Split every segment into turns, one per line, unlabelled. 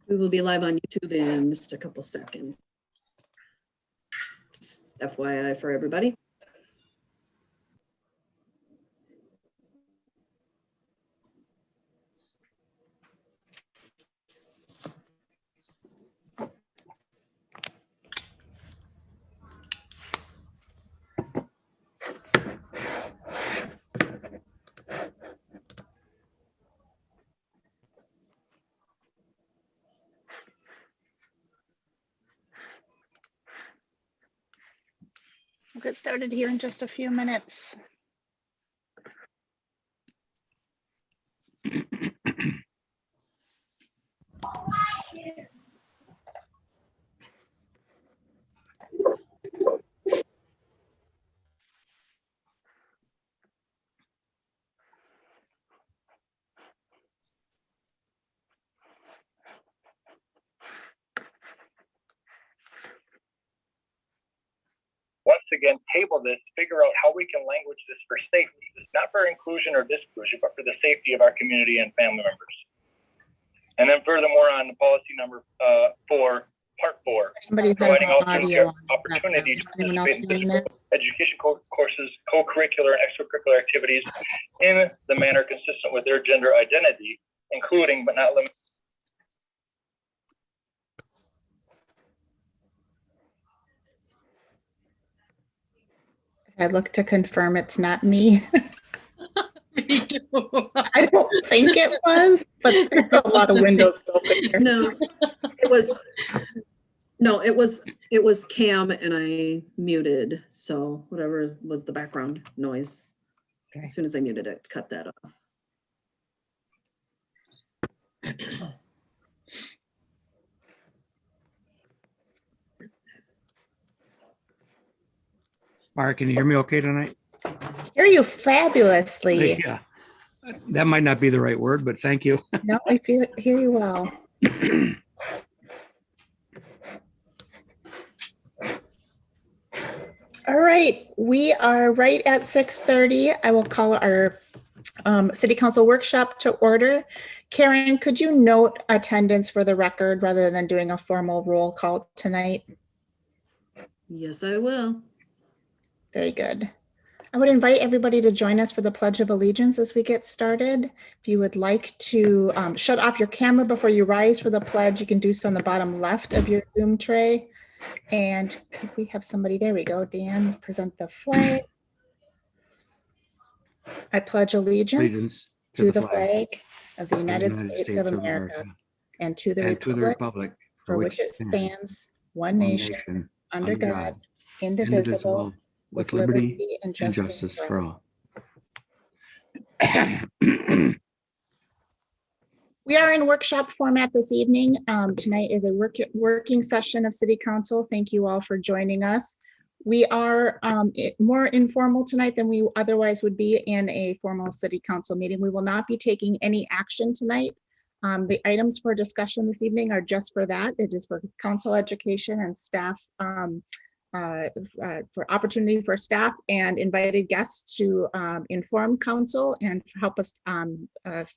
We will be live on YouTube in just a couple seconds. Just FYI for everybody.
We'll get started here in just a few minutes.
Once again, table this, figure out how we can language this for safety. It's not for inclusion or disclusion, but for the safety of our community and family members. And then furthermore, on policy number 4, part 4, providing all students the opportunity to participate in physical education courses, co-curricular and extracurricular activities in the manner consistent with their gender identity, including but not limited.
I look to confirm it's not me.
Me too.
I don't think it was, but there's a lot of windows open here.
No, it was Cam and I muted. So whatever was the background noise.
Okay.
As soon as I muted it, cut that off.
Mark, can you hear me okay tonight?
Hear you fabulously.
Yeah, that might not be the right word, but thank you.
No, I hear you well. All right, we are right at 6:30. I will call our City Council workshop to order. Karen, could you note attendance for the record rather than doing a formal roll call tonight?
Yes, I will.
Very good. I would invite everybody to join us for the Pledge of Allegiance as we get started. If you would like to shut off your camera before you rise for the pledge, you can do so on the bottom left of your Zoom tray. And could we have somebody, there we go, Dan, present the flag. I pledge allegiance to the flag of the United States of America and to the republic for which it stands, one nation, under God, indivisible, with liberty and justice for all. We are in workshop format this evening. Tonight is a working session of City Council. Thank you all for joining us. We are more informal tonight than we otherwise would be in a formal City Council meeting. We will not be taking any action tonight. The items for discussion this evening are just for that. It is for council education and staff, for opportunity for staff and invited guests to inform council and help us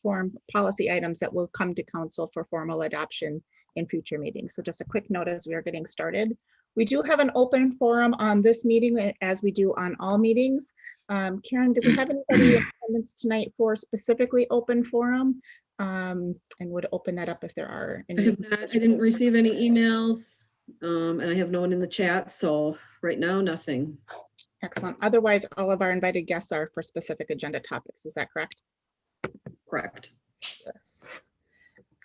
form policy items that will come to council for formal adoption in future meetings. So just a quick note as we are getting started. We do have an open forum on this meeting as we do on all meetings. Karen, do we have anybody in attendance tonight for specifically open forum? And would open that up if there are any.
I have not, I didn't receive any emails. And I have no one in the chat, so right now, nothing.
Excellent. Otherwise, all of our invited guests are for specific agenda topics. Is that correct?
Correct.
Yes.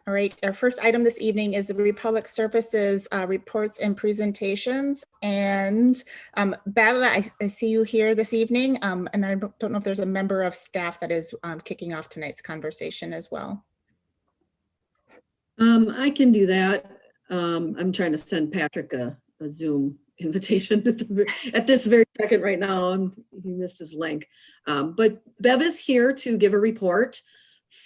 All right. Our first item this evening is the Republic Services reports and presentations. And Bev, I see you here this evening. And I don't know if there's a member of staff that is kicking off tonight's conversation as well.
I can do that. I'm trying to send Patrick a Zoom invitation at this very second right now. He missed his link. But Bev is here to give a report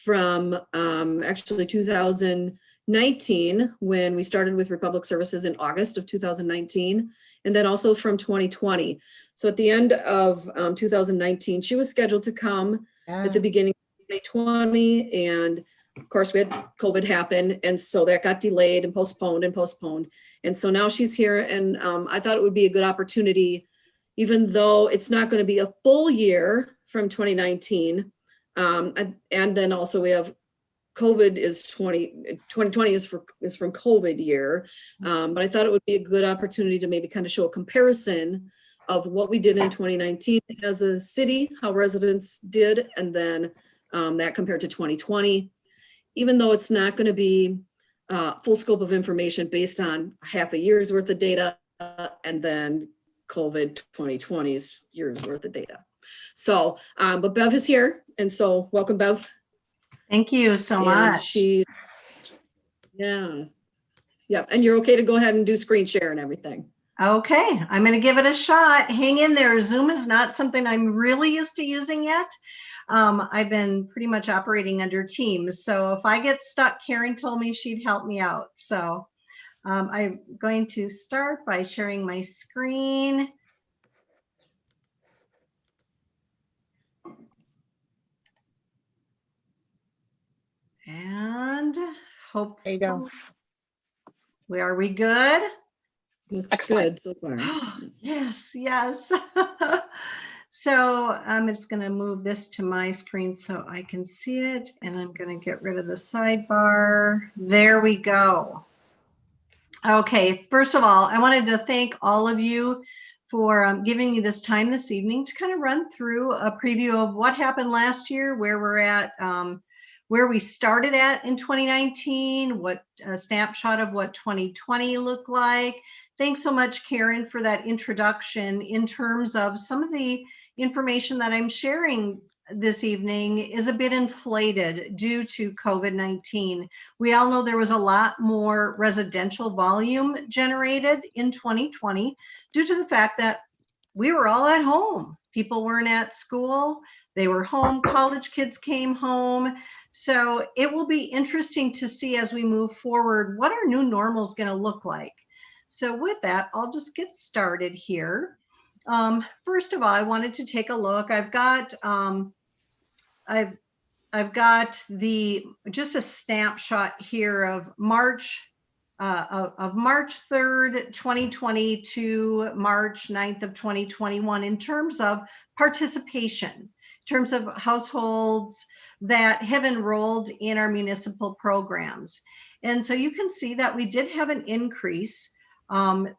from actually 2019 when we started with Republic Services in August of 2019, and then also from 2020. So at the end of 2019, she was scheduled to come at the beginning of 2020, and of course, we had COVID happen, and so that got delayed and postponed and postponed. And so now she's here, and I thought it would be a good opportunity, even though it's not going to be a full year from 2019. And then also we have COVID is 2020 is from COVID year. But I thought it would be a good opportunity to maybe kind of show a comparison of what we did in 2019 as a city, how residents did, and then that compared to 2020. Even though it's not going to be full scope of information based on half a year's worth of data and then COVID 2020's year's worth of data. So, but Bev is here. And so welcome, Bev.
Thank you so much.
Yeah. And you're okay to go ahead and do screen share and everything.
Okay, I'm going to give it a shot. Hang in there. Zoom is not something I'm really used to using yet. I've been pretty much operating under Teams. So if I get stuck, Karen told me she'd help me out. So I'm going to start by sharing my screen. And hope.
There you go.
Are we good?
Looks
Excellent.
good so far.
Yes. So I'm just going to move this to my screen so I can see it, and I'm going to get rid of the sidebar. There we go. Okay, first of all, I wanted to thank all of you for giving me this time this evening to kind of run through a preview of what happened last year, where we're at, where we started at in 2019, what a snapshot of what 2020 looked like. Thanks so much, Karen, for that introduction. In terms of some of the information that I'm sharing this evening is a bit inflated due to COVID-19. We all know there was a lot more residential volume generated in 2020 due to the fact that we were all at home. People weren't at school, they were home, college kids came home. So it will be interesting to see as we move forward what our new normal is going to look like. So with that, I'll just get started here. First of all, I wanted to take a look. I've got just a snapshot here of March 3rd, 2020 to March 9th of 2021 in terms of participation, in terms of households that have enrolled in our municipal programs. And so you can see that we did have an increase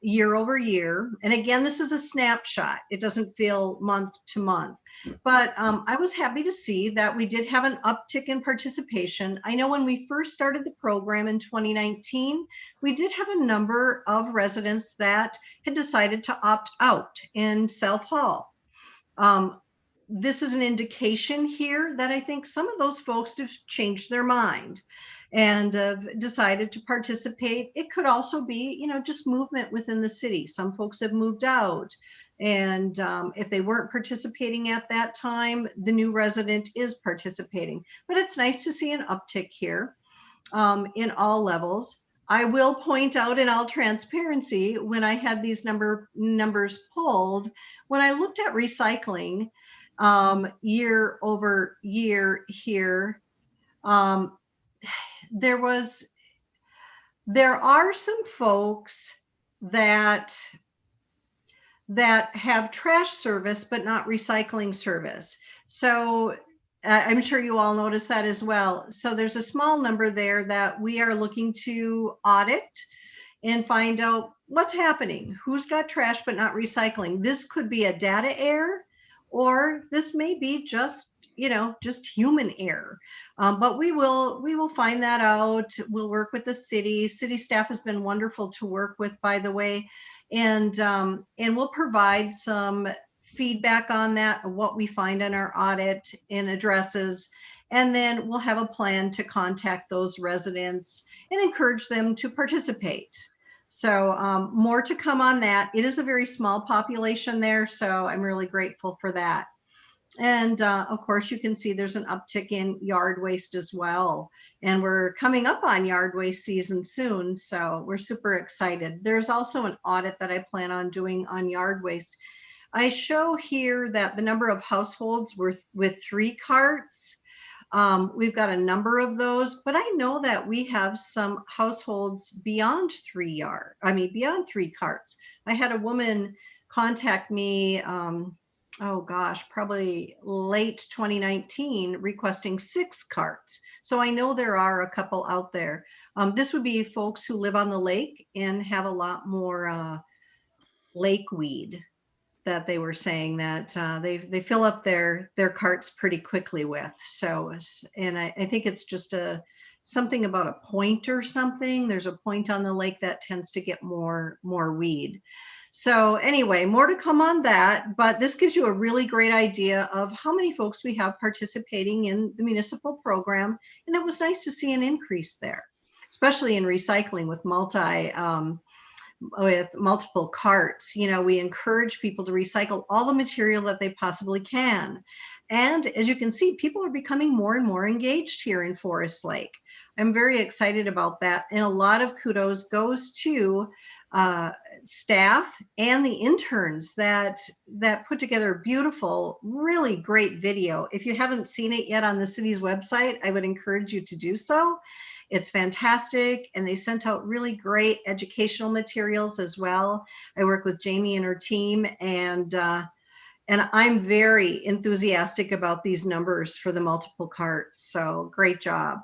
year over year. And again, this is a snapshot. It doesn't feel month to month, but I was happy to see that we did have an uptick in participation. I know when we first started the program in 2019, we did have a number of residents that had decided to opt out and self-haul. This is an indication here that I think some of those folks have changed their mind and have decided to participate. It could also be, just movement within the city. Some folks have moved out, and if they weren't participating at that time, the new resident is participating. But it's nice to see an uptick here in all levels. I will point out in all transparency, when I had these numbers pulled, when I looked at recycling year over year here, there are some folks that have trash service but not recycling service. So I'm sure you all noticed that as well. So there's a small number there that we are looking to audit and find out what's happening. Who's got trash but not recycling? This could be a data error, or this may be just human error. But we will find that out. We'll work with the city. City staff has been wonderful to work with, by the way, and we'll provide some feedback on that, what we find in our audit and addresses, and then we'll have a plan to contact those residents and encourage them to participate. So more to come on that. It is a very small population there, so I'm really grateful for that. And of course, you can see there's an uptick in yard waste as well. And we're coming up on yard waste season soon, so we're super excited. There's also an audit that I plan on doing on yard waste. I show here that the number of households with 3 carts We've got a number of those, but I know that we have some households beyond beyond 3 carts. I had a woman contact me, oh gosh, probably late 2019, requesting 6 carts. So I know there are a couple out there. This would be folks who live on the lake and have a lot more lake weed that they were saying that they fill up their carts pretty quickly with. So, and I think it's just something about a point or something. There's a point on the lake that tends to get more weed. So anyway, more to come on that, but this gives you a really great idea of how many folks we have participating in the municipal program. And it was nice to see an increase there, especially in recycling with multiple carts. You know, we encourage people to recycle all the material that they possibly can. And as you can see, people are becoming more and more engaged here in Forest Lake. I'm very excited about that. And a lot of kudos goes to staff and the interns that put together a beautiful, really great video. If you haven't seen it yet on the city's website, I would encourage you to do so. It's fantastic, and they sent out really great educational materials as well. I work with Jamie and her team, and I'm very enthusiastic about these numbers for the multiple carts. So great job.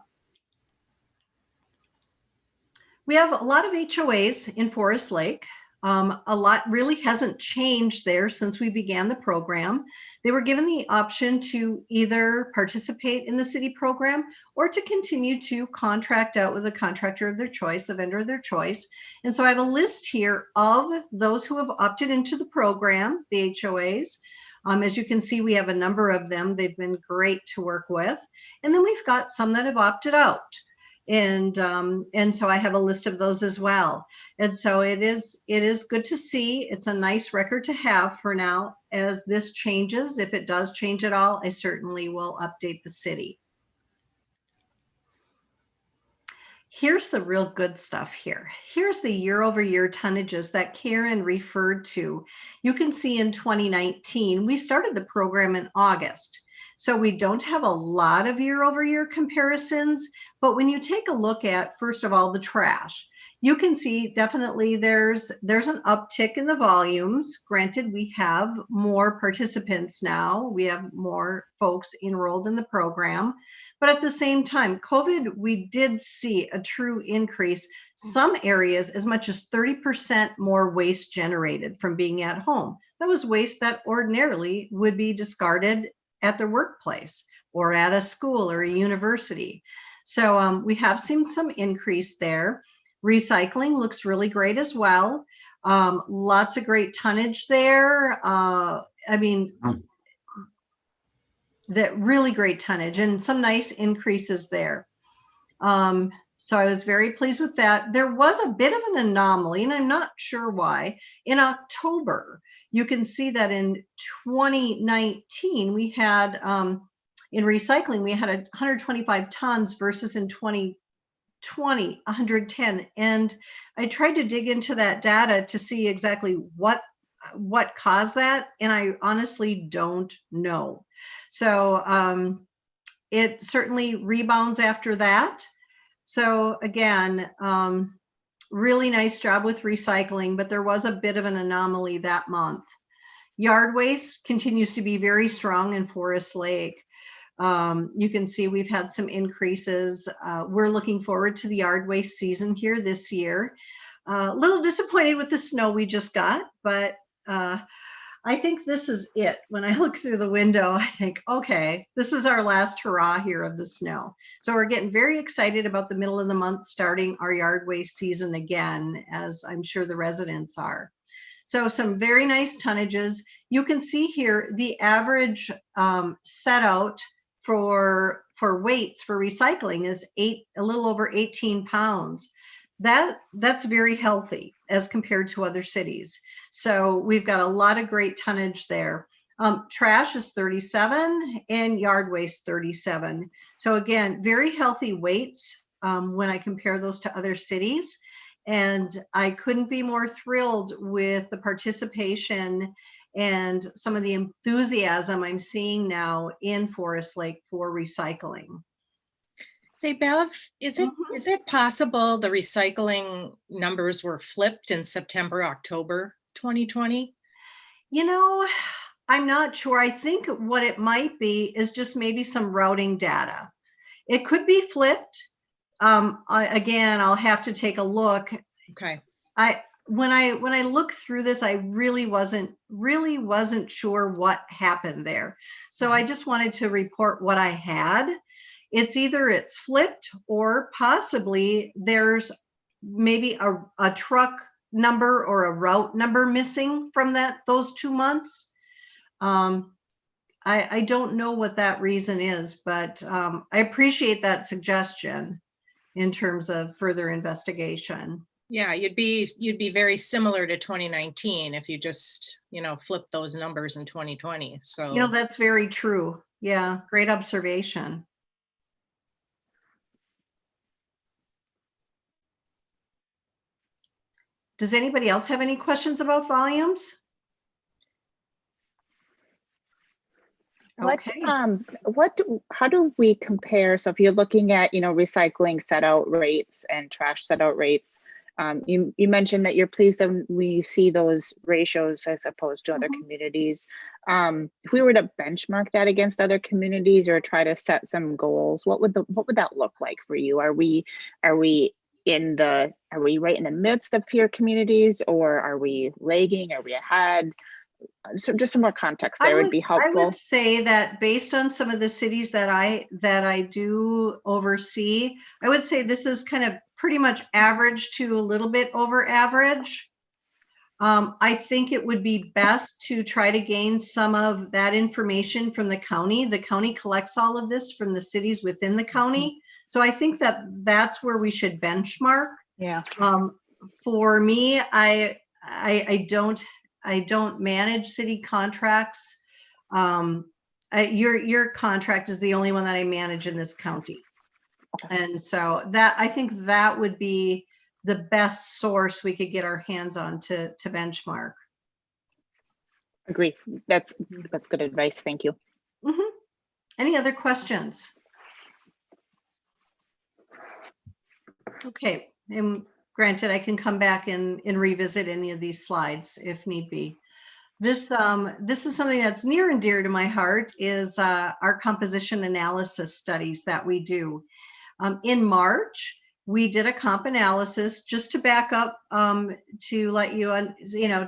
We have a lot of HOAs in Forest Lake. A lot really hasn't changed there since we began the program. They were given the option to either participate in the city program or to continue to contract out with a contractor of their choice, a vendor of their choice. And so I have a list here of those who have opted into the program, the HOAs. As you can see, we have a number of them. They've been great to work with. And then we've got some that have opted out. And so I have a list of those as well. And so it is good to see. It's a nice record to have for now. As this changes, if it does change at all, I certainly will update the city. Here's the real good stuff here. Here's the year-over-year tonnages that Karen referred to. You can see in 2019, we started the program in August. So we don't have a lot of year-over-year comparisons, but when you take a look at, first of all, the trash, you can see definitely there's an uptick in the volumes. Granted, we have more participants now. We have more folks enrolled in the program. But at the same time, COVID, we did see a true increase. Some areas, as much as 30% more waste generated from being at home. That was waste that ordinarily would be discarded at their workplace or at a school or a university. So we have seen some increase there. Recycling looks really great as well. Lots of great tonnage there. That really great tonnage and some nice increases there. So I was very pleased with that. There was a bit of an anomaly, and I'm not sure why. In October, you can see that in 2019, we had, in recycling, we had 125 tons versus in 2020, 110. And I tried to dig into that data to see exactly what caused that, and I honestly don't know. So it certainly rebounds after that. So again, really nice job with recycling, but there was a bit of an anomaly that month. Yard waste continues to be very strong in Forest Lake. You can see we've had some increases. We're looking forward to the yard waste season here this year. A little disappointed with the snow we just got, but I think this is it. When I look through the window, I think, okay, this is our last hurrah here of the snow. So we're getting very excited about the middle of the month starting our yard waste season again, as I'm sure the residents are. So some very nice tonnages. You can see here the average set out for weights for recycling is a little over 18 pounds. That's very healthy as compared to other cities. So we've got a lot of great tonnage there. Trash is 37 and yard waste 37. So again, very healthy weights when I compare those to other cities. And I couldn't be more thrilled with the participation and some of the enthusiasm I'm seeing now in Forest Lake for recycling.
Say, Bev, is
Mhm.
it possible the recycling numbers were flipped in September, October 2020?
You know, I'm not sure. I think what it might be is just maybe some routing data. It could be flipped. Again, I'll have to take a look.
Okay.
When I look through this, I really wasn't sure what happened there. So I just wanted to report what I had. It's either it's flipped or possibly there's maybe a truck number or a route number missing from those 2 months. I don't know what that reason is, but I appreciate that suggestion in terms of further investigation.
Yeah, you'd be very similar to 2019 if you just, flip those numbers in 2020. So,
That's very true. Yeah, great observation. Does anybody else have any questions about volumes? Okay.
How do we compare? So if you're looking at, recycling set out rates and trash set out rates, you mentioned that you're pleased that we see those ratios as opposed to other communities. If we were to benchmark that against other communities or try to set some goals, what would that look like for you? Are we right in the midst of peer communities, or are we lagging? Are we ahead? So just some more context there would be helpful.
I would say that based on some of the cities that I do oversee, I would say this is kind of pretty much average to a little bit over average. I think it would be best to try to gain some of that information from the county. The county collects all of this from the cities within the county. So I think that's where we should benchmark.
Yeah.
For me, I don't manage city contracts. Your contract is the only one that I manage in this county. And so I think that would be the best source we could get our hands on to benchmark.
Agree. That's good advice. Thank you.
Mm-hmm. Any other questions? Okay. And granted, I can come back and revisit any of these slides if need be. This is something that's near and dear to my heart, is our composition analysis studies that we do. In March, we did a comp analysis just to back up, to let you,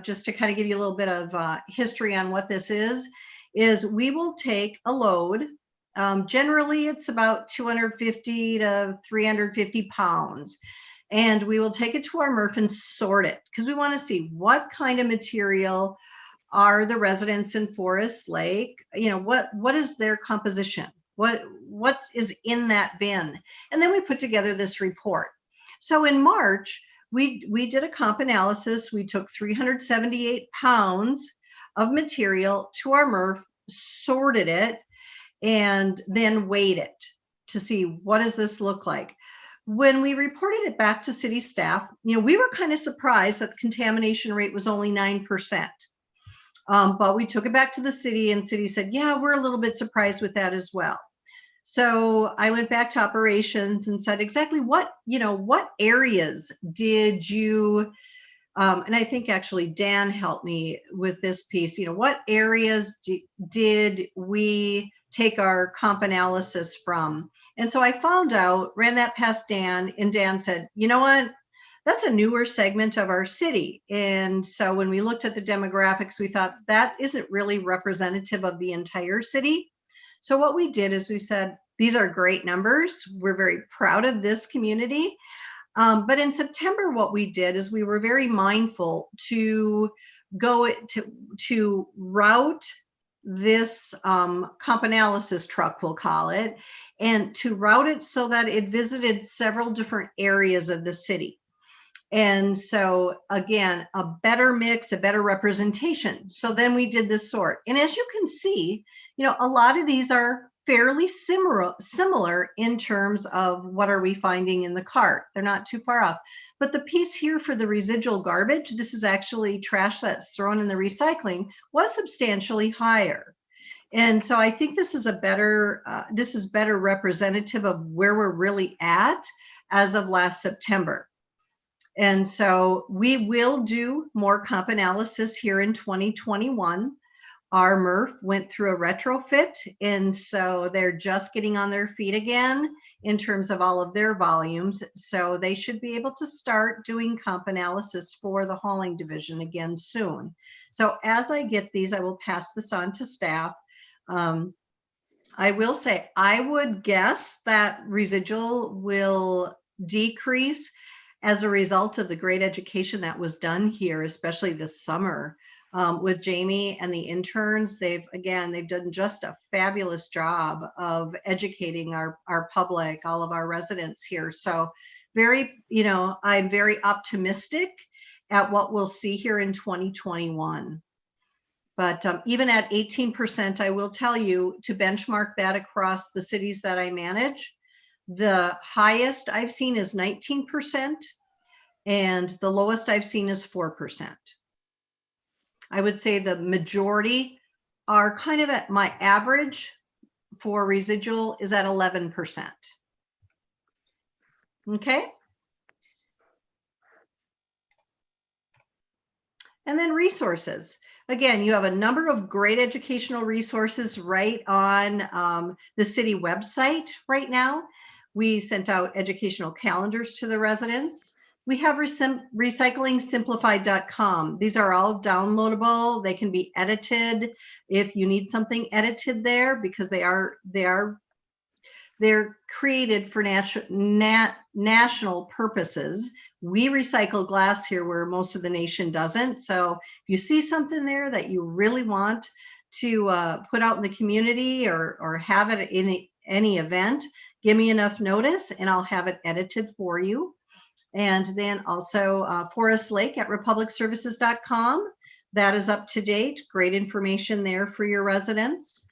just to kind of give you a little bit of history on what this is we will take a load. Generally, it's about 250 to 350 pounds. And we will take it to our MRF and sort it, because we want to see what kind of material are the residents in Forest Lake, what is their composition? What is in that bin? And then we put together this report. So in March, we did a comp analysis. We took 378 pounds of material to our MRF, sorted it, and then weighed it to see what does this look like. When we reported it back to city staff, we were kind of surprised that the contamination rate was only 9%. But we took it back to the city, and city said, yeah, we're a little bit surprised with that as well. So I went back to operations and said, exactly what areas did you, and I think actually Dan helped me with this piece, what areas did we take our comp analysis from? And so I found out, ran that past Dan, and Dan said, you know what? That's a newer segment of our city. And so when we looked at the demographics, we thought that isn't really representative of the entire city. So what we did is we said, these are great numbers. We're very proud of this community. But in September, what we did is we were very mindful to go to route this comp analysis truck, we'll call it, and to route it so that it visited several different areas of the city. And so again, a better mix, a better representation. So then we did this sort. And as you can see, a lot of these are fairly similar in terms of what are we finding in the cart. They're not too far off. But the piece here for the residual garbage, this is actually trash that's thrown in the recycling, was substantially higher. And so I think this is better representative of where we're really at as of last September. And so we will do more comp analysis here in 2021. Our MRF went through a retrofit, and so they're just getting on their feet again in terms of all of their volumes. So they should be able to start doing comp analysis for the hauling division again soon. So as I get these, I will pass this on to staff. I will say, I would guess that residual will decrease as a result of the great education that was done here, especially this summer. With Jamie and the interns, they've done just a fabulous job of educating our public, all of our residents here. So I'm very optimistic at what we'll see here in 2021. But even at 18%, I will tell you, to benchmark that across the cities that I manage, the highest I've seen is 19%, and the lowest I've seen is 4%. I would say the majority are kind of at my average for residual is at 11%. Okay. And then resources. Again, you have a number of great educational resources right on the city website right now. We sent out educational calendars to the residents. We have recyclingsimplified.com. These are all downloadable. They can be edited if you need something edited there, because they're created for national purposes. We recycle glass here where most of the nation doesn't. So if you see something there that you really want to put out in the community or have it in any event, give me enough notice and I'll have it edited for you. And then also Forest Lake at republicservices.com. That is up to date. Great information there for your residents.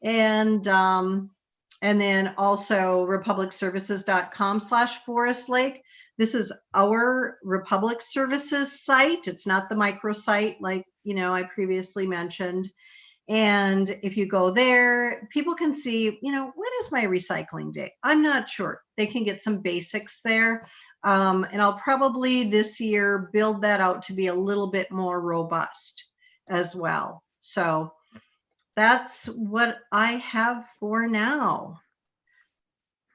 And then also republicservices.com/Forest Lake. This is our Republic Services site. It's not the microsite like, I previously mentioned. And if you go there, people can see, when is my recycling day? I'm not sure. They can get some basics there. And I'll probably this year build that out to be a little bit more robust as well. So that's what I have for now.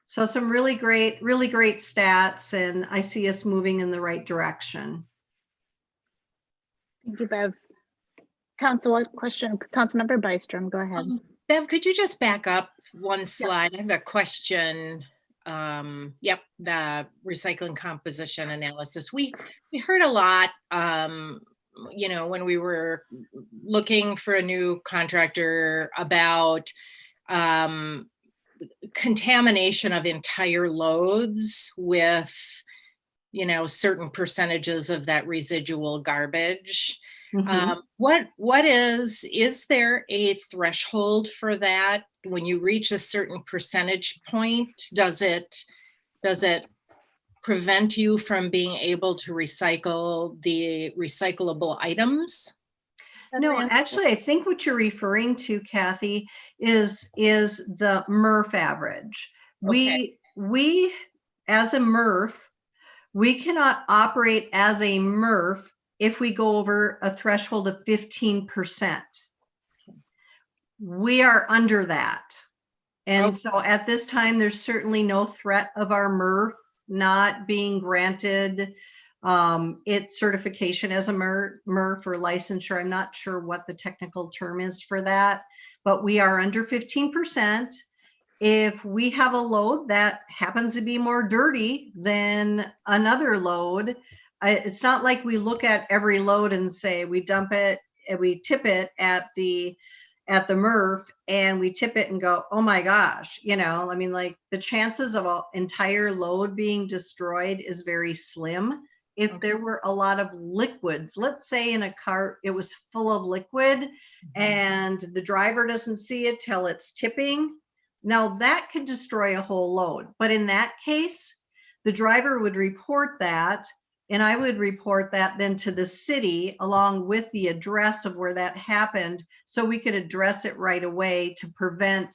So some really great stats, and I see us moving in the right direction.
Thank you, Bev. Council question, Councilmember Byström, go ahead.
Bev, could you just back up one slide? I have a question. Yep, the recycling composition analysis. We heard a lot, when we were looking for a new contractor about contamination of entire loads with, certain percentages of that residual garbage.
Mm-hmm.
What is there a threshold for that? When you reach a certain percentage point, does it prevent you from being able to recycle the recyclable items?
No, actually, I think what you're referring to, Kathy, is the MRF average.
Okay.
We as a MRF, we cannot operate as a MRF if we go over a threshold of 15%. We are under that. And so at this time, there's certainly no threat of our MRF not being granted its certification as a MRF or licensure. I'm not sure what the technical term is for that, but we are under 15%. If we have a load that happens to be more dirty than another load, it's not like we look at every load and say we dump it and we tip it at the MRF and we tip it and go, oh my gosh, like the chances of an entire load being destroyed is very slim. If there were a lot of liquids, let's say in a cart, it was full of liquid and the driver doesn't see it till it's tipping. Now that could destroy a whole load. But in that case, the driver would report that And I would report that then to the city along with the address of where that happened, so we could address it right away to prevent,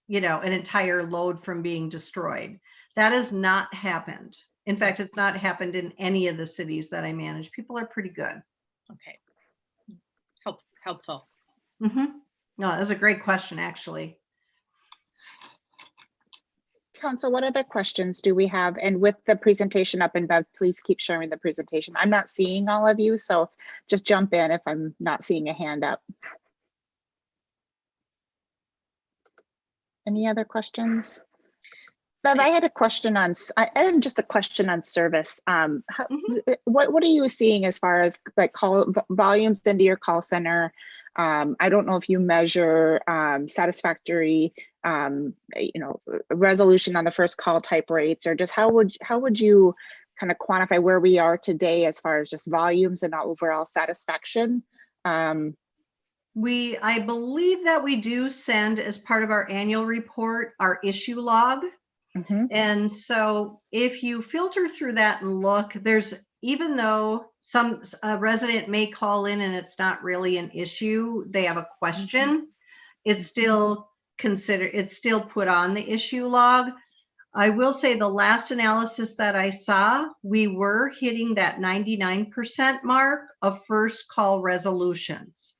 an entire load from being destroyed. That has not happened. In fact, it's not happened in any of the cities that I manage. People are pretty good.
Okay. Helpful.
No, that was a great question, actually.
Council, what other questions do we have? And with the presentation up, and Bev, please keep sharing the presentation. I'm not seeing all of you, so just jump in if I'm not seeing a hand up. Any other questions? Bev, I had a question on, I had just a question on service. What are you seeing as far as like call volumes into your call center? I don't know if you measure satisfactory, resolution on the first call type rates, or just how would you kind of quantify where we are today as far as just volumes and overall satisfaction?
I believe that we do send, as part of our annual report, our issue log. And so if you filter through that and look, even though a resident may call in and it's not really an issue, they have a question, it's still put on the issue log. I will say the last analysis that I saw, we were hitting that 99% mark of first call resolutions.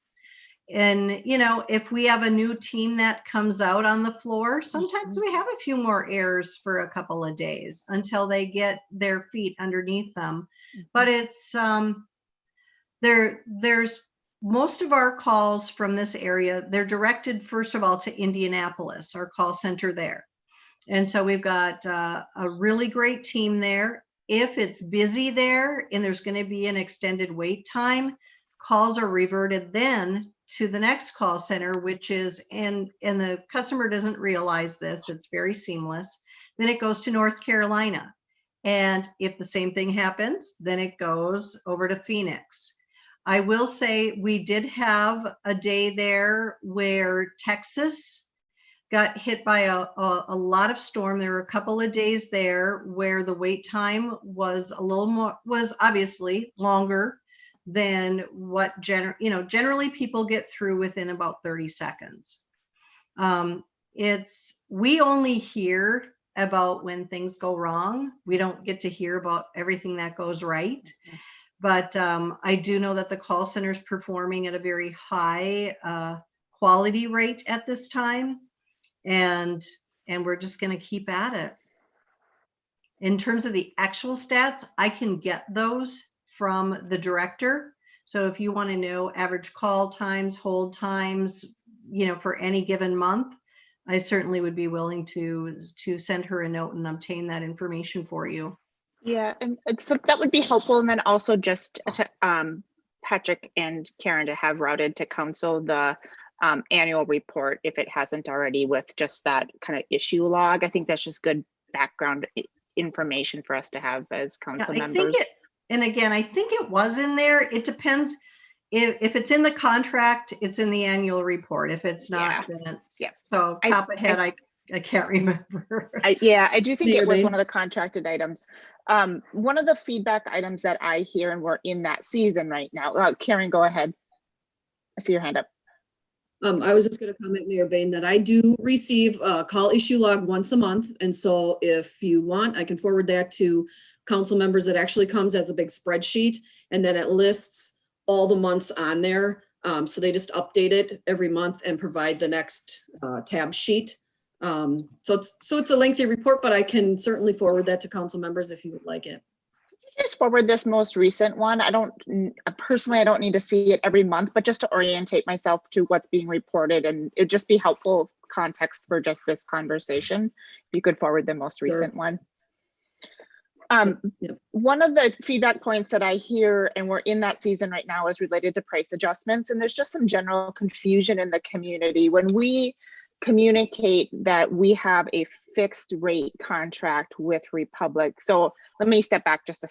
And, if we have a new team that comes out on the floor, sometimes we have a few more errors for a couple of days until they get their feet underneath them. But it's, there's most of our calls from this area, they're directed, first of all, to Indianapolis, our call center there. And so we've got a really great team there. If it's busy there and there's going to be an extended wait time, calls are reverted then to the next call center, which is, and the customer doesn't realize this, it's very seamless. Then it goes to North Carolina. And if the same thing happens, then it goes over to Phoenix. I will say we did have a day there where Texas got hit by a lot of storm. There were a couple of days there where the wait time was was obviously longer than what generally people get through within about 30 seconds. We only hear about when things go wrong. We don't get to hear about everything that goes right. But I do know that the call center is performing at a very high quality rate at this time. And we're just going to keep at it. In terms of the actual stats, I can get those from the director. So if you want to know average call times, hold times, for any given month, I certainly would be willing to send her a note and obtain that information for you.
Yeah, and so that would be helpful. And then also just to, Patrick and Karen to have routed to council the annual report, if it hasn't already, with just that kind of issue log. I think that's just good background information for us to have as council members.
And again, I think it was in there. It depends. If it's in the contract, it's in the annual report. If it's not, then it's, so top of head, I can't remember.
I do think it was one of the contracted items. One of the feedback items that I hear, and we're in that season right now. Karen, go ahead. I see your hand up.
I was just going to comment, Mayor Bain, that I do receive a call issue log once a month. And so if you want, I can forward that to council members. It actually comes as a big spreadsheet, and then it lists all the months on there. So they just update it every month and provide the next tab sheet. So it's a lengthy report, but I can certainly forward that to council members if you would like it.
Just forward this most recent one. I don't need to see it every month, but just to orientate myself to what's being reported, and it'd just be helpful context for just this conversation. You could forward the most recent one. One of the feedback points that I hear, and we're in that season right now, is related to price adjustments. And there's just some general confusion in the community when we communicate that we have a fixed rate contract with Republic. So let me step back just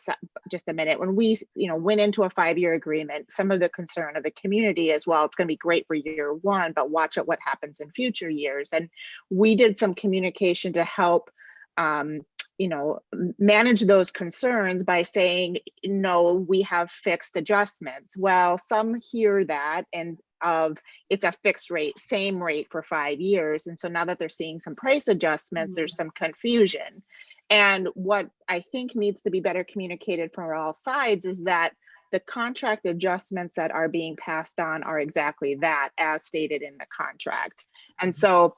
a minute. When we went into a 5-year agreement, some of the concern of the community as well, it's going to be great for year one, but watch out what happens in future years. And we did some communication to help manage those concerns by saying, no, we have fixed adjustments. Well, some hear that and it's a fixed rate, same rate for 5 years. And so now that they're seeing some price adjustments, there's some confusion. And what I think needs to be better communicated from all sides is that the contract adjustments that are being passed on are exactly that, as stated in the contract. And so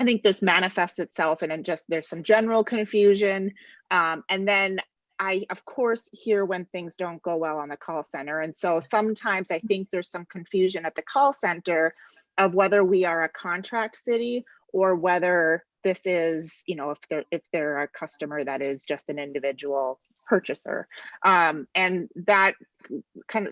I think this manifests itself and there's some general confusion. And then I, of course, hear when things don't go well on the call center. And so sometimes I think there's some confusion at the call center of whether we are a contract city or whether this is, if they're a customer that is just an individual purchaser. And that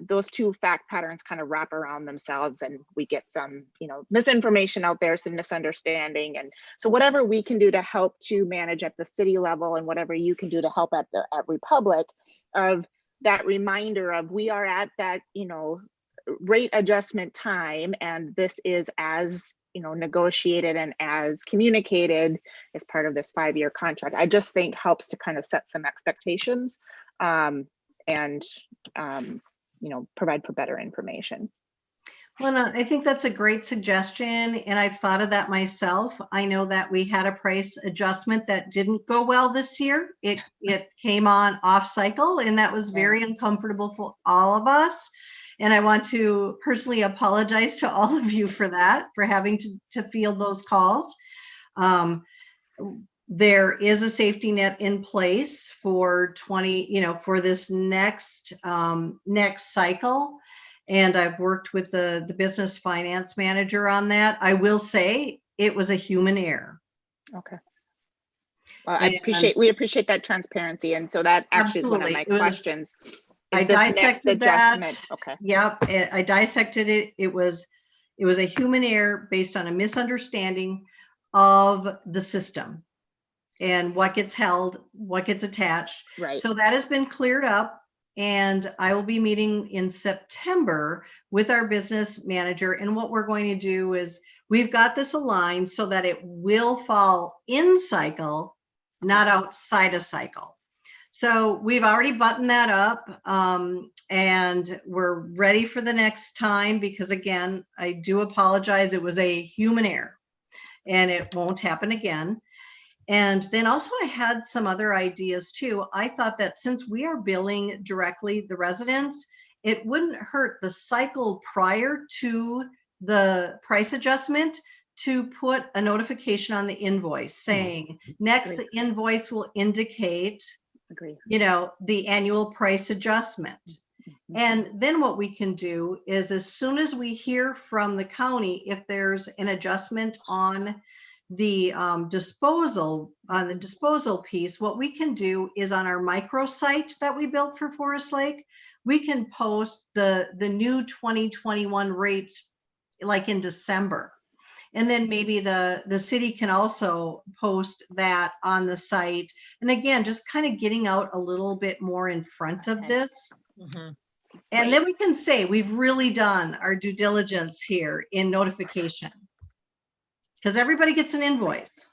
those two fact patterns kind of wrap around themselves, and we get some, misinformation out there, some misunderstanding. And so whatever we can do to help to manage at the city level, and whatever you can do to help at Republic, of that reminder of we are at that, rate adjustment time, and this is as negotiated and as communicated as part of this 5-year contract. I just think helps to kind of set some expectations and provide for better information.
Well, I think that's a great suggestion, and I've thought of that myself. I know that we had a price adjustment that didn't go well this year. It came on off cycle, and that was very uncomfortable for all of us. And I want to personally apologize to all of you for that, for having to field those calls. There is a safety net in place for for this next cycle. And I've worked with the business finance manager on that. I will say it was a human error.
Okay. Well, we appreciate that transparency. And so that actually is one of my questions.
I dissected that.
Okay.
Yep, I dissected it. It was a human error based on a misunderstanding of the system and what gets held, what gets attached.
Right.
So that has been cleared up, and I will be meeting in September with our business manager. And what we're going to do is we've got this aligned so that it will fall in cycle, not outside a cycle. So we've already buttoned that up, and we're ready for the next time, because again, I do apologize. It was a human error and it won't happen again. And then also I had some other ideas too. I thought that since we are billing directly the residents, it wouldn't hurt the cycle prior to the price adjustment to put a notification on the invoice saying next the invoice will indicate the annual price adjustment. And then what we can do is, as soon as we hear from the county, if there's an adjustment on the disposal piece, what we can do is on our microsite that we built for Forest Lake, we can post the new 2021 rates like in December. And then maybe the city can also post that on the site. And again, just kind of getting out a little bit more in front of this.
Mm-hmm.
And then we can say we've really done our due diligence here in notification, because everybody gets an invoice.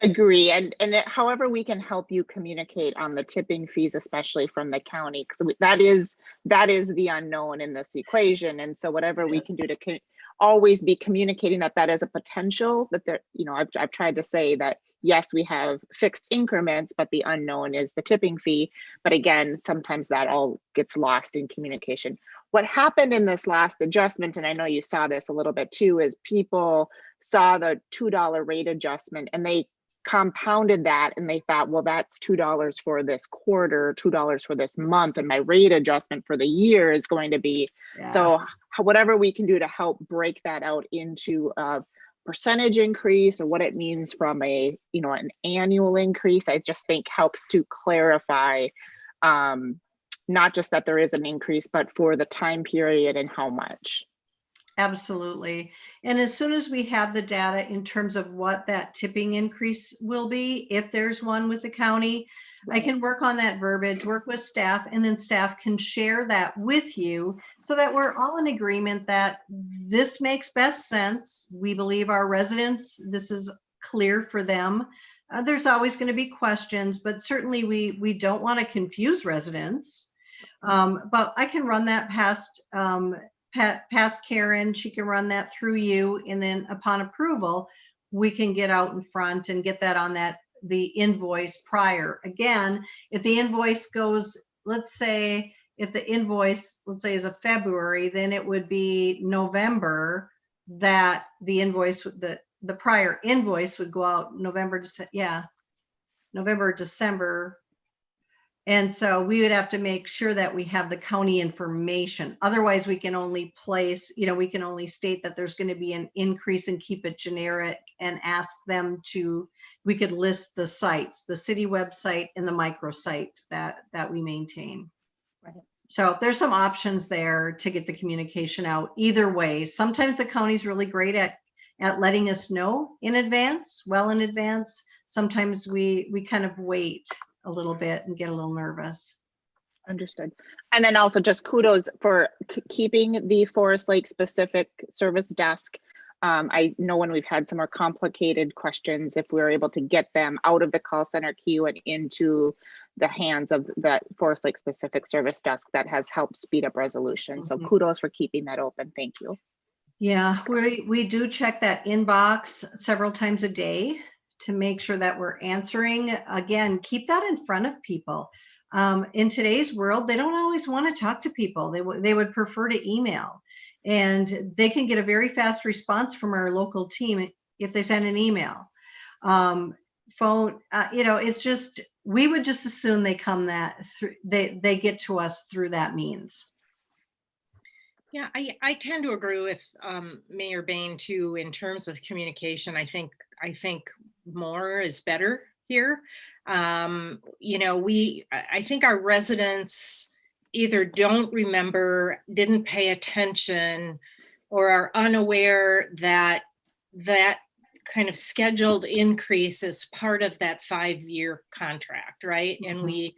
Agree. And however we can help you communicate on the tipping fees, especially from the county, because that is the unknown in this equation. And so whatever we can do to always be communicating that is a potential, that there, I've tried to say that, yes, we have fixed increments, but the unknown is the tipping fee. But again, sometimes that all gets lost in communication. What happened in this last adjustment, and I know you saw this a little bit too, is people saw the $2 rate adjustment and they compounded that, and they thought, well, that's $2 for this quarter, $2 for this month, and my rate adjustment for the year is going to be. So whatever we can do to help break that out into a percentage increase, or what it means from an annual increase, I just think helps to clarify not just that there is an increase, but for the time period and how much.
Absolutely. And as soon as we have the data in terms of what that tipping increase will be, if there's one with the county, I can work on that verbiage, work with staff, and then staff can share that with you so that we're all in agreement that this makes best sense. We believe our residents, this is clear for them. there's always going to be questions, but certainly we don't want to confuse residents. But I can run that past Karen. She can run that through you, and then upon approval, we can get out in front and get that on the invoice prior. Again, if the invoice goes, let's say, if the invoice, let's say, is a February, then it would be November that the invoice, the prior invoice would go out November, December. And so we would have to make sure that we have the county information. Otherwise, we can only place, we can only state that there's going to be an increase and keep it generic and ask them we could list the sites, the city website and the microsite that we maintain.
Right.
So there's some options there to get the communication out either way. Sometimes the county's really great at letting us know in advance, well in advance. Sometimes we kind of wait a little bit and get a little nervous.
Understood. And then also just kudos for keeping the Forest Lake specific service desk. I know when we've had some more complicated questions, if we were able to get them out of the call center queue and into the hands of that Forest Lake specific service desk, that has helped speed up resolution. So kudos for keeping that open. Thank you. Yeah, we do check that inbox several times a day to make sure that we're answering. Again, keep that in front of people. In today's world, they don't always want to talk to people. They would prefer to email. And they can get a very fast response from our local team if they send an email. Phone, it's just, we would just assume they come that through, they get to us through that means.
Yeah, I tend to agree with Mayor Bain too, in terms of communication. I think more is better here. I think our residents either don't remember, didn't pay attention, or are unaware that kind of scheduled increase is part of that 5-year contract, right? And we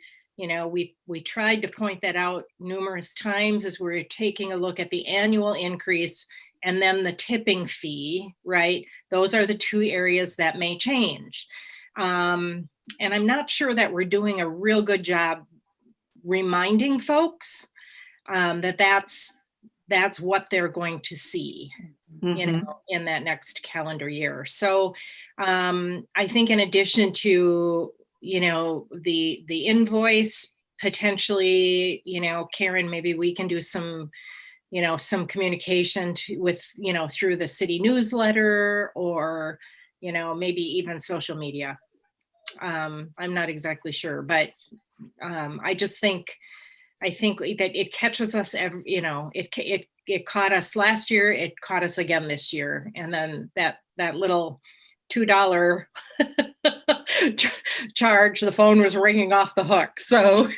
tried to point that out numerous times as we were taking a look at the annual increase and then the tipping fee, right? Those are the two areas that may change. And I'm not sure that we're doing a real good job reminding folks that that's what they're going to see, in that next calendar year. So I think in addition to, the invoice, potentially, Karen, maybe we can do some communication through the city newsletter, or, maybe even social media. I'm not exactly sure, but I think that it catches us every, it caught us last year, it caught us again this year. And then that little $2 charge, the phone was ringing off the hook. So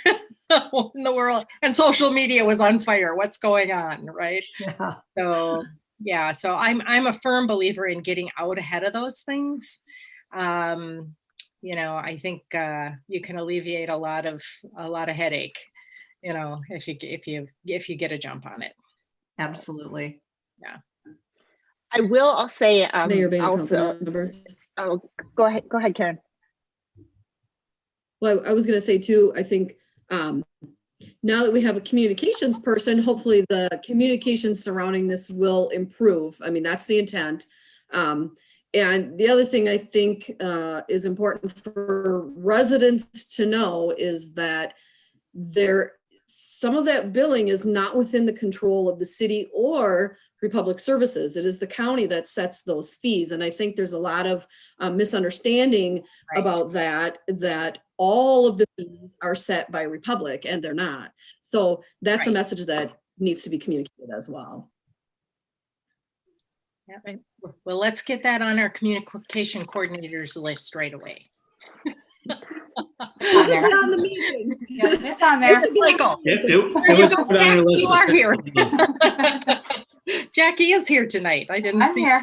what in the world? And social media was on fire. What's going on, right?
Yeah.
So yeah, so I'm a firm believer in getting out ahead of those things. I think you can alleviate a lot of headache, if you get a jump on it.
Absolutely.
Yeah.
I'll say
Mayor Bain,
also.
council members.
Oh, go ahead, Karen.
Well, I was going to say too, I think now that we have a communications person, hopefully the communications surrounding this will improve. I mean, that's the intent. And the other thing I think is important for residents to know is that some of that billing is not within the control of the city or Republic Services. It is the county that sets those fees. And I think there's a lot of misunderstanding about that all of the fees are set by Republic, and they're not. So that's a message that needs to be communicated as well.
Yeah, right. Well, let's get that on our communication coordinators list right away.
It should be on the meeting.
Yeah, it's on there.
It was put on our list.
You are here. Jackie is here tonight. I didn't
I'm
see.
here.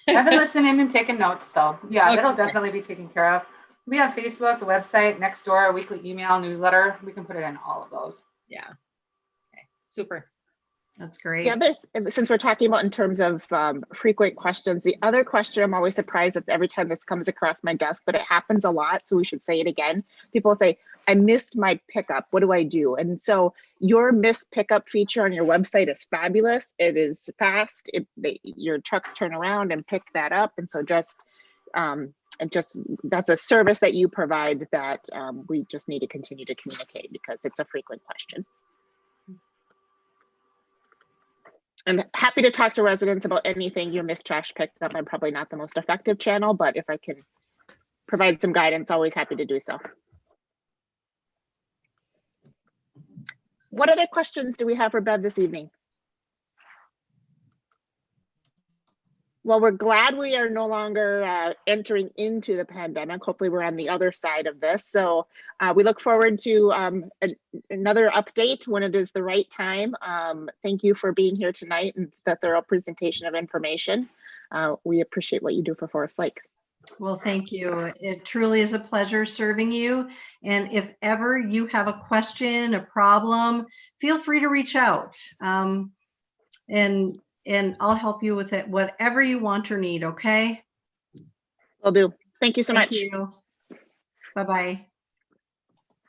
I've been listening and taking notes, so yeah,
Okay.
it'll definitely be taken care of. We have Facebook, the website, next door, a weekly email, newsletter. We can put it in all of those.
Yeah. Okay. Super.
That's great.
The other, since we're talking about in terms of frequent questions, the other question, I'm always surprised that every time this comes across my desk, but it happens a lot, so we should say it again. People say, I missed my pickup, what do I do? And so your missed pickup feature on your website is fabulous. It is fast. Your trucks turn around and pick that up. And so that's a service that you provide that we just need to continue to communicate because it's a frequent question. And happy to talk to residents about anything your missed trash picked up. I'm probably not the most effective channel, but if I can provide some guidance, always happy to do so. What other questions do we have for Bev this evening? Well, we're glad we are no longer entering into the pandemic. Hopefully we're on the other side of this. So we look forward to another update when it is the right time. Thank you for being here tonight and the thorough presentation of information. We appreciate what you do for Forest Lake.
Well, thank you. It truly is a pleasure serving you. And if ever you have a question, a problem, feel free to reach out. And I'll help you with it, whatever you want or need, okay?
Will do. Thank you so much.
Thank you. Bye-bye.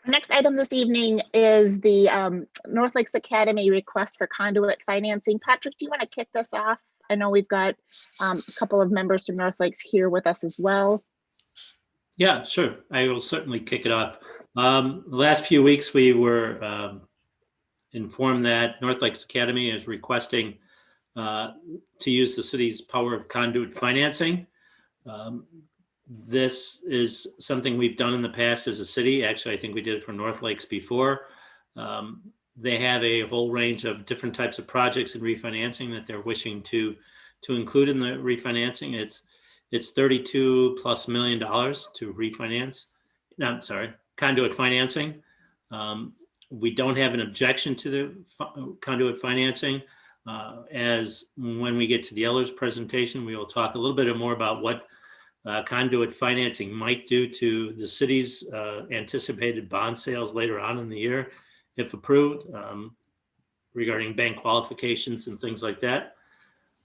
Our next item this evening is the North Lakes Academy request for conduit financing. Patrick, do you want to kick this off? I know we've got a couple of members from North Lakes here with us as well.
Yeah, sure. I will certainly kick it off. The last few weeks, we were informed that North Lakes Academy is requesting to use the city's power of conduit financing. This is something we've done in the past as a city. Actually, I think we did it for North Lakes before. They have a whole range of different types of projects and refinancing that they're wishing to include in the refinancing. It's $32+ million to refinance. No, I'm sorry, conduit financing. We don't have an objection to the conduit financing. As when we get to the Ellers presentation, we will talk a little bit more about what conduit financing might do to the city's anticipated bond sales later on in the year, if approved, regarding bank qualifications and things like that.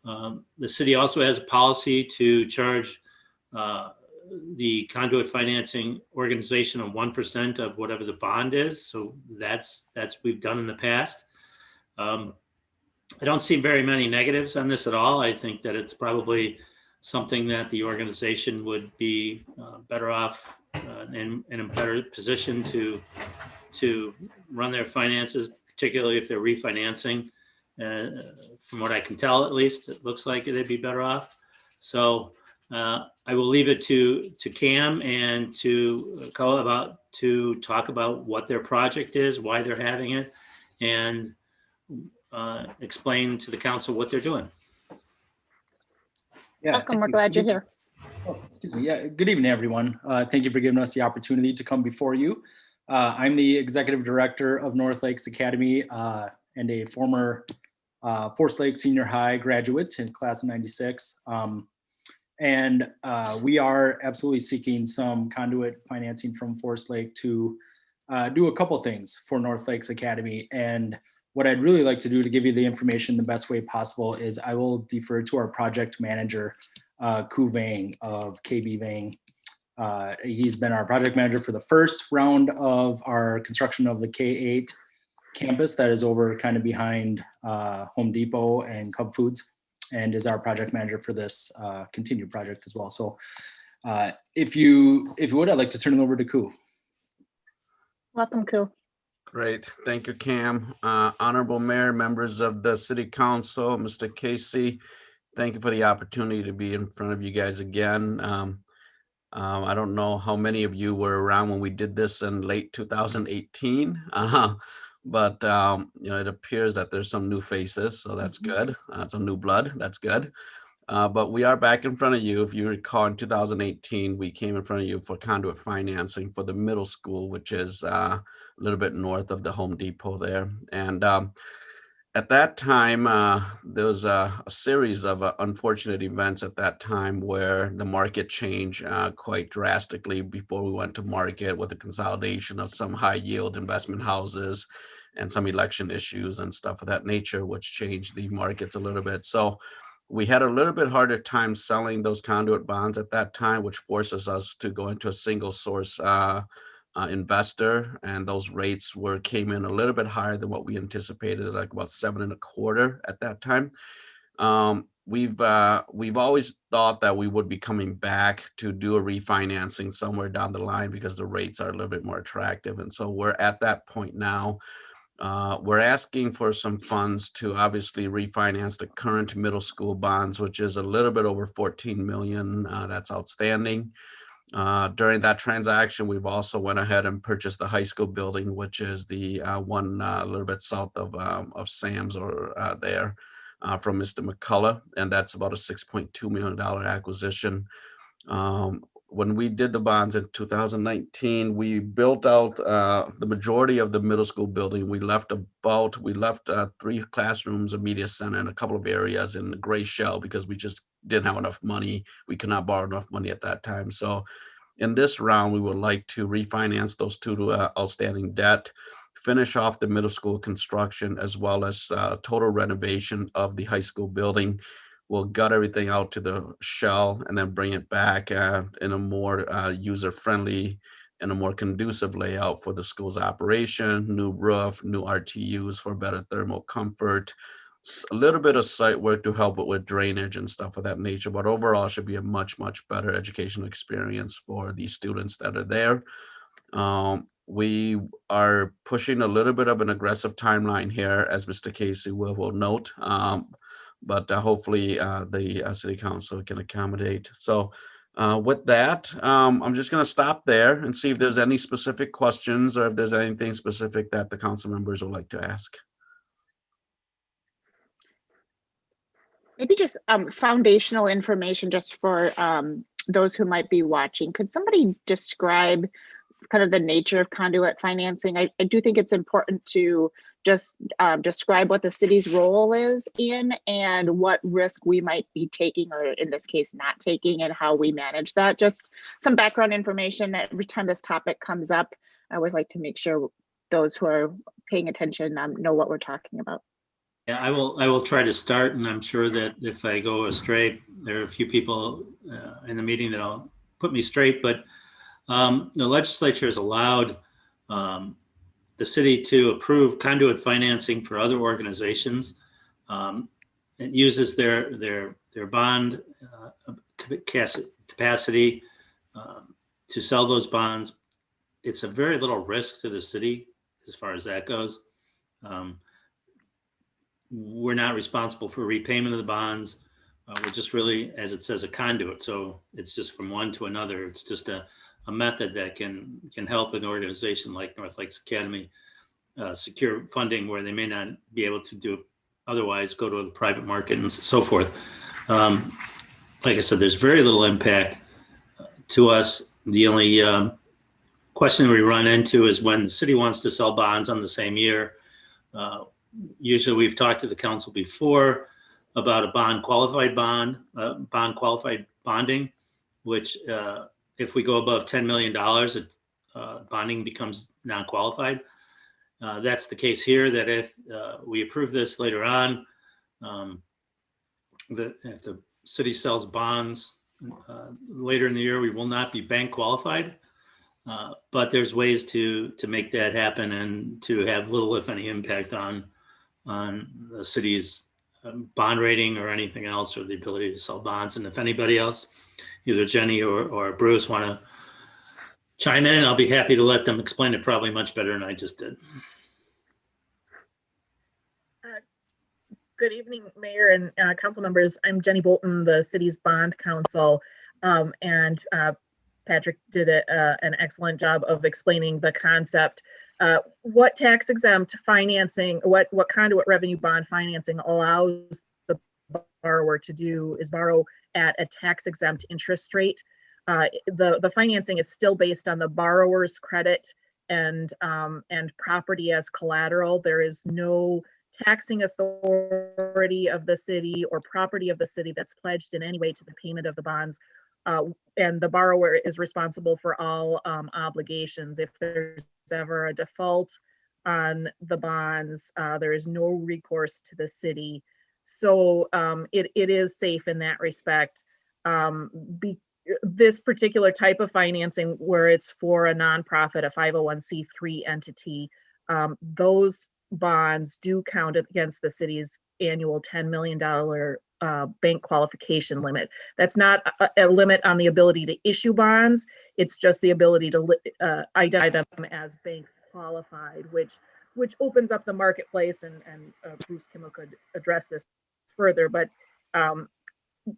The city also has a policy to charge the conduit financing organization on 1% of whatever the bond is. So that's we've done in the past. I don't see very many negatives on this at all. I think that it's probably something that the organization would be better off in a better position to run their finances, particularly if they're refinancing. From what I can tell, at least, it looks like they'd be better off. So I will leave it to Cam and to Koa to talk about what their project is, why they're having it, and explain to the council what they're doing.
Yeah,
Welcome, we're glad you're here.
Oh, excuse me. Yeah, good evening, everyone. Thank you for giving us the opportunity to come before you. I'm the executive director of North Lakes Academy and a former Forest Lake Senior High graduate in class of '96. And we are absolutely seeking some conduit financing from Forest Lake to do a couple things for North Lakes Academy. And what I'd really like to do to give you the information the best way possible is I will defer to our project manager, Ku Vang of KB Vang. He's been our project manager for the first round of our construction of the K8 campus that is over kind of behind Home Depot and Cub Foods, and is our project manager for this continued project as well. So if you would, I'd like to turn it over to Ku.
Welcome, Ku.
Great. Thank you, Cam. Honorable Mayor, members of the City Council, Mr. Casey, thank you for the opportunity to be in front of you guys again. I don't know how many of you were around when we did this in late 2018, but it appears that there's some new faces, so that's good. Some new blood, that's good. But we are back in front of you. If you recall, in 2018, we came in front of you for conduit financing for the middle school, which is a little bit north of the Home Depot there. And at that time, there was a series of unfortunate events at that time where the market changed quite drastically before we went to market with the consolidation of some high yield investment houses and some election issues and stuff of that nature, which changed the markets a little bit. So we had a little bit harder time selling those conduit bonds at that time, which forces us to go into a single source investor, and those rates came in a little bit higher than what we anticipated, like about 7.25 at that time. We've always thought that we would be coming back to do a refinancing somewhere down the line because the rates are a little bit more attractive, and so we're at that point now. We're asking for some funds to obviously refinance the current middle school bonds, which is a little bit over 14 million that's outstanding. During that transaction, we've also went ahead and purchased the high school building, which is the one a little bit south of Sam's or there from Mr. McCullough, and that's about a $6.2 million acquisition. When we did the bonds in 2019, we built out the majority of the middle school building. We left 3 classrooms, a media center, and a couple of areas in the gray shell because we just didn't have enough money. We could not borrow enough money at that time. So in this round, we would like to refinance those 2 outstanding debt, finish off the middle school construction, as well as total renovation of the high school building. We'll gut everything out to the shell and then bring it back in a more user-friendly and a more conducive layout for the school's operation, new roof, new RTUs for better thermal comfort, a little bit of site work to help with drainage and stuff of that nature. But overall, it should be a much, much better educational experience for the students that are there. We are pushing a little bit of an aggressive timeline here, as Mr. Casey will note. But hopefully the city council can accommodate. So with that, I'm just going to stop there and see if there's any specific questions or if there's anything specific that the council members would like to ask.
Maybe just foundational information just for those who might be watching. Could somebody describe kind of the nature of conduit financing? I do think it's important to just describe what the city's role is in and what risk we might be taking, or in this case, not taking, and how we manage that. Just some background information. Every time this topic comes up, I always like to make sure those who are paying attention know what we're talking about.
Yeah, I will try to start, and I'm sure that if I go astray, there are a few people in the meeting that'll put me straight. But the legislature has allowed the city to approve conduit financing for other organizations. It uses their bond capacity to sell those bonds. It's a very little risk to the city as far as that goes. We're not responsible for repayment of the bonds. We're just really, as it says, a conduit. So it's just from one to another. It's just a method that can help an organization like North Lakes Academy secure funding where they may not be able to do otherwise, go to the private market and so forth. Like I said, there's very little impact to us. The only question we run into is when the city wants to sell bonds on the same year. Usually we've talked to the council before about a bond qualified bonding, which if we go above $10 million, bonding becomes non-qualified. That's the case here, that if we approve this later on, if the city sells bonds later in the year, we will not be bank qualified. But there's ways to make that happen and to have little, if any, impact on the city's bond rating or anything else, or the ability to sell bonds. And if anybody else, either Jenny or Bruce, want to chime in, I'll be happy to let them explain it probably much better than I just did.
Good evening, Mayor and council members. I'm Jenny Bolton, the city's bond counsel, and Patrick did an excellent job of explaining the concept. What tax exempt financing, what conduit revenue bond financing allows the borrower to do is borrow at a tax exempt interest rate. The financing is still based on the borrower's credit and property as collateral. There is no taxing authority of the city or property of the city that's pledged in any way to the payment of the bonds. And the borrower is responsible for all obligations. If there's ever a default on the bonds. There is no recourse to the city. So it is safe in that respect. This particular type of financing where it's for a nonprofit, a 501c3 entity, those bonds do count against the city's annual $10 million bank qualification limit. That's not a limit on the ability to issue bonds. It's just the ability to identify them as bank qualified, which opens up the marketplace, and Bruce Kimmel could address this further. But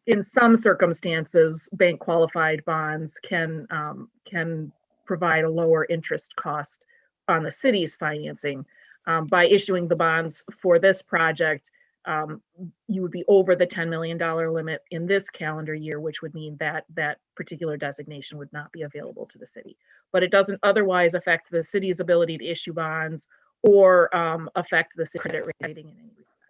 in some circumstances, bank qualified bonds can provide a lower interest cost on the city's financing. By issuing the bonds for this project, you would be over the $10 million limit in this calendar year, which would mean that that particular designation would not be available to the city. But it doesn't otherwise affect the city's ability to issue bonds or affect the city credit rating in any respect.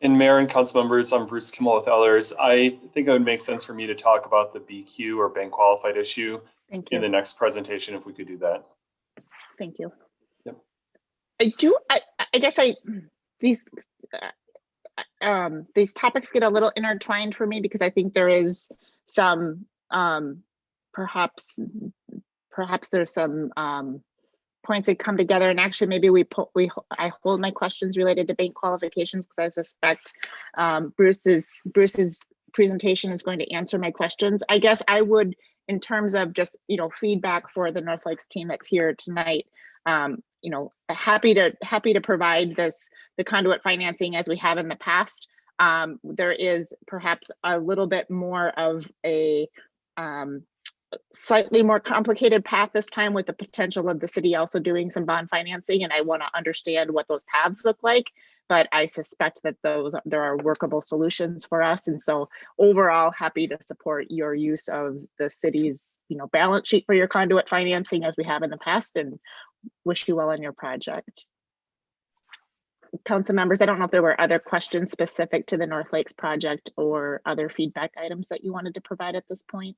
And Mayor and council members, I'm Bruce Kimmel with Ellers. I think it would make sense for me to talk about the BQ or bank qualified issue in the next presentation, if we could do that.
Thank you.
Yep.
I guess these topics get a little intertwined for me, because I think there is some perhaps there's some points that come together, and actually maybe I hold my questions related to bank qualifications, because I suspect Bruce's presentation is going to answer my questions. I guess I would, in terms of just feedback for the North Lakes team that's here tonight, happy to provide the conduit financing as we have in the past. There is perhaps a little bit more of a slightly more complicated path this time, with the potential of the city also doing some bond financing, and I want to understand what those paths look like. But I suspect that there are workable solutions for us, and so overall happy to support your use of the city's balance sheet for your conduit financing as we have in the past, and wish you well on your project. Council members, I don't know if there were other questions specific to the North Lakes project or other feedback items that you wanted to provide at this point.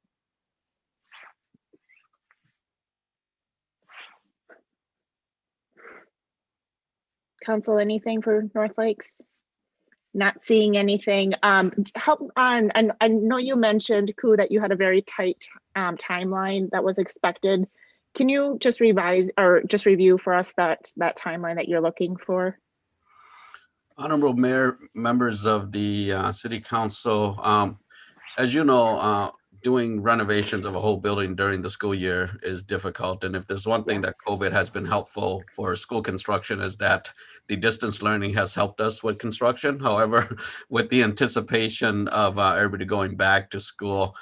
Council, anything for North Lakes? Not seeing anything. Help on, and I know you mentioned, Ku, that you had a very tight timeline that was expected. Can you just revise or just review for us that timeline that you're looking for?
Honorable Mayor, members of the City Council, as you know, doing renovations of a whole building during the school year is difficult. And if there's one thing that COVID has been helpful for school construction, is that the distance learning has helped us with construction. However, with the anticipation of everybody going back to school,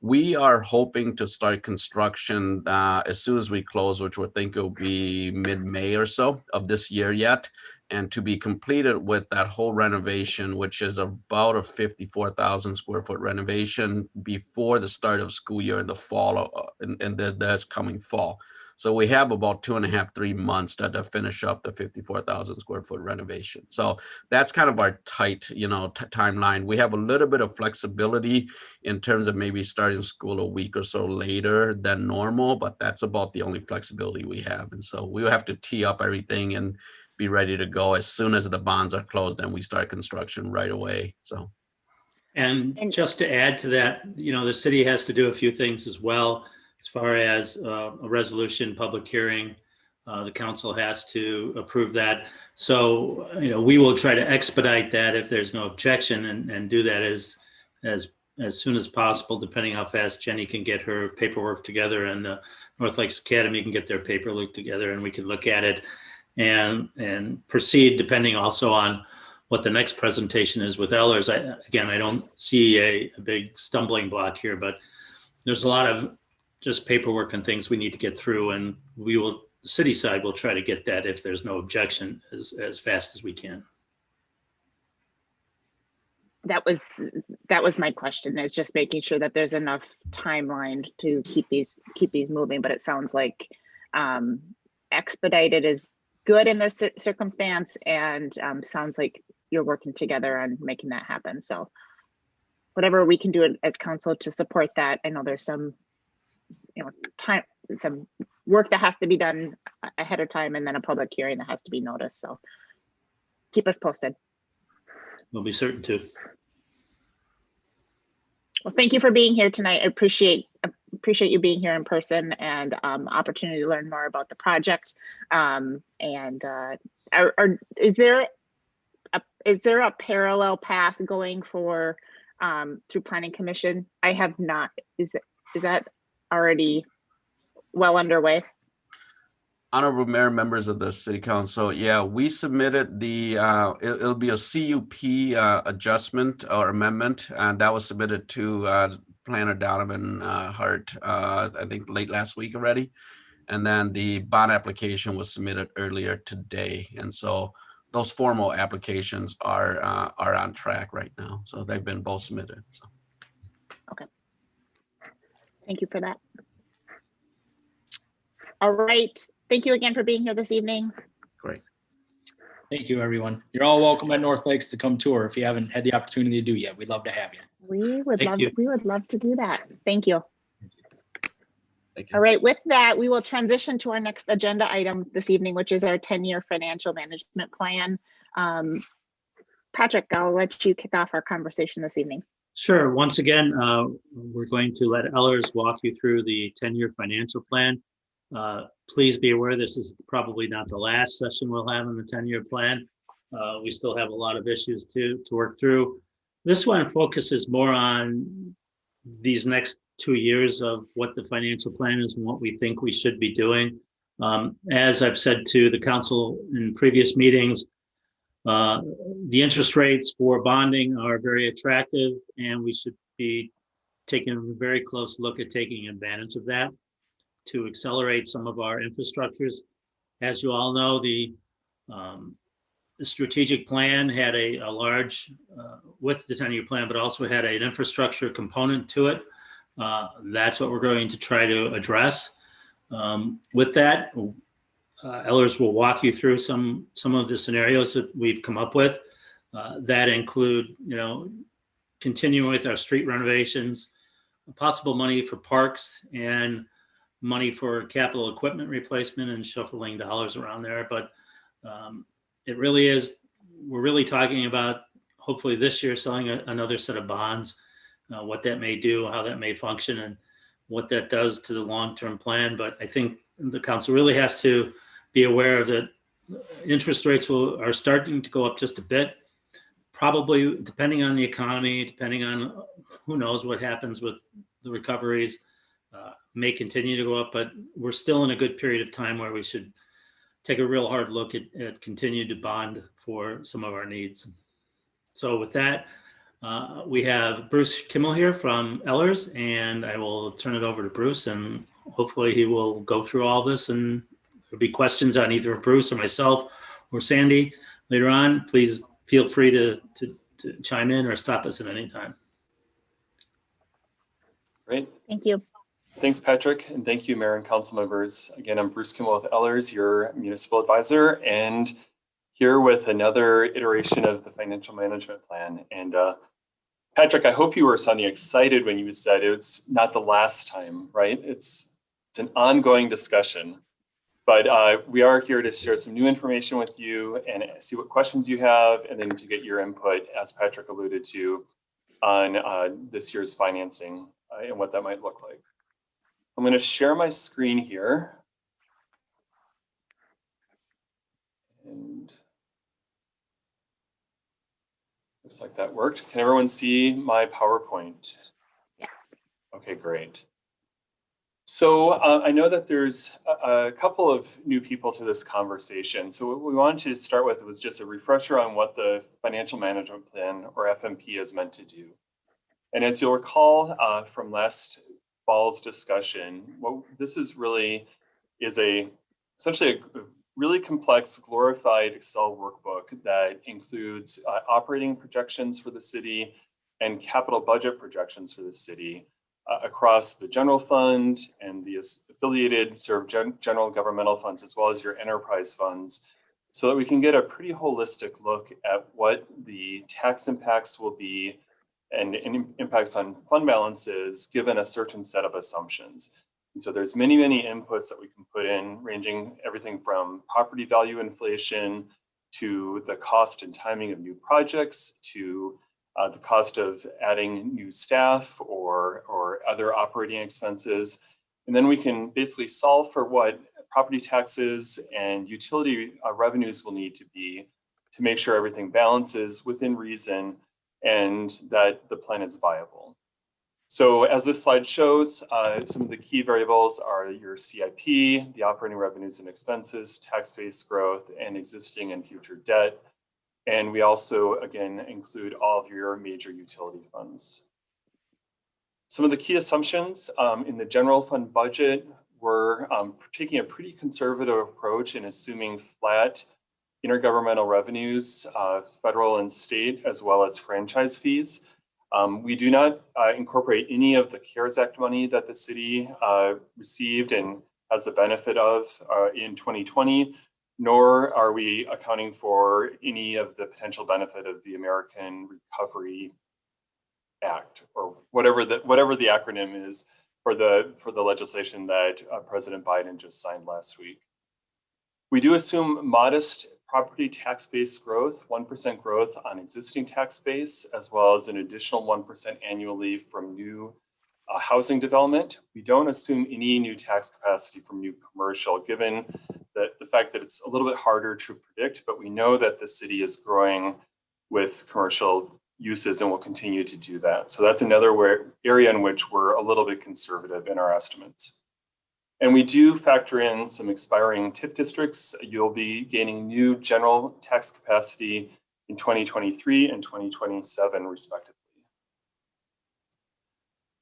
we are hoping to start construction as soon as we close, which we think will be mid-May or so of this year yet, and to be completed with that whole renovation, which is about a 54,000 square foot renovation before the start of school year in the fall, and that's coming fall. So we have about 2.5, 3 months to finish up the 54,000 square foot renovation. So that's kind of our tight, timeline. We have a little bit of flexibility in terms of maybe starting school a week or so later than normal, but that's about the only flexibility we have. And so we have to tee up everything and be ready to go as soon as the bonds are closed, and we start construction right away. So,
and just to add to that, the city has to do a few things as well. As far as a resolution, public hearing, the council has to approve that. So, we will try to expedite that if there's no objection, and do that as soon as possible, depending how fast Jenny can get her paperwork together, and the North Lakes Academy can get their paperwork together, and we can look at it and proceed, depending also on what the next presentation is with Ellers. I don't see a big stumbling block here, but there's a lot of just paperwork and things we need to get through, and the city side will try to get that, if there's no objection, as fast as we can.
That was my question, is just making sure that there's enough timeline to keep these moving. But it sounds like expedited is good in this circumstance, and sounds like you're working together on making that happen. So whatever we can do as council to support that. I know there's some time, some work that has to be done ahead of time, and then a public hearing that has to be noticed. So keep us posted.
We'll be certain to.
Well, thank you for being here tonight. I appreciate you being here in person and opportunity to learn more about the project. Is there a parallel path going for through Planning Commission? I have not. Is that already well underway?
Honorable Mayor, members of the City Council, yeah, we submitted the, it'll be a CUP adjustment or amendment, and that was submitted to Planner Donovan Hart, I think late last week already. And then the bond application was submitted earlier today. And so those formal applications are on track right now. So they've been both submitted. So.
Okay. Thank you for that. All right. Thank you again for being here this evening.
Great.
Thank you, everyone. You're all welcome at North Lakes to come tour if you haven't had the opportunity to do yet. We'd love to have you.
We would love to do that. Thank you.
Thank you.
All right, with that, we will transition to our next agenda item this evening, which is our 10-year financial management plan. Patrick, I'll let you kick off our conversation this evening.
Sure. Once again, we're going to let Ellers walk you through the 10-year financial plan. Please be aware this is probably not the last session we'll have in the 10-year plan. We still have a lot of issues to work through. This one focuses more on these next 2 years of what the financial plan is and what we think we should be doing. As I've said to the council in previous meetings, the interest rates for bonding are very attractive, and we should be taking a very close look at taking advantage of that to accelerate some of our infrastructures. As you all know, the strategic plan had a large, with the 10-year plan, but also had an infrastructure component to it. That's what we're going to try to address. With that, Ellers will walk you through some of the scenarios that we've come up with that include, continuing with our street renovations, possible money for parks, and money for capital equipment replacement and shuffling dollars around there. But it really is, we're really talking about hopefully this year selling another set of bonds, what that may do, how that may function, and what that does to the long-term plan. But I think the council really has to be aware of that interest rates are starting to go up just a bit, probably depending on the economy, depending on who knows what happens with the recoveries, may continue to go up, but we're still in a good period of time where we should take a real hard look at continue to bond for some of our needs. So with that, we have Bruce Kimmel here from Ellers, and I will turn it over to Bruce, and hopefully he will go through all this, and there'll be questions on either Bruce or myself or Sandy later on. Please feel free to chime in or stop us at any time.
Great.
Thank you.
Thanks, Patrick, and thank you, Mayor and Council members. Again, I'm Bruce Kimmel with Ellers, your municipal advisor, and here with another iteration of the financial management plan. And Patrick, I hope you were sounding excited when you said it's not the last time, right? It's an ongoing discussion, but we are here to share some new information with you and see what questions you have, and then to get your input, as Patrick alluded to, on this year's financing and what that might look like. I'm going to share my screen here. And looks like that worked. Can everyone see my PowerPoint?
Yeah.
Okay, great. So I know that there's a couple of new people to this conversation. So what we wanted to start with was just a refresher on what the financial management plan, or FMP, is meant to do. And as you'll recall from last fall's discussion, what this is really is essentially a really complex glorified Excel workbook that includes operating projections for the city and capital budget projections for the city across the general fund and the affiliated sort of general governmental funds, as well as your enterprise funds, so that we can get a pretty holistic look at what the tax impacts will be and impacts on fund balances given a certain set of assumptions. And so there's many, many inputs that we can put in, ranging everything from property value inflation to the cost and timing of new projects, to the cost of adding new staff or other operating expenses. And then we can basically solve for what property taxes and utility revenues will need to be to make sure everything balances within reason and that the plan is viable. So as this slide shows, some of the key variables are your CIP, the operating revenues and expenses, tax-based growth, and existing and future debt. And we also, again, include all of your major utility funds. Some of the key assumptions in the general fund budget, we're taking a pretty conservative approach in assuming flat intergovernmental revenues, federal and state, as well as franchise fees. We do not incorporate any of the CARES Act money that the city received and has the benefit of in 2020, nor are we accounting for any of the potential benefit of the American Recovery Act, or whatever the acronym is for the legislation that President Biden just signed last week. We do assume modest property tax-based growth, 1% growth on existing tax base, as well as an additional 1% annually from new housing development. We don't assume any new tax capacity from new commercial, given the fact that it's a little bit harder to predict, but we know that the city is growing with commercial uses and will continue to do that. So that's another area in which we're a little bit conservative in our estimates. And we do factor in some expiring TIF districts. You'll be gaining new general tax capacity in 2023 and 2027, respectively.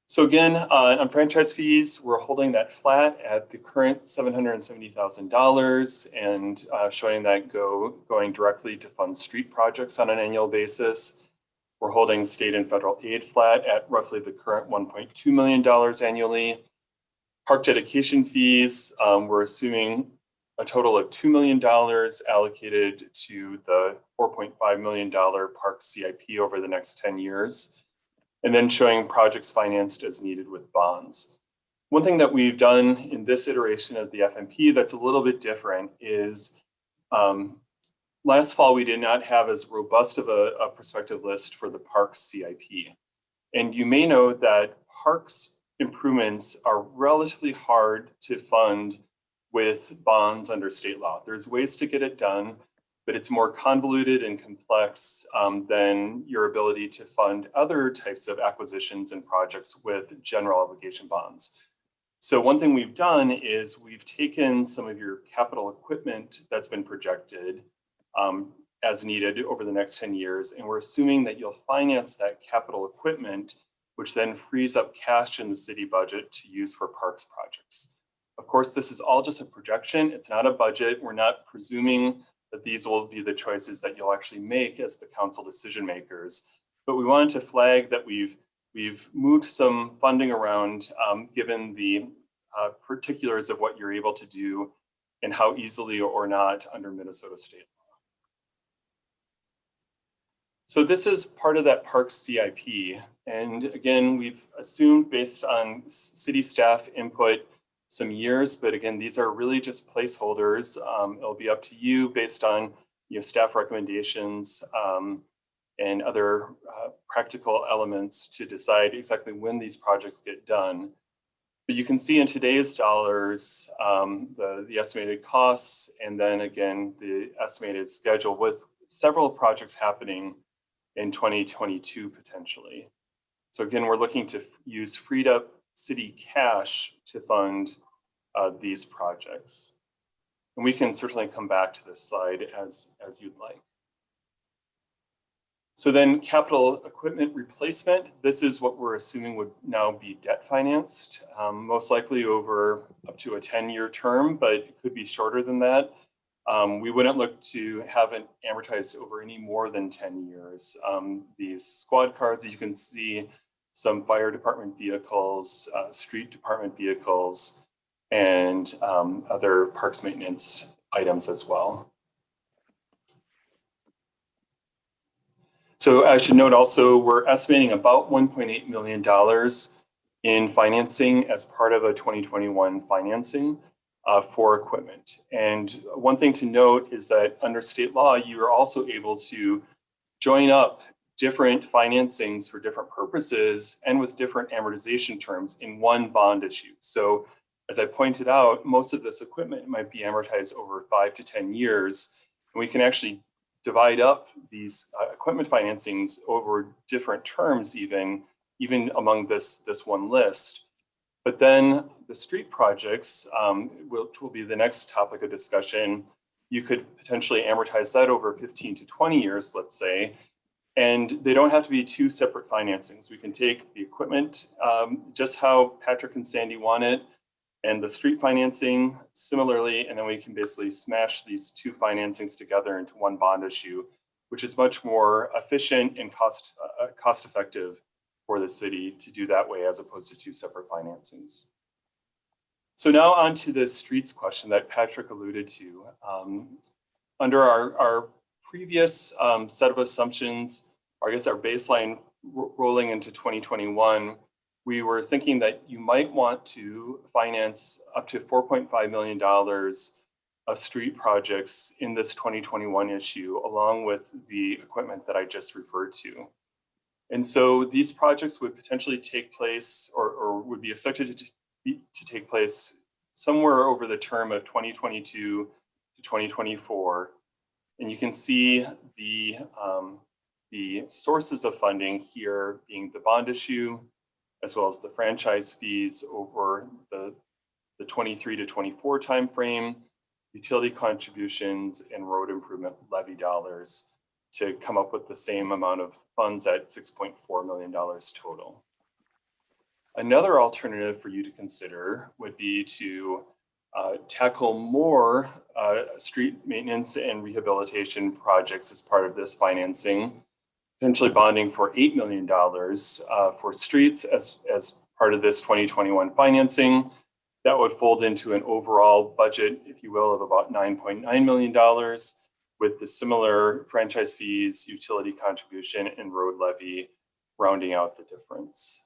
So again, on franchise fees, we're holding that flat at the current $770,000 and showing that going directly to fund street projects on an annual basis. We're holding state and federal aid flat at roughly the current $1.2 million annually. Park dedication fees, we're assuming a total of $2 million allocated to the $4.5 million park CIP over the next 10 years, and then showing projects financed as needed with bonds. One thing that we've done in this iteration of the FMP that's a little bit different is last fall, we did not have as robust of a prospective list for the parks CIP. And you may know that parks improvements are relatively hard to fund with bonds under state law. There's ways to get it done, but it's more convoluted and complex than your ability to fund other types of acquisitions and projects with general obligation bonds. So one thing we've done is we've taken some of your capital equipment that's been projected as needed over the next 10 years, and we're assuming that you'll finance that capital equipment, which then frees up cash in the city budget to use for parks projects. Of course, this is all just a projection. It's not a budget. We're not presuming that these will be the choices that you'll actually make as the council decision makers. But we wanted to flag that we've moved some funding around given the particulars of what you're able to do and how easily or not under Minnesota state law. So this is part of that park CIP. And again, we've assumed based on city staff input some years, but again, these are really just placeholders. It'll be up to you based on staff recommendations and other practical elements to decide exactly when these projects get done. But you can see in today's dollars, the estimated costs, and then again, the estimated schedule with several projects happening in 2022 potentially. So again, we're looking to use freed up city cash to fund these projects. And we can certainly come back to this slide as you'd like. So then capital equipment replacement, this is what we're assuming would now be debt financed, most likely over up to a 10-year term, but it could be shorter than that. We wouldn't look to have it amortized over any more than 10 years. These squad cars, as you can see, some fire department vehicles, street department vehicles, and other parks maintenance items as well. So I should note also, we're estimating about $1.8 million in financing as part of a 2021 financing for equipment. And one thing to note is that under state law, you are also able to join up different financings for different purposes and with different amortization terms in one bond issue. So as I pointed out, most of this equipment might be amortized over 5 to 10 years. And we can actually divide up these equipment financings over different terms even among this one list. But then the street projects, which will be the next topic of discussion, you could potentially amortize that over 15 to 20 years, let's say, and they don't have to be two separate financings. We can take the equipment just how Patrick and Sandy want it, and the street financing similarly, and then we can basically smash these two financings together into one bond issue, which is much more efficient and cost effective for the city to do that way as opposed to two separate financings. So now on to the streets question that Patrick alluded to. Under our previous set of assumptions, or I guess our baseline rolling into 2021, we were thinking that you might want to finance up to $4.5 million of street projects in this 2021 issue, along with the equipment that I just referred to. And so these projects would potentially take place or would be expected to take place somewhere over the term of 2022 to 2024. And you can see the sources of funding here being the bond issue, as well as the franchise fees over the 23 to 24 timeframe, utility contributions, and road improvement levy dollars to come up with the same amount of funds at $6.4 million total. Another alternative for you to consider would be to tackle more street maintenance and rehabilitation projects as part of this financing, potentially bonding for $8 million for streets as part of this 2021 financing. That would fold into an overall budget, if you will, of about $9.9 million, with the similar franchise fees, utility contribution, and road levy rounding out the difference.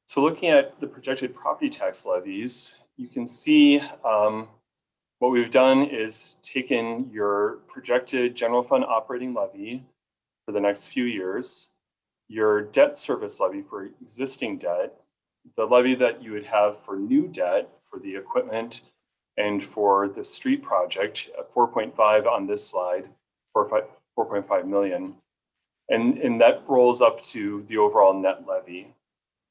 So looking at the projected property tax levies, you can see what we've done is taken your projected general fund operating levy for the next few years, your debt service levy for existing debt, the levy that you would have for new debt for the equipment and for the street project, 4.5 on this slide, 4.5 million. And that rolls up to the overall net levy.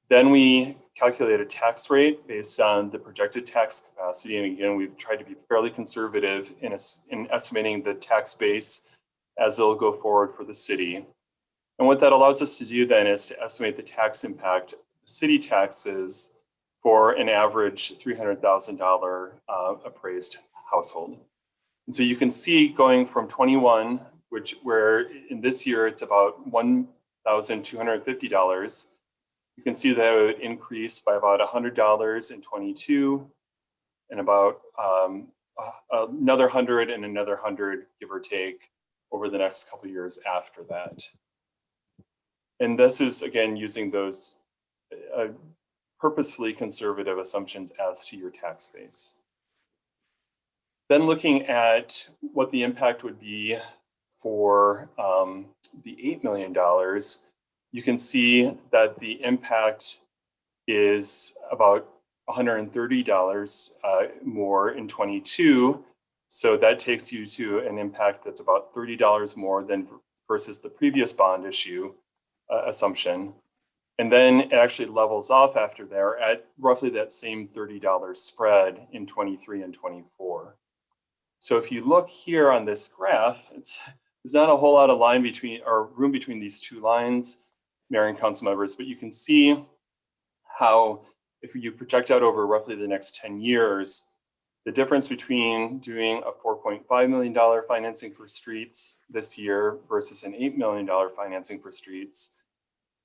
Then we calculate a tax rate based on the projected tax capacity. And again, we've tried to be fairly conservative in estimating the tax base as it'll go forward for the city. And what that allows us to do then is to estimate the tax impact of city taxes for an average $300,000 appraised household. And so you can see going from 21, where in this year it's about $1,250, you can see that it would increase by about $100 in 22 and about another 100 and another 100, give or take, over the next couple of years after that. And this is, again, using those purposefully conservative assumptions as to your tax base. Then looking at what the impact would be for the $8 million, you can see that the impact is about $130 more in 22. So that takes you to an impact that's about $30 more than versus the previous bond issue assumption. And then it actually levels off after there at roughly that same $30 spread in 23 and 24. So if you look here on this graph, there's not a whole lot of line between or room between these two lines, Mayor and council members, but you can see how if you project out over roughly the next 10 years, the difference between doing a $4.5 million financing for streets this year versus an $8 million financing for streets,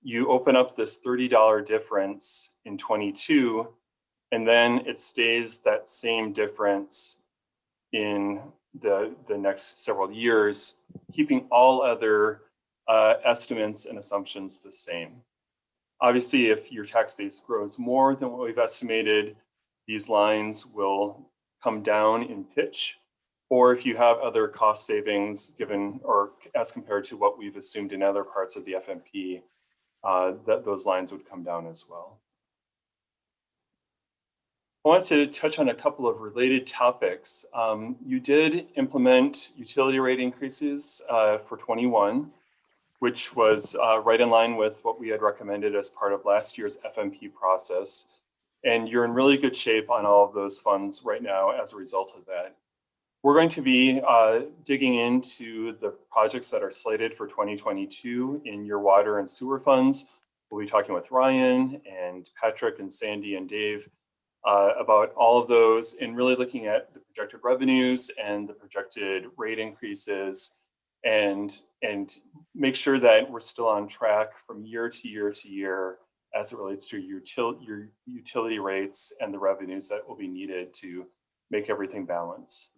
you open up this $30 difference in 22, and then it stays that same difference in the next several years, keeping all other estimates and assumptions the same. Obviously, if your tax base grows more than what we've estimated, these lines will come down in pitch. Or if you have other cost savings given or as compared to what we've assumed in other parts of the FMP, that those lines would come down as well. I want to touch on a couple of related topics. You did implement utility rate increases for 21, which was right in line with what we had recommended as part of last year's FMP process. And you're in really good shape on all of those funds right now as a result of that. We're going to be digging into the projects that are slated for 2022 in your water and sewer funds. We'll be talking with Ryan and Patrick and Sandy and Dave about all of those and really looking at the projected revenues and the projected rate increases and make sure that we're still on track from year to year to year as it relates to your utility rates and the revenues that will be needed to make everything balance.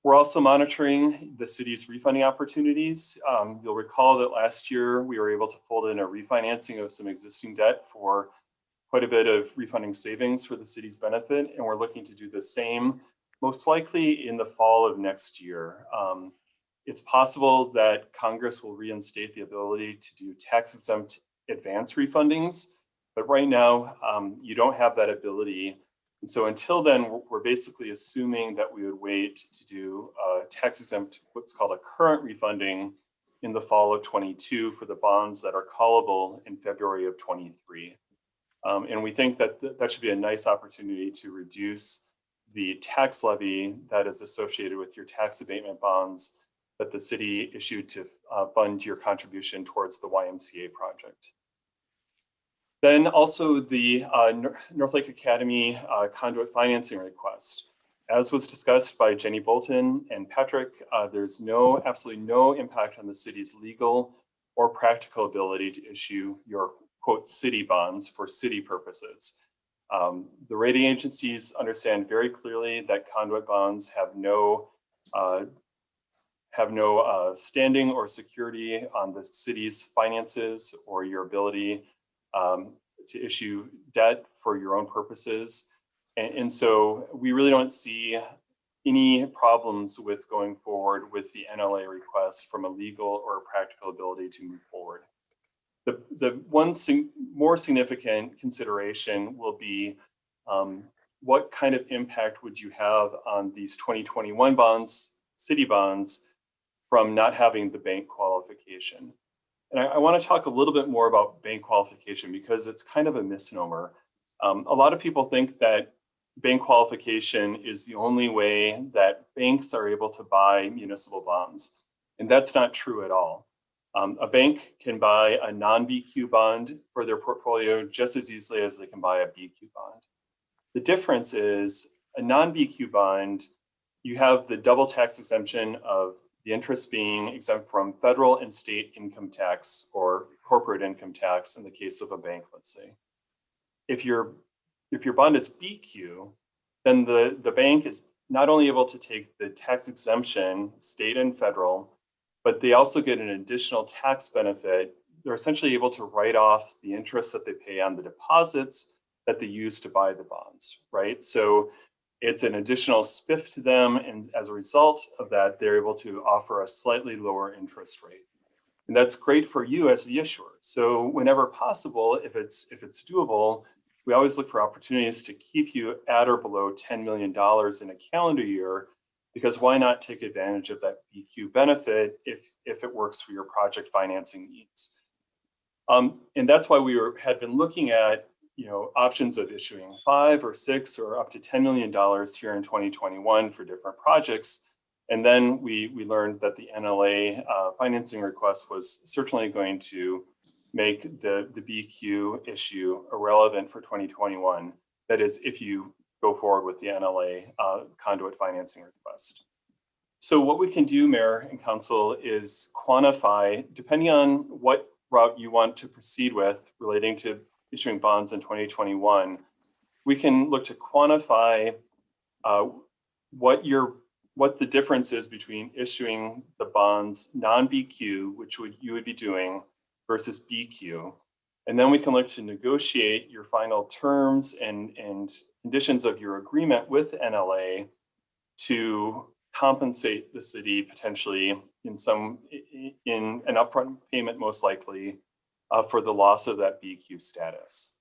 We're also monitoring the city's refunding opportunities. You'll recall that last year we were able to fold in a refinancing of some existing debt for quite a bit of refunding savings for the city's benefit, and we're looking to do the same, most likely in the fall of next year. It's possible that Congress will reinstate the ability to do tax-exempt advance refundings, but right now you don't have that ability. And so until then, we're basically assuming that we would wait to do tax-exempt, what's called a current refunding in the fall of 22 for the bonds that are callable in February of 23. And we think that that should be a nice opportunity to reduce the tax levy that is associated with your tax abatement bonds that the city issued to fund your contribution towards the YMCA project. Then also the North Lake Academy conduit financing request. As was discussed by Jenny Bolton and Patrick, there's absolutely no impact on the city's legal or practical ability to issue your quote city bonds for city purposes. The rating agencies understand very clearly that conduit bonds have no standing or security on the city's finances or your ability to issue debt for your own purposes. And so we really don't see any problems with going forward with the NLA request from a legal or practical ability to move forward. The one more significant consideration will be what kind of impact would you have on these 2021 bonds, city bonds, from not having the bank qualification. And I want to talk a little bit more about bank qualification because it's kind of a misnomer. A lot of people think that bank qualification is the only way that banks are able to buy municipal bonds. And that's not true at all. A bank can buy a non-BQ bond for their portfolio just as easily as they can buy a BQ bond. The difference is a non-BQ bond, you have the double tax exemption of the interest being exempt from federal and state income tax or corporate income tax in the case of a bank, let's say. If your bond is BQ, then the bank is not only able to take the tax exemption, state and federal, but they also get an additional tax benefit. They're essentially able to write off the interest that they pay on the deposits that they use to buy the bonds, right? So it's an additional spiff to them. And as a result of that, they're able to offer a slightly lower interest rate. And that's great for you as the issuer. So whenever possible, if it's doable, we always look for opportunities to keep you at or below $10 million in a calendar year, because why not take advantage of that BQ benefit if it works for your project financing needs? And that's why we had been looking at options of issuing 5 or 6 or up to $10 million here in 2021 for different projects. And then we learned that the NLA financing request was certainly going to make the BQ issue irrelevant for 2021. That is, if you go forward with the NLA conduit financing request. So what we can do, Mayor and Council, is quantify, depending on what route you want to proceed with relating to issuing bonds in 2021, we can look to quantify what the difference is between issuing the bonds non-BQ, which you would be doing, versus BQ. And then we can look to negotiate your final terms and conditions of your agreement with NLA to compensate the city potentially in an upfront payment, most likely, for the loss of that BQ status.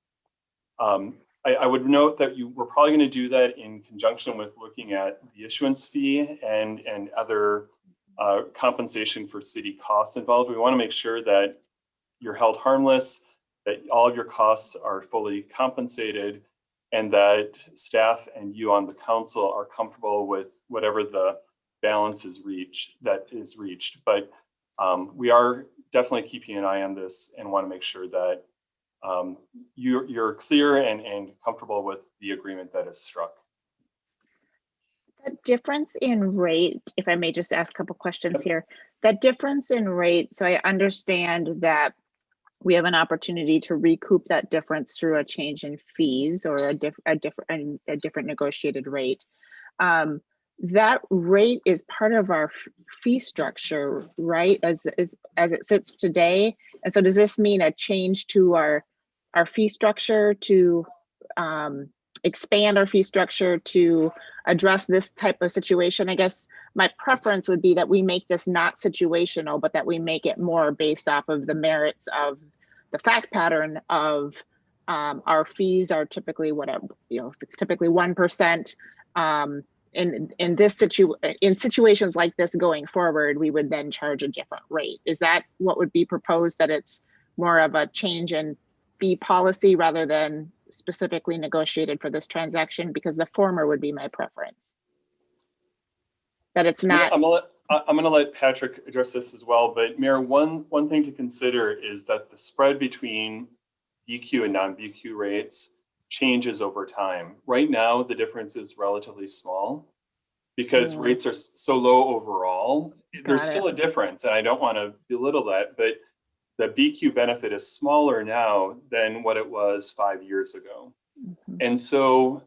I would note that we're probably going to do that in conjunction with looking at the issuance fee and other compensation for city costs involved. We want to make sure that you're held harmless, that all of your costs are fully compensated, and that staff and you on the council are comfortable with whatever the balance is reached. But we are definitely keeping an eye on this and want to make sure that you're clear and comfortable with the agreement that is struck.
The difference in rate, if I may just ask a couple questions here, that difference in rate, so I understand that we have an opportunity to recoup that difference through a change in fees or a different negotiated rate. That rate is part of our fee structure, right? As it sits today. And so does this mean a change to our fee structure to expand our fee structure to address this type of situation? I guess my preference would be that we make this not situational, but that we make it more based off of the merits of the fact pattern of our fees are typically whatever, it's typically 1%. In situations like this going forward, we would then charge a different rate. Is that what would be proposed, that it's more of a change in fee policy rather than specifically negotiated for this transaction? Because the former would be my preference. That it's not.
I'm going to let Patrick address this as well, but Mayor, one thing to consider is that the spread between BQ and non-BQ rates changes over time. Right now, the difference is relatively small because rates are so low overall. There's still a difference, and I don't want to belittle that, but the BQ benefit is smaller now than what it was 5 years ago. Mm-hmm. And so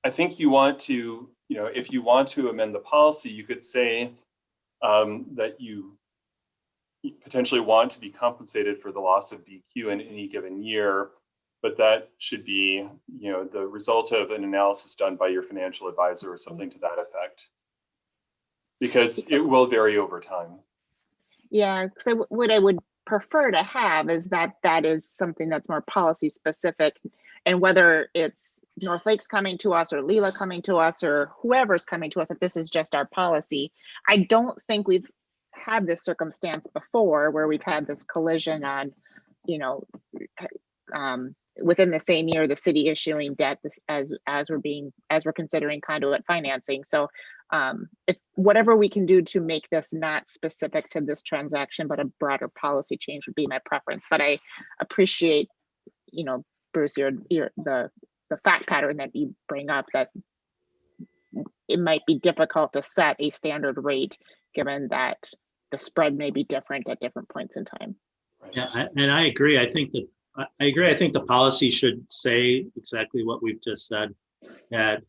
I think you want to, if you want to amend the policy, you could say that you potentially want to be compensated for the loss of BQ in any given year, but that should be, the result of an analysis done by your financial advisor or something to that effect, because it will vary over time.
Yeah, because what I would prefer to have is that is something that's more policy specific, and whether it's North Lakes coming to us or Leela coming to us or whoever's coming to us, if this is just our policy. I don't think we've had this circumstance before where we've had this collision on, within the same year, the city issuing debt as we're considering conduit financing. So if whatever we can do to make this not specific to this transaction, but a broader policy change would be my preference. But I appreciate, Bruce, the fact pattern that you bring up, that it might be difficult to set a standard rate given that the spread may be different at different points in time.
Yeah, and I agree. I think the policy should say exactly what we've just said, that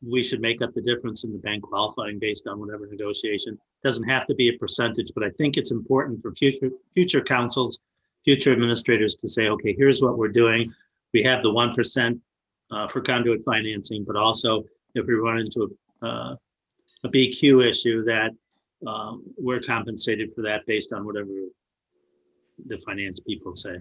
we should make up the difference in the bank qualifying based on whatever negotiation. Doesn't have to be a percentage, but I think it's important for future councils, future administrators to say, okay, here's what we're doing. We have the 1% for conduit financing, but also if we run into a BQ issue, that we're compensated for that based on whatever the finance people say.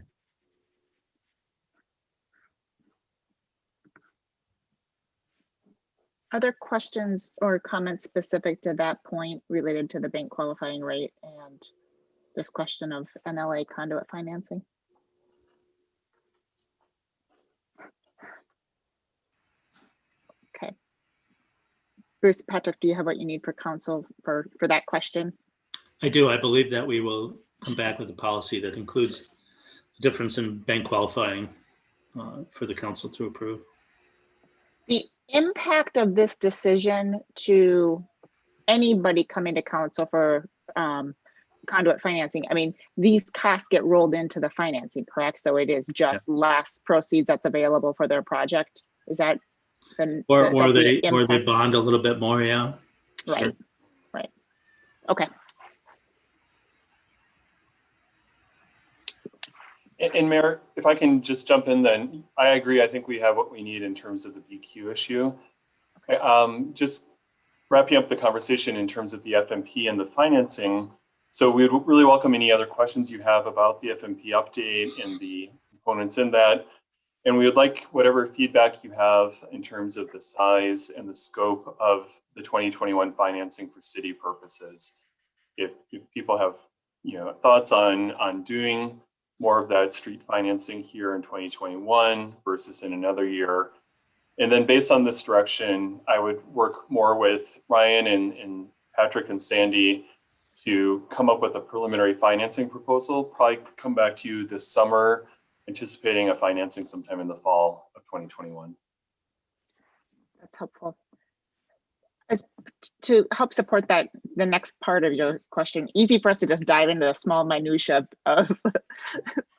Other questions or comments specific to that point related to the bank qualifying rate and this question of NLA conduit financing? Okay. Bruce, Patrick, do you have what you need for council for that question?
I do. I believe that we will come back with a policy that includes the difference in bank qualifying for the council to approve.
The impact of this decision to anybody coming to council for conduit financing, I mean, these costs get rolled into the financing, correct? So it is just less proceeds that's available for their project. Is that
or they bond a little bit more? Yeah.
Right. Sure. Right. Okay.
And Mayor, if I can just jump in, then I agree. I think we have what we need in terms of the BQ issue. Just wrapping up the conversation in terms of the FMP and the financing. So we'd really welcome any other questions you have about the FMP update and the components in that. And we would like whatever feedback you have in terms of the size and the scope of the 2021 financing for city purposes. If people have, thoughts on doing more of that street financing here in 2021 versus in another year. And then based on this direction, I would work more with Ryan and Patrick and Sandy to come up with a preliminary financing proposal, probably come back to you this summer, anticipating a financing sometime in the fall of 2021.
That's helpful. To help support that, the next part of your question, easy for us to just dive into the small minutia of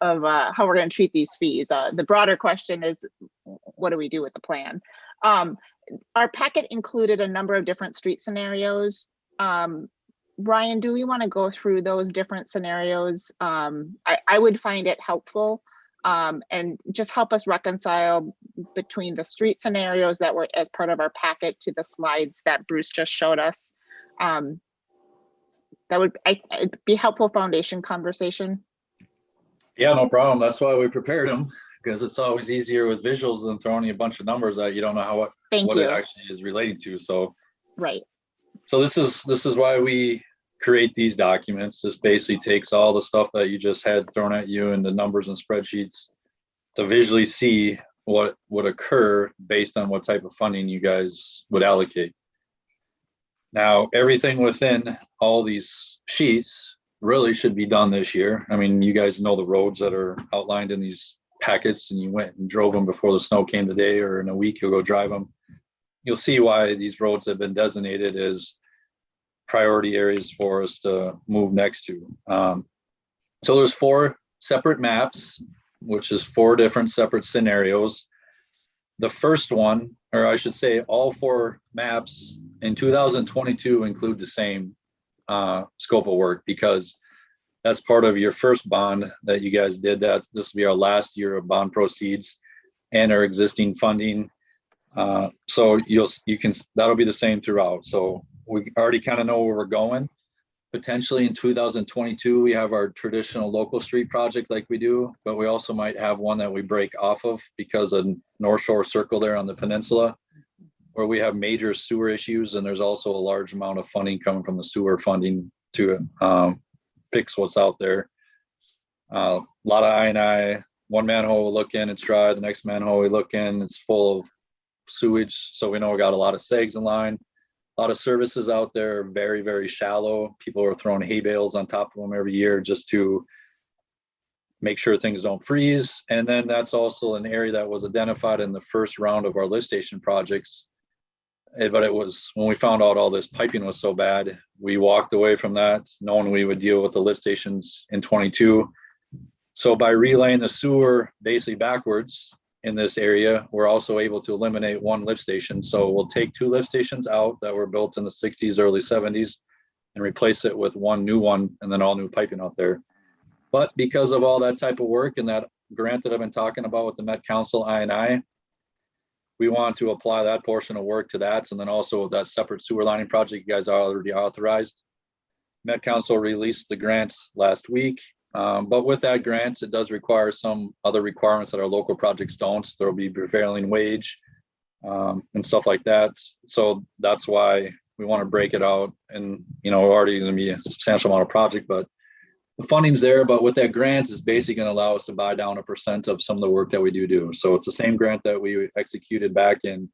how we're going to treat these fees. The broader question is, what do we do with the plan? Our packet included a number of different street scenarios. Ryan, do we want to go through those different scenarios? I would find it helpful and just help us reconcile between the street scenarios that were as part of our packet to the slides that Bruce just showed us. That would it'd be helpful foundation conversation.
Yeah, no problem. That's why we prepared them, because it's always easier with visuals than throwing a bunch of numbers that you don't know what it actually is relating to. So
right.
So this is why we create these documents. This basically takes all the stuff that you just had thrown at you and the numbers and spreadsheets to visually see what would occur based on what type of funding you guys would allocate. Now, everything within all these sheets really should be done this year. I mean, you guys know the roads that are outlined in these packets, and you went and drove them before the snow came today, or in a week you'll go drive them. You'll see why these roads have been designated as priority areas for us to move next to. So there's 4 separate maps, which is 4 different separate scenarios. The first one, or I should say all 4 maps in 2022 include the same scope of work, because that's part of your first bond that you guys did. That this will be our last year of bond proceeds and our existing funding. So that'll be the same throughout. So we already kind of know where we're going. Potentially in 2022, we have our traditional local street project like we do, but we also might have one that we break off of because of North Shore Circle there on the peninsula, where we have major sewer issues, and there's also a large amount of funding coming from the sewer funding to fix what's out there. A lot of I&I, one manhole we look in, it's dry. The next manhole we look in, it's full of sewage. So we know we got a lot of sags in line. A lot of services out there, very, very shallow. People are throwing hay bales on top of them every year just to make sure things don't freeze. And then that's also an area that was identified in the first round of our lift station projects. But it was when we found out all this piping was so bad, we walked away from that, knowing we would deal with the lift stations in 22. So by relaying the sewer basically backwards in this area, we're also able to eliminate 1 lift station. So we'll take 2 lift stations out that were built in the 60s, early 70s, and replace it with 1 new one, and then all new piping out there. But because of all that type of work and that grant that I've been talking about with the Met Council I&I, we want to apply that portion of work to that. And then also that separate sewer lining project you guys already authorized. Met Council released the grants last week. But with that grant, it does require some other requirements that our local projects don't. There will be prevailing wage and stuff like that. So that's why we want to break it out. And, already going to be a substantial amount of project, but the funding's there. But with that grant, is basically going to allow us to buy down 1% of some of the work that we do. So it's the same grant that we executed back in,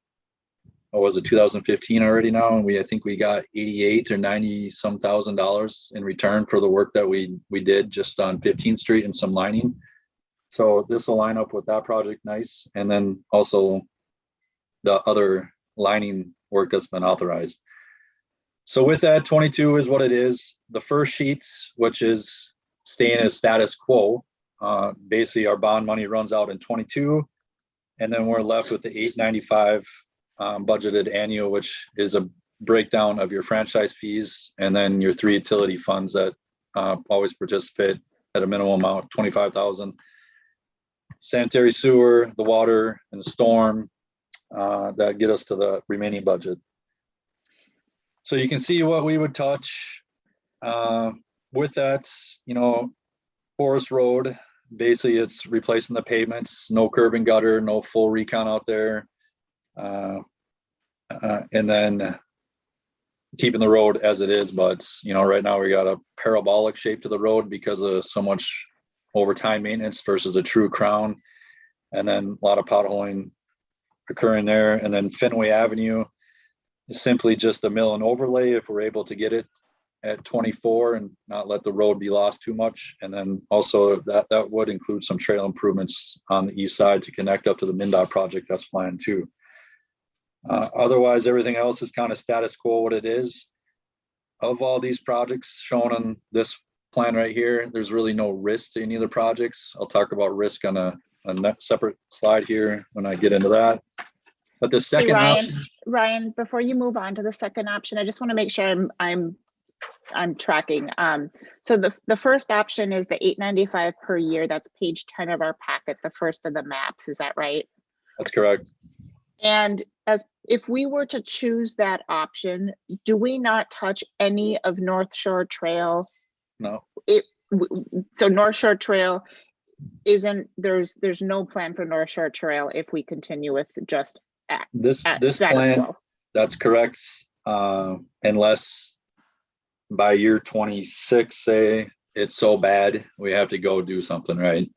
2015 already now, and I think we got 88 or 90 some $1,000 in return for the work that we did just on 15th Street and some lining. So this will line up with that project nice, and then also the other lining work that's been authorized. So with that, 22 is what it is. The first sheet, which is staying as status quo, basically our bond money runs out in 22, and then we're left with the 895 budgeted annual, which is a breakdown of your franchise fees and then your 3 utility funds that always participate at a minimum amount, 25,000. sanitary sewer, the water, and the storm that get us to the remaining budget. So you can see what we would touch with that, Forest Road. Basically, it's replacing the pavements, no curb and gutter, no full recon out there. And then keeping the road as it is, but right now we got a parabolic shape to the road because of so much overtime maintenance versus a true crown. And then a lot of potholing occurring there. And then Fenway Avenue is simply just a mill and overlay if we're able to get it at 24 and not let the road be lost too much. And then also that would include some trail improvements on the east side to connect up to the MnDOT project that's planned too. Otherwise, everything else is kind of status quo what it is. Of all these projects shown on this plan right here, there's really no risk to any of the projects. I'll talk about risk on a separate slide here when I get into that. But the second option,
Ryan, before you move on to the second option, I just want to make sure I'm tracking. So the first option is the $895 per year. That's page 10 of our packet, the first of the maps. Is that right?
that's correct.
And if we were to choose that option, do we not touch any of North Shore Trail?
No.
So North Shore Trail there's no plan for North Shore Trail if we continue with just
this
status
plan
quo.
That's correct, unless by year 26 say it's so bad we have to go do something, right?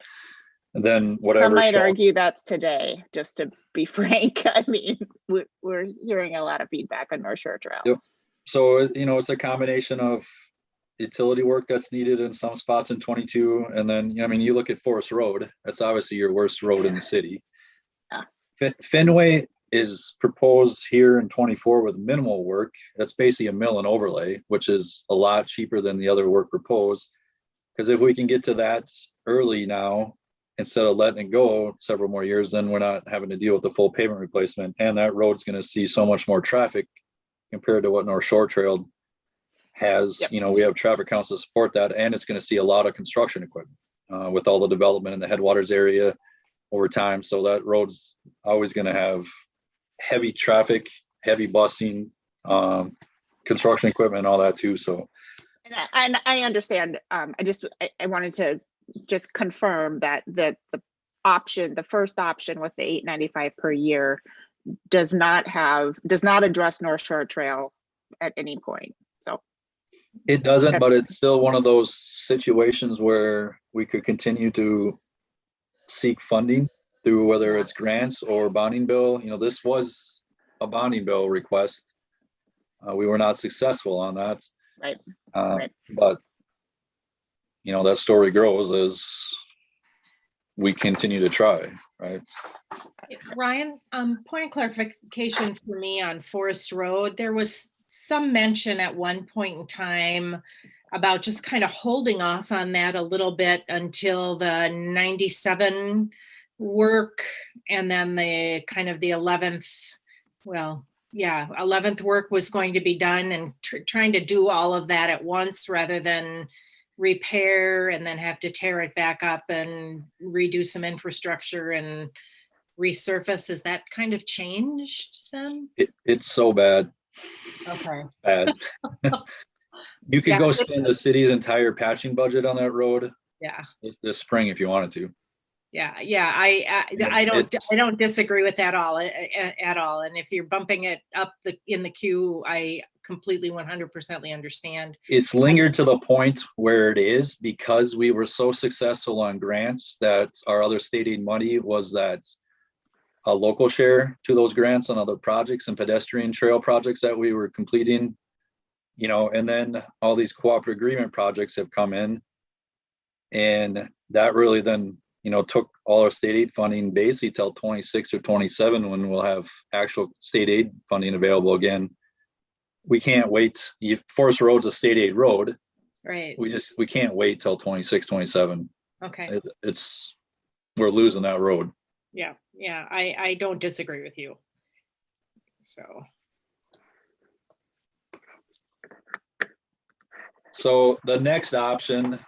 And then whatever.
Some might argue that's today, just to be frank. I mean, we're hearing a lot of feedback on North Shore Trail.
Yep. So it's a combination of utility work that's needed in some spots in 22, and then you look at Forest Road. That's obviously your worst road in the city.
Yeah.
Fenway is proposed here in 24 with minimal work. That's basically a mill and overlay, which is a lot cheaper than the other work proposed. Because if we can get to that early now, instead of letting it go several more years, then we're not having to deal with the full pavement replacement. And that road's going to see so much more traffic compared to what North Shore Trail has.
Yep.
We have traffic counts to support that, and it's going to see a lot of construction equipment with all the development in the headwaters area over time. So that road's always going to have heavy traffic, heavy busing, construction equipment, and all that too. So,
and I understand. I wanted to just confirm that the first option with the $895 per year does not address North Shore Trail at any point. So
it doesn't, but it's still one of those situations where we could continue to seek funding through whether it's grants or bonding bill. This was a bonding bill request. We were not successful on that.
Right.
But that story grows as we continue to try, right?
Ryan, point of clarification for me on Forest Road. There was some mention at one point in time about just kind of holding off on that a little bit until the 97 work, and then the 11th, 11th work was going to be done, and trying to do all of that at once rather than repair and then have to tear it back up and redo some infrastructure and resurface. Is that kind of changed then?
It's so bad.
Okay.
Bad. You could go spend the city's entire patching budget on that road.
Yeah.
This spring if you wanted to.
Yeah. I don't disagree with that at all. And if you're bumping it up in the queue, I completely 100% understand.
It's lingered to the point where it is because we were so successful on grants that our other state aid money was that a local share to those grants on other projects and pedestrian trail projects that we were completing, and then all these cooperative agreement projects have come in, and that really then took all our state aid funding basically till 26 or 27 when we'll have actual state aid funding available again. We can't wait. Forest Road's a state aid road.
Right.
We can't wait till 26, 27.
Okay.
We're losing that road.
Yeah. I don't disagree with you.
So the next option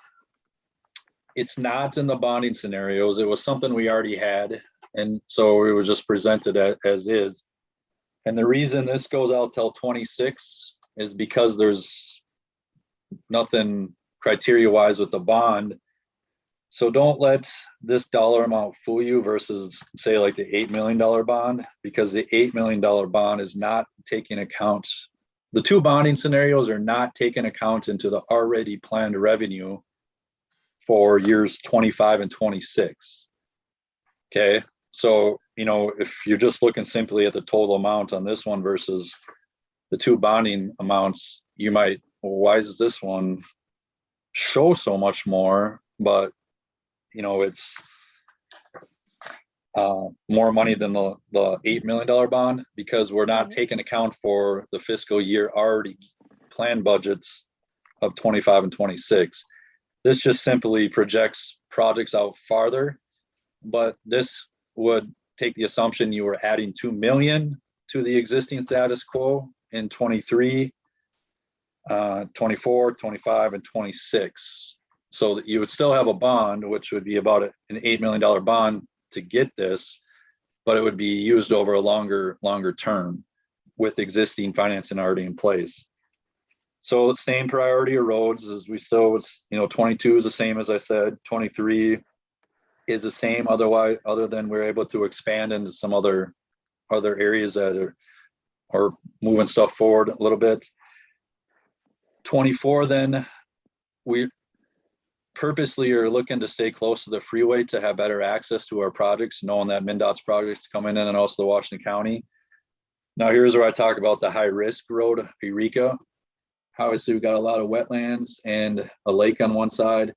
it's not in the bonding scenarios. It was something we already had. And so it was just presented as is. And the reason this goes out till 26 is because there's nothing criteria wise with the bond. So don't let this dollar amount fool you versus say like the $8 million bond, because the $8 million bond is not taking account. The two bonding scenarios are not taking account into the already planned revenue for years 25 and 26. Okay. So, if you're just looking simply at the total amount on this one versus the two bonding amounts, you might, well, why does this one show so much more? But, it's more money than the $8 million bond, because we're not taking account for the fiscal year already planned budgets of 25 and 26. This just simply projects projects out farther, but this would take the assumption you were adding 2 million to the existing status quo in 23, 24, 25, and 26. So that you would still have a bond, which would be about an $8 million bond to get this, but it would be used over a longer term with existing financing already in place. So the same priority of roads as we still, 22 is the same as I said, 23 is the same other than we're able to expand into some other areas that are moving stuff forward a little bit. 24, then we purposely are looking to stay close to the freeway to have better access to our projects, knowing that MnDOT's projects coming in and also the Washington County. Now here's where I talk about the high risk road, Eureka. Obviously we've got a lot of wetlands and a lake on one side.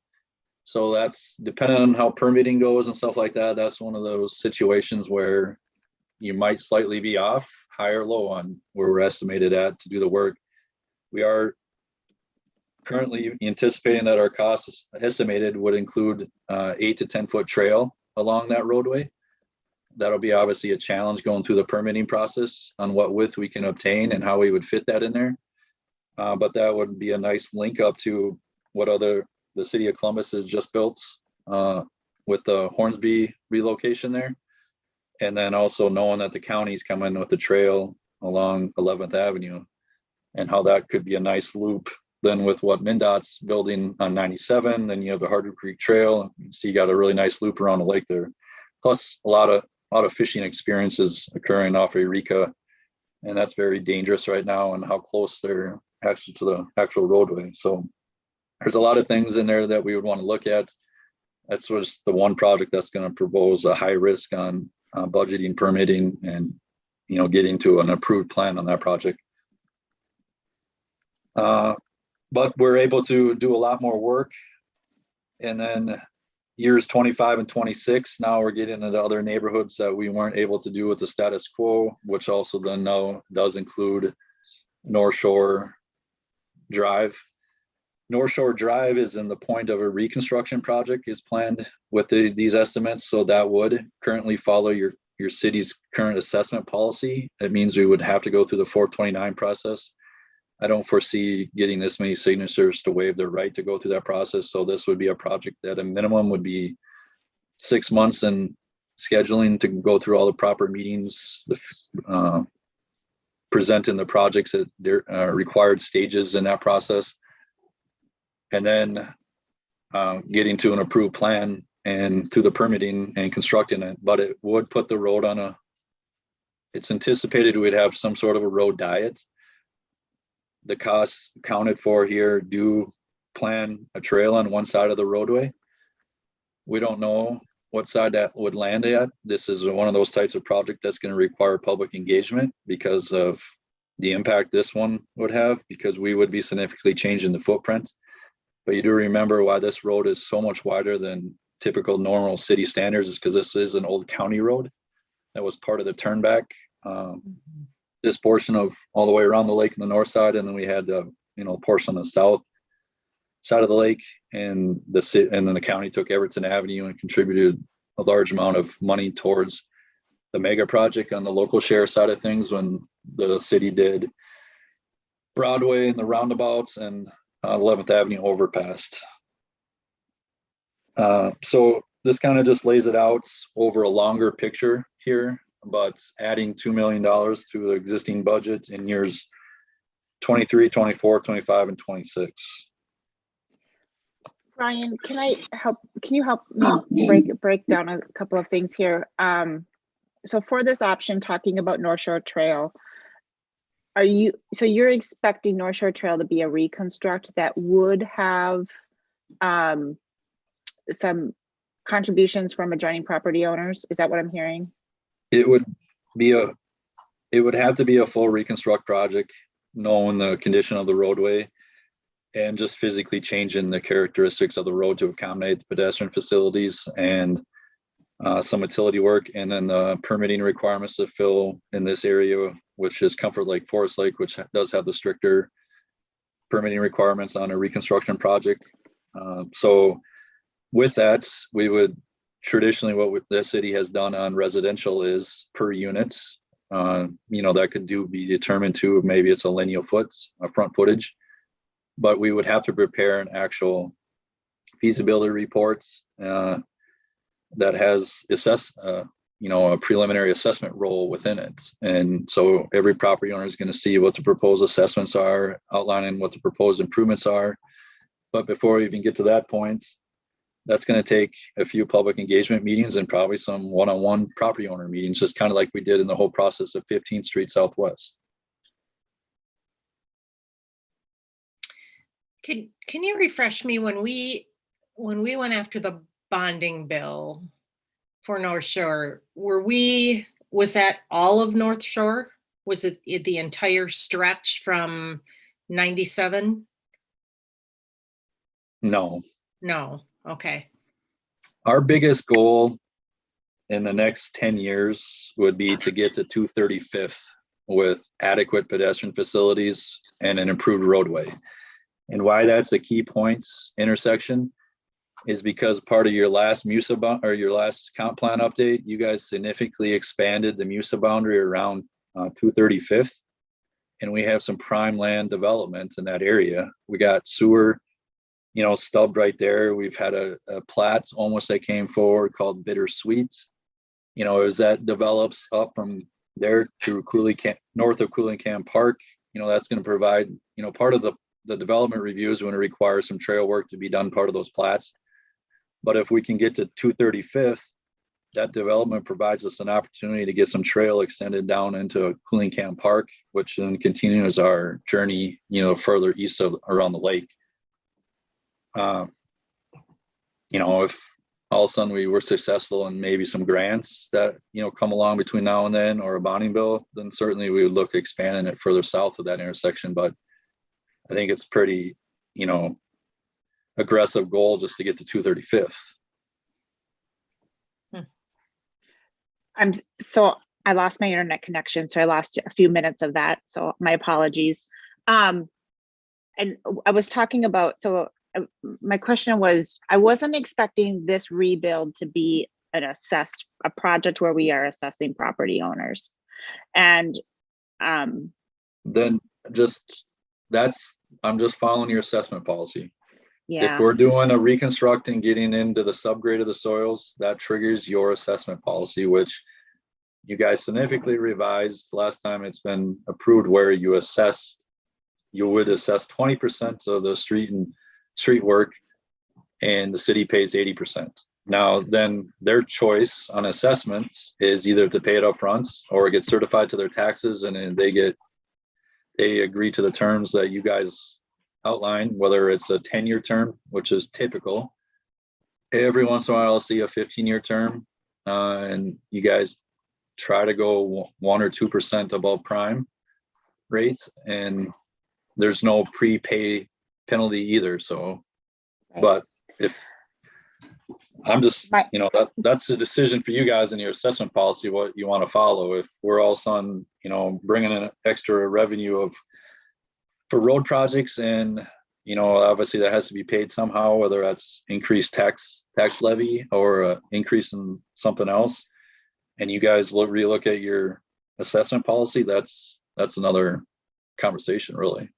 So that's depending on how permitting goes and stuff like that. That's one of those situations where you might slightly be off, high or low on where we're estimated at to do the work. We are currently anticipating that our costs estimated would include 8 to 10 foot trail along that roadway. That'll be obviously a challenge going through the permitting process on what width we can obtain and how we would fit that in there. But that would be a nice link up to what the city of Columbus has just built with the Hornsby relocation there. And then also knowing that the county's coming with the trail along 11th Avenue and how that could be a nice loop then with what MnDOT's building on 97. Then you have the Hardwood Creek Trail. So you got a really nice loop around the lake there. Plus a lot of fishing experiences occurring off of Eureka. And that's very dangerous right now and how close they're actually to the actual roadway. So there's a lot of things in there that we would want to look at. That's just the one project that's going to propose a high risk on budgeting, permitting, and getting to an approved plan on that project. But we're able to do a lot more work. And then years 25 and 26, now we're getting into other neighborhoods that we weren't able to do with the status quo, which also then now does include North Shore Drive. North Shore Drive is in the point of a reconstruction project is planned with these estimates. So that would currently follow your city's current assessment policy. It means we would have to go through the 429 process. I don't foresee getting this many signatures to waive their right to go through that process. So this would be a project that a minimum would be 6 months in scheduling to go through all the proper meetings, presenting the projects at their required stages in that process. And then getting to an approved plan and through the permitting and constructing it. But it would put the road on it's anticipated we'd have some sort of a road diet. The costs accounted for here do plan a trail on one side of the roadway. We don't know what side that would land at. This is one of those types of project that's going to require public engagement because of the impact this one would have, because we would be significantly changing the footprint. But you do remember why this road is so much wider than typical normal city standards is because this is an old county road that was part of the turnback. This portion of all the way around the lake on the north side, and then we had the portion on the south side of the lake, and then the county took Everton Avenue and contributed a large amount of money towards the mega project on the local share side of things when the city did Broadway and the roundabouts and 11th Avenue overpass. So this kind of just lays it out over a longer picture here, but adding $2 million to the existing budget in years 23, 24, 25, and 26.
Ryan, can you help me break down a couple of things here? So for this option, talking about North Shore Trail, you're expecting North Shore Trail to be a reconstruct that would have some contributions from adjoining property owners? Is that what I'm hearing?
It would have to be a full reconstruct project, knowing the condition of the roadway and just physically changing the characteristics of the road to accommodate the pedestrian facilities and some utility work, and then the permitting requirements to fill in this area, which is Comfort Lake, Forest Lake, which does have the stricter permitting requirements on a reconstruction project. So with that, we would traditionally, what the city has done on residential is per units. That could be determined to maybe it's a lineal foot, a front footage, but we would have to prepare an actual feasibility reports that has a preliminary assessment role within it. And so every property owner is going to see what the proposed assessments are, outlining what the proposed improvements are. But before we even get to that point, that's going to take a few public engagement meetings and probably some one-on-one property owner meetings, just kind of like we did in the whole process of 15th Street Southwest.
Can you refresh me when we went after the bonding bill for North Shore, was that all of North Shore? Was it the entire stretch from 97?
No.
Okay.
Our biggest goal in the next 10 years would be to get to 235th with adequate pedestrian facilities and an improved roadway. And why that's a key points intersection is because part of your last MUSA or your last comp plan update, you guys significantly expanded the MUSA boundary around 235th. And we have some prime land development in that area. We got sewer, stubbed right there. We've had a plat almost that came forward called Bittersweet. As that develops up from there to north of Coolingham Park, that's going to provide, part of the development review is going to require some trail work to be done, part of those plats. But if we can get to 235th, that development provides us an opportunity to get some trail extended down into Coolingham Park, which then continues our journey, further east around the lake. If all of a sudden we were successful in maybe some grants that, come along between now and then, or a bonding bill, then certainly we would look at expanding it further south of that intersection. But I think it's pretty, aggressive goal just to get to 235th.
So I lost my internet connection, so I lost a few minutes of that. So my apologies. And I was talking about, my question was, I wasn't expecting this rebuild to be a project where we are assessing property owners. And
then I'm just following your assessment policy.
Yeah.
If we're doing a reconstruct and getting into the subgrade of the soils, that triggers your assessment policy, which you guys significantly revised last time it's been approved, where you would assess 20% of the street work and the city pays 80%. Now, then their choice on assessments is either to pay it up front or get certified to their taxes, and then they agree to the terms that you guys outline, whether it's a 10-year term, which is typical. Every once in a while, I'll see a 15-year term, and you guys try to go 1 or 2% above prime rates, and there's no prepay penalty either. So, right. But if I'm just, that's a decision for you guys in your assessment policy, what you want to follow. If we're all of a sudden, bringing in extra revenue for road projects, and obviously that has to be paid somehow, whether that's increased tax levy or increase in something else, and you guys relook at your assessment policy, that's another conversation, really.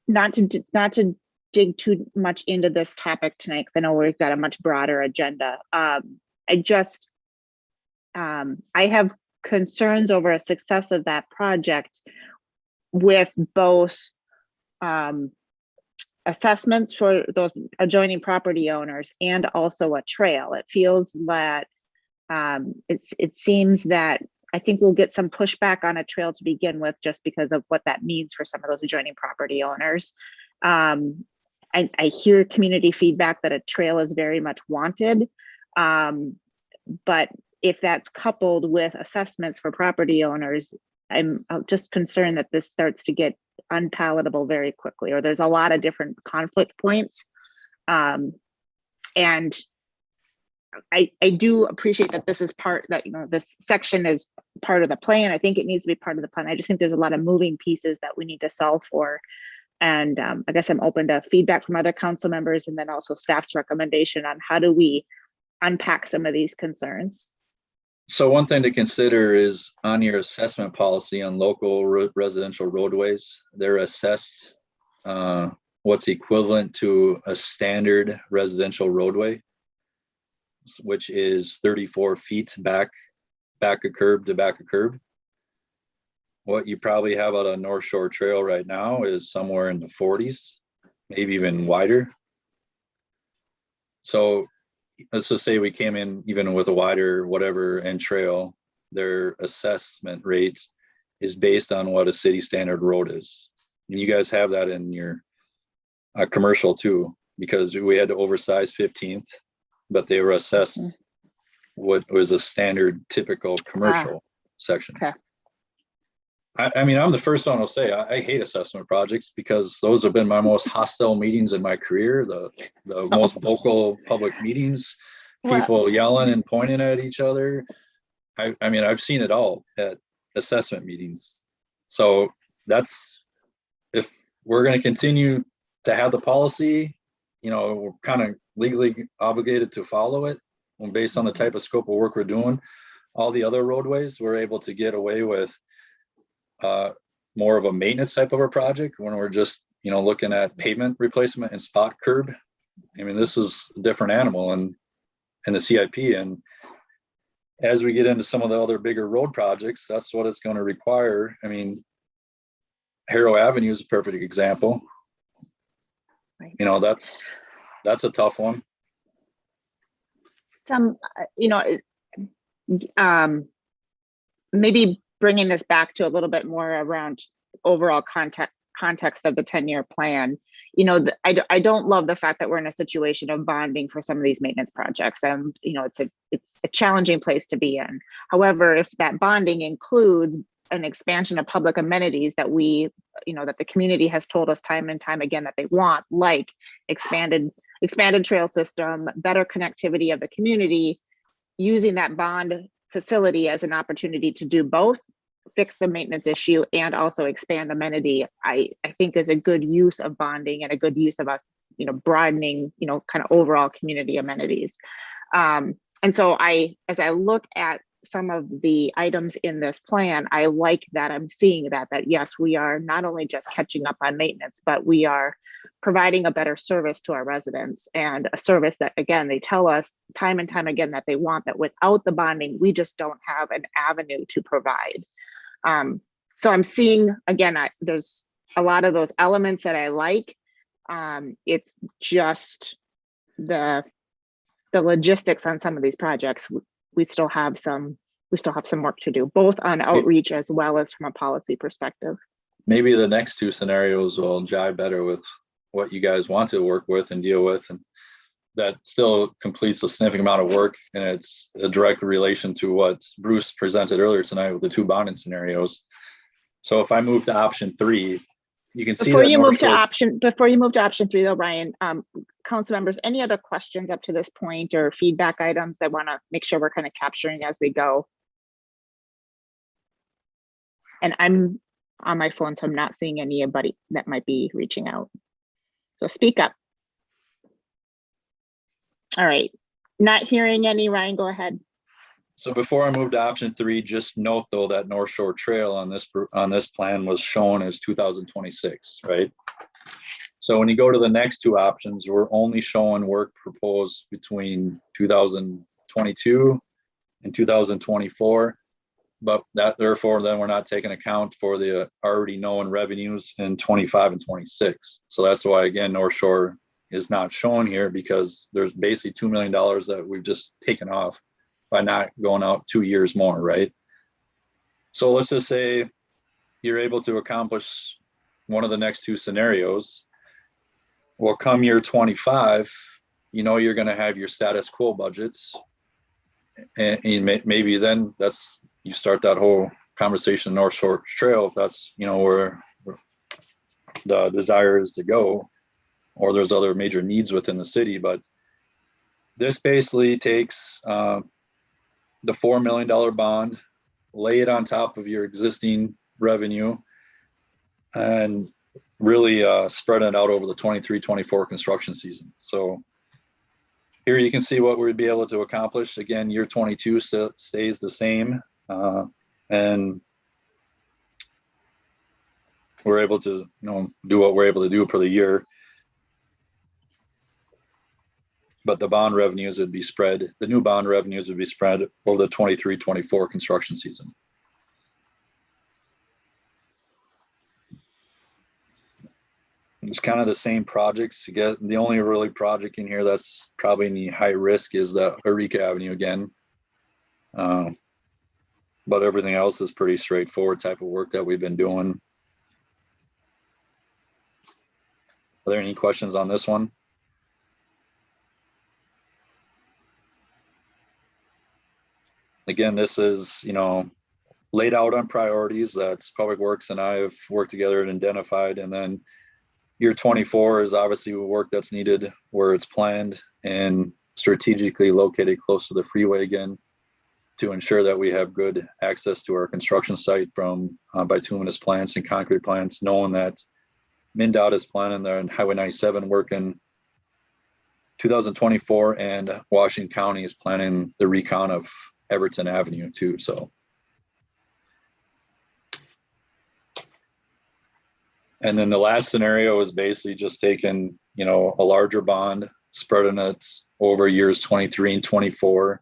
Not to dig too much into this topic tonight because I know we've got a much broader agenda. I have concerns over a success of that project with both assessments for those adjoining property owners and also a trail. It feels that it seems that I think we'll get some pushback on a trail to begin with, just because of what that means for some of those adjoining property owners. I hear community feedback that a trail is very much wanted, but if that's coupled with assessments for property owners, I'm just concerned that this starts to get unpalatable very quickly, or there's a lot of different conflict points. And I do appreciate that this is part, that, you know, this section is part of the plan. I think it needs to be part of the plan. I just think there's a lot of moving pieces that we need to solve for. And I guess I'm open to feedback from other council members, and then also staff's recommendation on how do we unpack some of these concerns.
So one thing to consider is on your assessment policy on local residential roadways, they're assessed what's equivalent to a standard residential roadway, which is 34 feet back of curb to back of curb. What you probably have out on North Shore Trail right now is somewhere in the 40s, maybe even wider. So let's just say we came in even with a wider whatever and trail, their assessment rate is based on what a city standard road is. And you guys have that in your commercial too, because we had to oversize 15th, but they were assessed what was a standard typical commercial section.
Okay.
I mean, I'm the first one to say I hate assessment projects, because those have been my most hostile meetings in my career, the most vocal public meetings, people yelling and pointing at each other. I mean, I've seen it all at assessment meetings. So that's, if we're going to continue to have the policy, you know, we're kind of legally obligated to follow it based on the type of scope of work we're doing. All the other roadways, we're able to get away with more of a maintenance type of a project when we're just, you know, looking at pavement replacement and spot curb. I mean, this is a different animal in the CIP. And as we get into some of the other bigger road projects, that's what it's going to require. I mean, Harrow Avenue is a perfect example. You know, that's a tough one.
Some, you know, maybe bringing this back to a little bit more around overall context of the 10-year plan. You know, I don't love the fact that we're in a situation of bonding for some of these maintenance projects. You know, it's a challenging place to be in. However, if that bonding includes an expansion of public amenities that we, you know, that the community has told us time and time again that they want, like expanded trail system, better connectivity of the community, using that bond facility as an opportunity to do both, fix the maintenance issue and also expand amenity, I think is a good use of bonding and a good use of us, you know, broadening, you know, kind of overall community amenities. And so as I look at some of the items in this plan, I like that I'm seeing that yes, we are not only just catching up on maintenance, but we are providing a better service to our residents, and a service that, again, they tell us time and time again that they want, that without the bonding, we just don't have an avenue to provide. So I'm seeing, again, there's a lot of those elements that I like. It's just the logistics on some of these projects. We still have some work to do, both on outreach as well as from a policy perspective. Maybe
the next two scenarios will jive better with what you guys want to work with and deal with, and that still completes a significant amount of work, and it's a direct relation to what Bruce presented earlier tonight with the two bonding scenarios. So if I move to option 3, you can see
before you move to option 3 though, Brian, council members, any other questions up to this point or feedback items I want to make sure we're kind of capturing as we go? And I'm on my phone, so I'm not seeing anybody that might be reaching out. So speak up. All right, not hearing any. Ryan, go ahead.
So before I move to option 3, just note though that North Shore Trail on this plan was shown as 2026, right? So when you go to the next two options, we're only showing work proposed between 2022 and 2024. But that therefore, then we're not taking account for the already known revenues in 25 and 26. So that's why, again, North Shore is not shown here, because there's basically $2 million that we've just taken off by not going out 2 years more, right? So let's just say you're able to accomplish one of the next two scenarios. Well, come year 25, you know you're going to have your status quo budgets, and maybe then that's, you start that whole conversation North Shore Trail, if that's, you know, where the desire is to go, or there's other major needs within the city. But this basically takes the $4 million bond, lay it on top of your existing revenue, and really spread it out over the 23-24 construction season. So here you can see what we'd be able to accomplish. Again, year 22 stays the same, and we're able to, you know, do what we're able to do for the year. But the bond revenues would be spread, the new bond revenues would be spread over the 23-24 construction season. It's kind of the same projects. Again, the only really project in here that's probably any high risk is the Eureka Avenue again. But everything else is pretty straightforward type of work that we've been doing. Are there any questions on this one? Again, this is, you know, laid out on priorities that Public Works and I have worked together and identified. And then year 24 is obviously work that's needed where it's planned and strategically located close to the freeway again, to ensure that we have good access to our construction site from bituminous plants and concrete plants, knowing that MnDOT is planning there and Highway 97 working 2024, and Washington County is planning the recon of Everton Avenue too. So, and then the last scenario is basically just taking, you know, a larger bond, spreading it over years 23 and 24,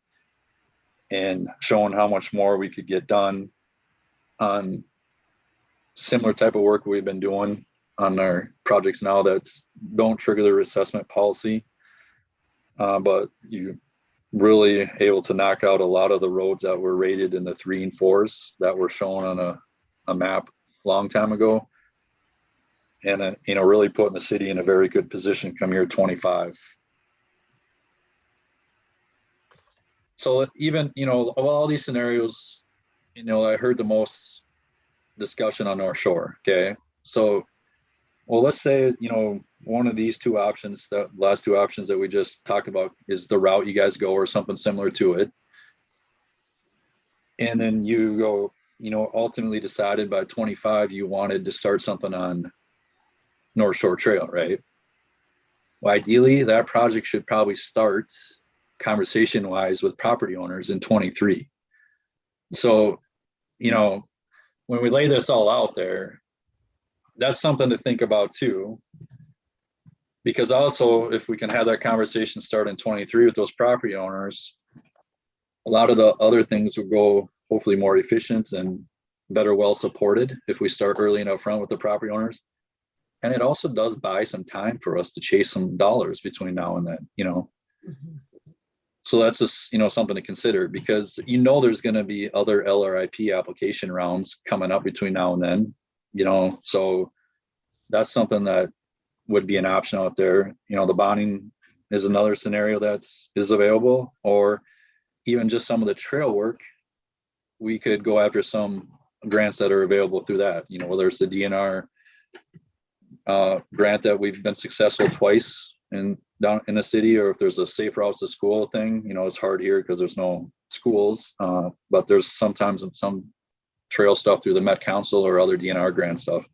and showing how much more we could get done on similar type of work we've been doing on our projects now that don't trigger the reassessment policy. But you really able to knock out a lot of the roads that were rated in the 3 and 4s that were shown on a map a long time ago. And then, you know, really putting the city in a very good position come year 25. So even, you know, of all these scenarios, you know, I heard the most discussion on North Shore. Okay. So, well, let's say, you know, one of these two options, the last two options that we just talked about, is the route you guys go or something similar to it. And then you go, you know, ultimately decided by 25, you wanted to start something on North Shore Trail, right? Well, ideally, that project should probably start conversation-wise with property owners in 23. So, you know, when we lay this all out there, that's something to think about too. Because also, if we can have that conversation start in 23 with those property owners, a lot of the other things will go hopefully more efficient and better well supported if we start early and upfront with the property owners. And it also does buy some time for us to chase some dollars between now and then, you know.
Mhm.
So that's just, you know, something to consider, because you know there's going to be other LRIP application rounds coming up between now and then, you know. So that's something that would be an option out there. You know, the bonding is another scenario that's available, or even just some of the trail work. We could go after some grants that are available through that, you know, whether it's the DNR grant that we've been successful twice down in the city, or if there's a safe routes to school thing. You know, it's hard here because there's no schools, but there's sometimes some trail stuff through the Met Council or other DNR grant stuff.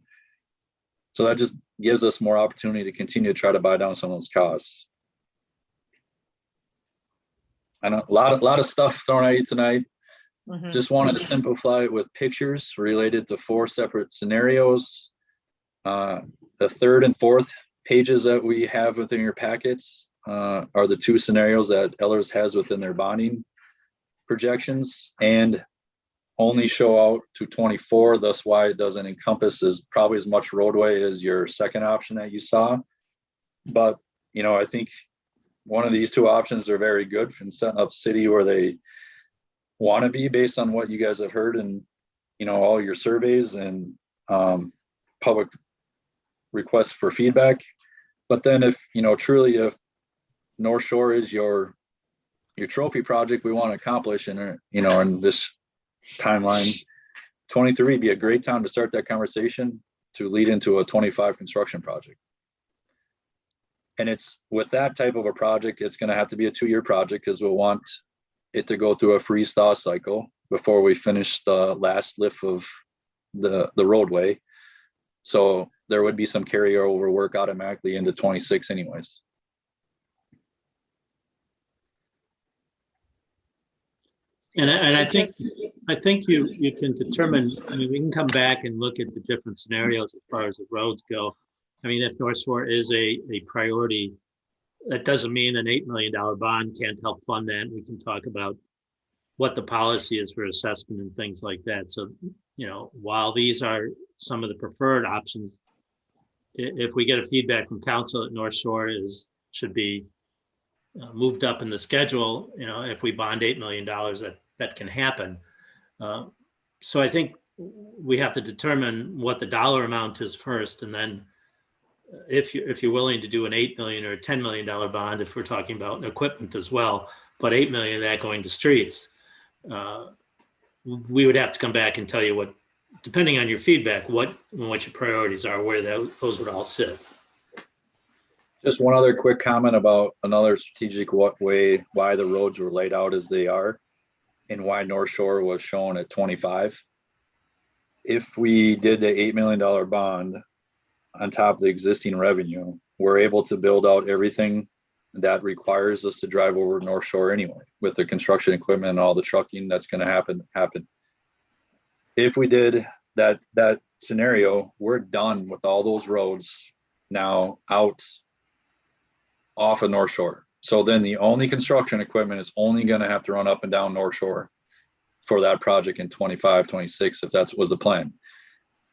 So that just gives us more opportunity to continue to try to buy down some of those costs. And a lot of stuff thrown at you tonight.
Mhm.
Just wanted to simplify it with pictures related to 4 separate scenarios. The third and fourth pages that we have within your packets are the two scenarios that Ellers has within their bonding projections, and only show out to 24. Thus why it doesn't encompass probably as much roadway as your second option that you saw. But, you know, I think one of these two options are very good in setting up city where they want to be based on what you guys have heard and, you know, all your surveys and public requests for feedback. But then if, you know, truly if North Shore is your trophy project we want to accomplish in, you know, in this timeline, 23 would be a great time to start that conversation to lead into a 25 construction project. And it's with that type of a project, it's going to have to be a 2-year project because we'll want it to go through a freeze thaw cycle before we finish the last lift of the roadway. So there would be some carryover work automatically into 26 anyways.
And I think you can determine, I mean, we can come back and look at the different scenarios as far as the roads go. I mean, if North Shore is a priority, that doesn't mean an $8 million bond can't help fund that. We can talk about what the policy is for assessment and things like that. So, you know, while these are some of the preferred options, if we get a feedback from council that North Shore should be moved up in the schedule, you know, if we bond $8 million, that can happen. So I think we have to determine what the dollar amount is first, and then if you're willing to do an $8 million or $10 million bond, if we're talking about equipment as well, but $8 million of that going to streets, we would have to come back and tell you what, depending on your feedback, what your priorities are, where those would all sit.
Just one other quick comment about another strategic why the roads were laid out as they are and why North Shore was shown at 25. If we did the $8 million bond on top of the existing revenue, we're able to build out everything that requires us to drive over North Shore anyway, with the construction equipment and all the trucking that's going to happen. If we did that scenario, we're done with all those roads now out off of North Shore. So then the only construction equipment is only going to have to run up and down North Shore for that project in 25, 26, if that was the plan.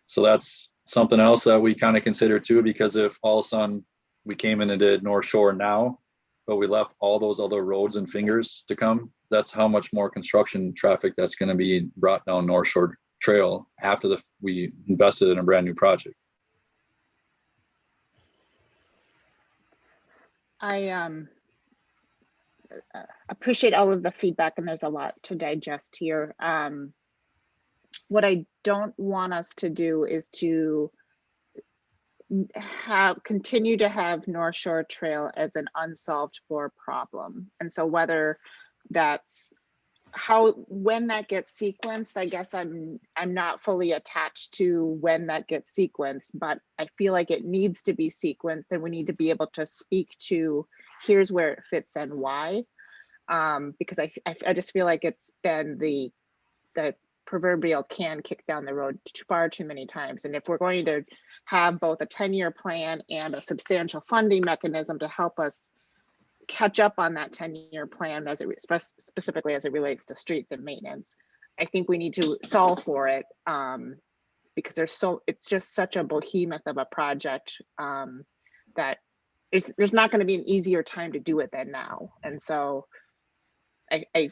So that's something else that we kind of consider too, because if all of a sudden we came in and did North Shore now, but we left all those other roads and fingers to come, that's how much more construction traffic that's going to be brought down North Shore Trail after we invested in a brand new project.
I appreciate all of the feedback, and there's a lot to digest here. What I don't want us to do is to continue to have North Shore Trail as an unsolved for problem. And so whether that's when that gets sequenced, I guess I'm not fully attached to when that gets sequenced, but I feel like it needs to be sequenced, and we need to be able to speak to here's where it fits and why. Because I just feel like it's been the proverbial can kicked down the road far too many times. And if we're going to have both a 10-year plan and a substantial funding mechanism to help us catch up on that 10-year plan, as it specifically as it relates to streets and maintenance, I think we need to solve for it, because it's just such a behemoth of a project that there's not going to be an easier time to do it than now. And so I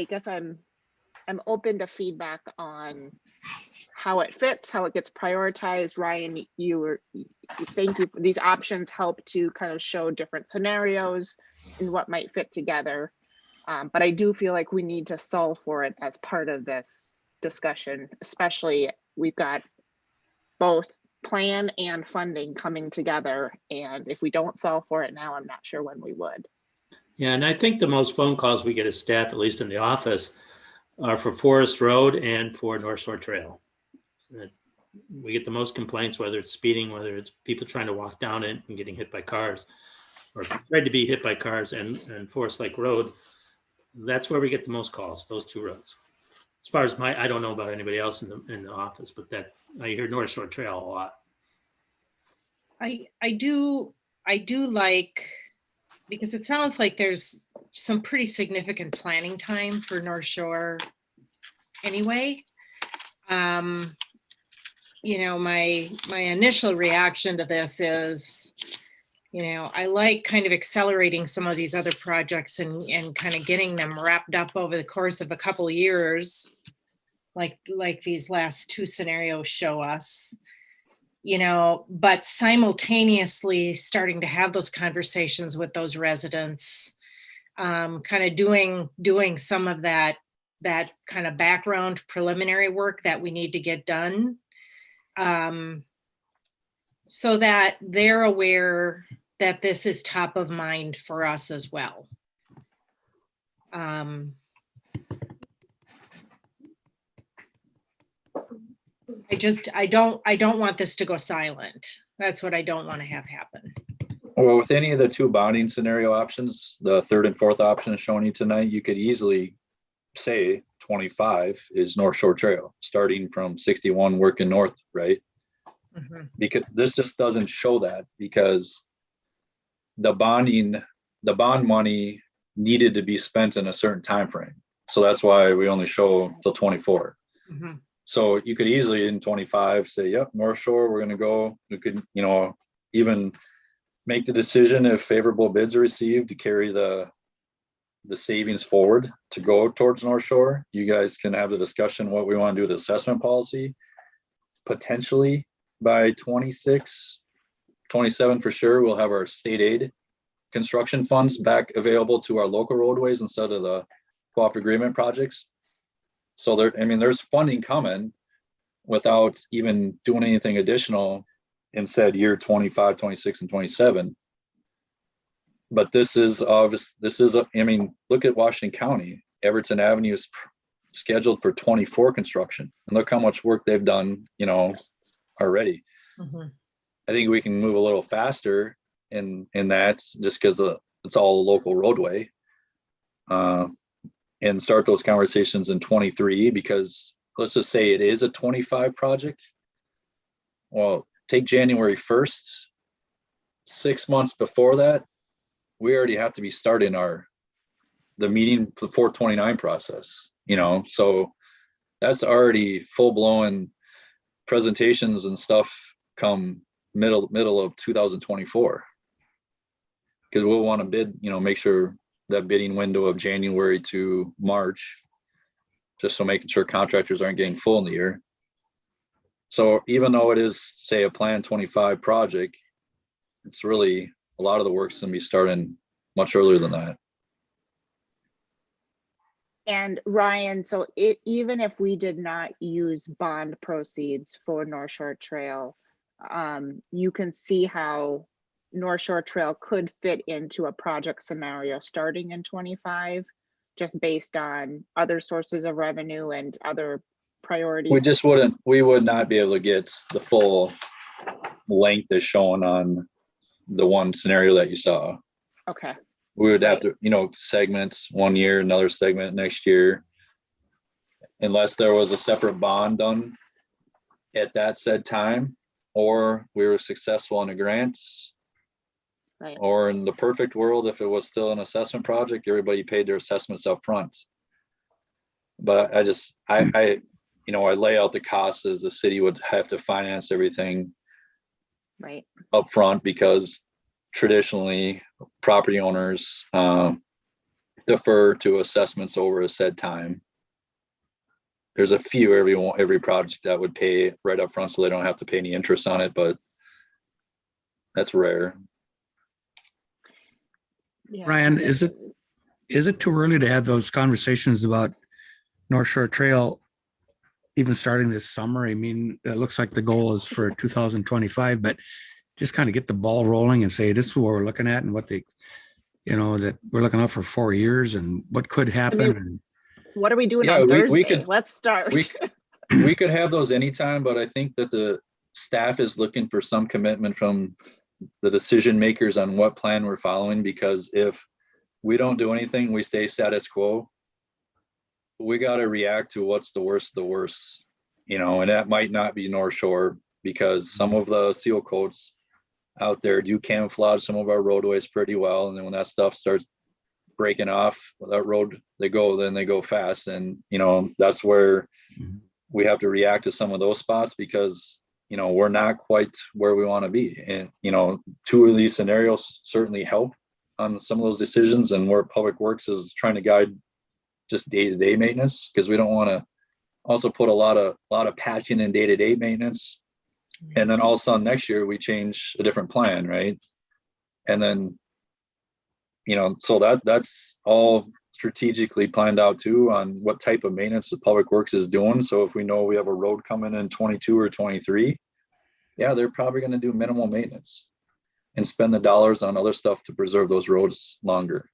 guess I'm open to feedback on how it fits, how it gets prioritized. Ryan, thank you. These options help to kind of show different scenarios and what might fit together. But I do feel like we need to solve for it as part of this discussion, especially we've got both plan and funding coming together. And if we don't solve for it now, I'm not sure when we would.
Yeah, and I think the most phone calls we get as staff, at least in the office, are for Forest Road and for North Shore Trail. We get the most complaints, whether it's speeding, whether it's people trying to walk down it and getting hit by cars, or afraid to be hit by cars, and Forest Lake Road. That's where we get the most calls, those two roads. As far as I don't know about anybody else in the office, but that I hear North Shore Trail a lot.
I do like, because it sounds like there's some pretty significant planning time for North Shore anyway. You know, my initial reaction to this is, you know, I like kind of accelerating some of these other projects and kind of getting them wrapped up over the course of a couple of years, like these last two scenarios show us, you know, but simultaneously starting to have those conversations with those residents, kind of doing some of that kind of background preliminary work that we need to get done, so that they're aware that this is top of mind for us as well. I don't want this to go silent. That's what I don't want to have happen.
Well, with any of the two bonding scenario options, the third and fourth option shown you tonight, you could easily say 25 is North Shore Trail, starting from 61 working north, right?
Mhm.
Because this just doesn't show that, because the bond money needed to be spent in a certain time frame. So that's why we only show till 24.
Mhm.
So you could easily in 25 say, yep, North Shore, we're gonna go. We could, you know, even make the decision if favorable bids are received to carry the savings forward to go towards North Shore. You guys can have the discussion what we want to do with the assessment policy. Potentially by 26, 27 for sure, we'll have our state aid construction funds back available to our local roadways instead of the co-op agreement projects. So there, I mean, there's funding coming without even doing anything additional in said year 25, 26, and 27. But this is obvious. I mean, look at Washington County. Everton Avenue is scheduled for 24 construction, and look how much work they've done, you know, already.
Mhm.
I think we can move a little faster in that, just because it's all a local roadway, and start those conversations in 23, because let's just say it is a 25 project. Well, take January 1st, 6 months before that, we already have to be starting the meeting for the 429 process, you know, so that's already full-blown presentations and stuff come middle of 2024, because we'll want to bid, you know, make sure that bidding window of January to March, just so making sure contractors aren't getting full in the year. So even though it is, say, a Plan 25 project, it's really, a lot of the work's gonna be starting much earlier than that.
And Ryan, so even if we did not use bond proceeds for North Shore Trail, you can see how North Shore Trail could fit into a project scenario starting in 25, just based on other sources of revenue and other priorities.
We would not be able to get the full length as shown on the one scenario that you saw.
Okay.
We would have to, you know, segment 1 year, another segment next year, unless there was a separate bond done at that said time, or we were successful in a grant.
Right.
Or in the perfect world, if it was still an assessment project, everybody paid their assessments up front. But I you know, I lay out the costs as the city would have to finance everything
right
up front, because traditionally property owners defer to assessments over a said time. There's a few every project that would pay right up front, so they don't have to pay any interest on it, but that's rare.
Yeah.
Ryan, is it too early to have those conversations about North Shore Trail even starting this summer? I mean, it looks like the goal is for 2025, but just kind of get the ball rolling and say, this is what we're looking at and what that we're looking at for 4 years and what could happen.
What are we doing
Yeah,
on
we
Thursday?
could-
Let's start.
We could have those anytime, but I think that the staff is looking for some commitment from the decision makers on what plan we're following, because if we don't do anything, we stay status quo, we got to react to what's the worst of the worst, you know, and that might not be North Shore, because some of the seal coats out there do camouflage some of our roadways pretty well. And then when that stuff starts breaking off that road, they go fast. And, that's where we have to react to some of those spots because, we're not quite where we want to be. And, two of these scenarios certainly help on some of those decisions, and where Public Works is trying to guide just day-to-day maintenance, because we don't want to also put a lot of patching and day-to-day maintenance. And then all of a sudden next year we change a different plan, right? And then, so that's all strategically planned out too on what type of maintenance the Public Works is doing. So if we know we have a road coming in 22 or 23, yeah, they're probably going to do minimal maintenance and spend the dollars on other stuff to preserve those roads longer.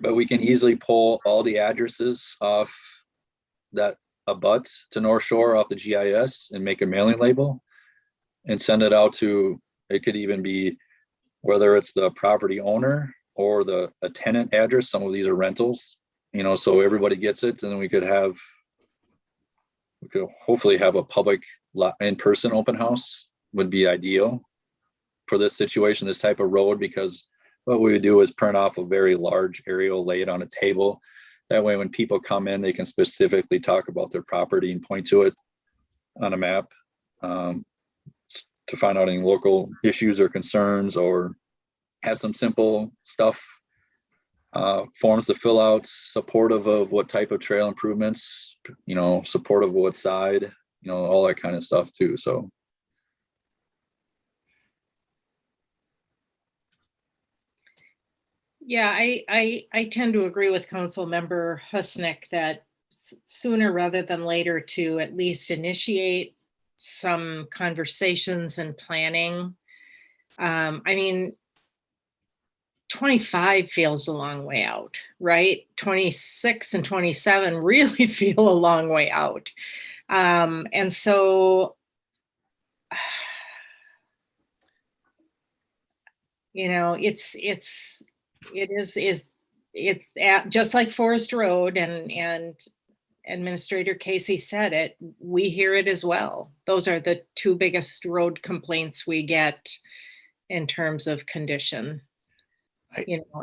But we can easily pull all the addresses off that abut to North Shore off the GIS and make a mailing label and send it out to, it could even be whether it's the property owner or a tenant address. Some of these are rentals, so everybody gets it. And then we could hopefully have a public in-person open house would be ideal for this situation, this type of road, because what we would do is print off a very large aerial, lay it on a table. That way, when people come in, they can specifically talk about their property and point to it on a map to find out any local issues or concerns, or have some simple stuff, forms to fill out, supportive of what type of trail improvements, supportive of what side, all that kind of stuff too. So.
Yeah, I tend to agree with Council Member Husnick that sooner rather than later to at least initiate some conversations and planning. 25 feels a long way out, right? 26 and 27 really feel a long way out. And so, it's just like Forest Road, and Administrator Casey said it, we hear it as well. Those are the two biggest road complaints we get in terms of condition,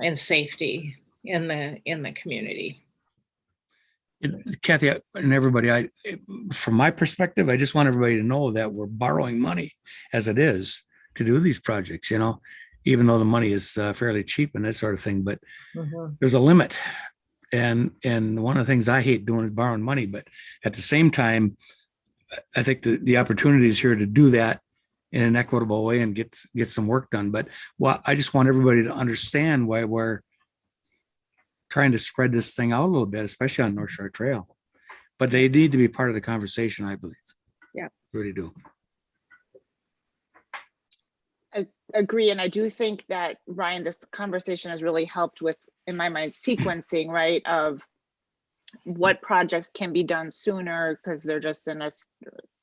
and safety in the community.
Kathy and everybody, from my perspective, I just want everybody to know that we're borrowing money as it is to do these projects, even though the money is fairly cheap and that sort of thing, but there's a limit. And one of the things I hate doing is borrowing money, but at the same time, I think the opportunity is here to do that in an equitable way and get some work done. But I just want everybody to understand why we're trying to spread this thing out a little bit, especially on North Shore Trail. But they need to be part of the conversation, I believe.
Yeah,
really do.
I agree. And I do think that, Ryan, this conversation has really helped with, in my mind, sequencing, right, of what projects can be done sooner because they're just in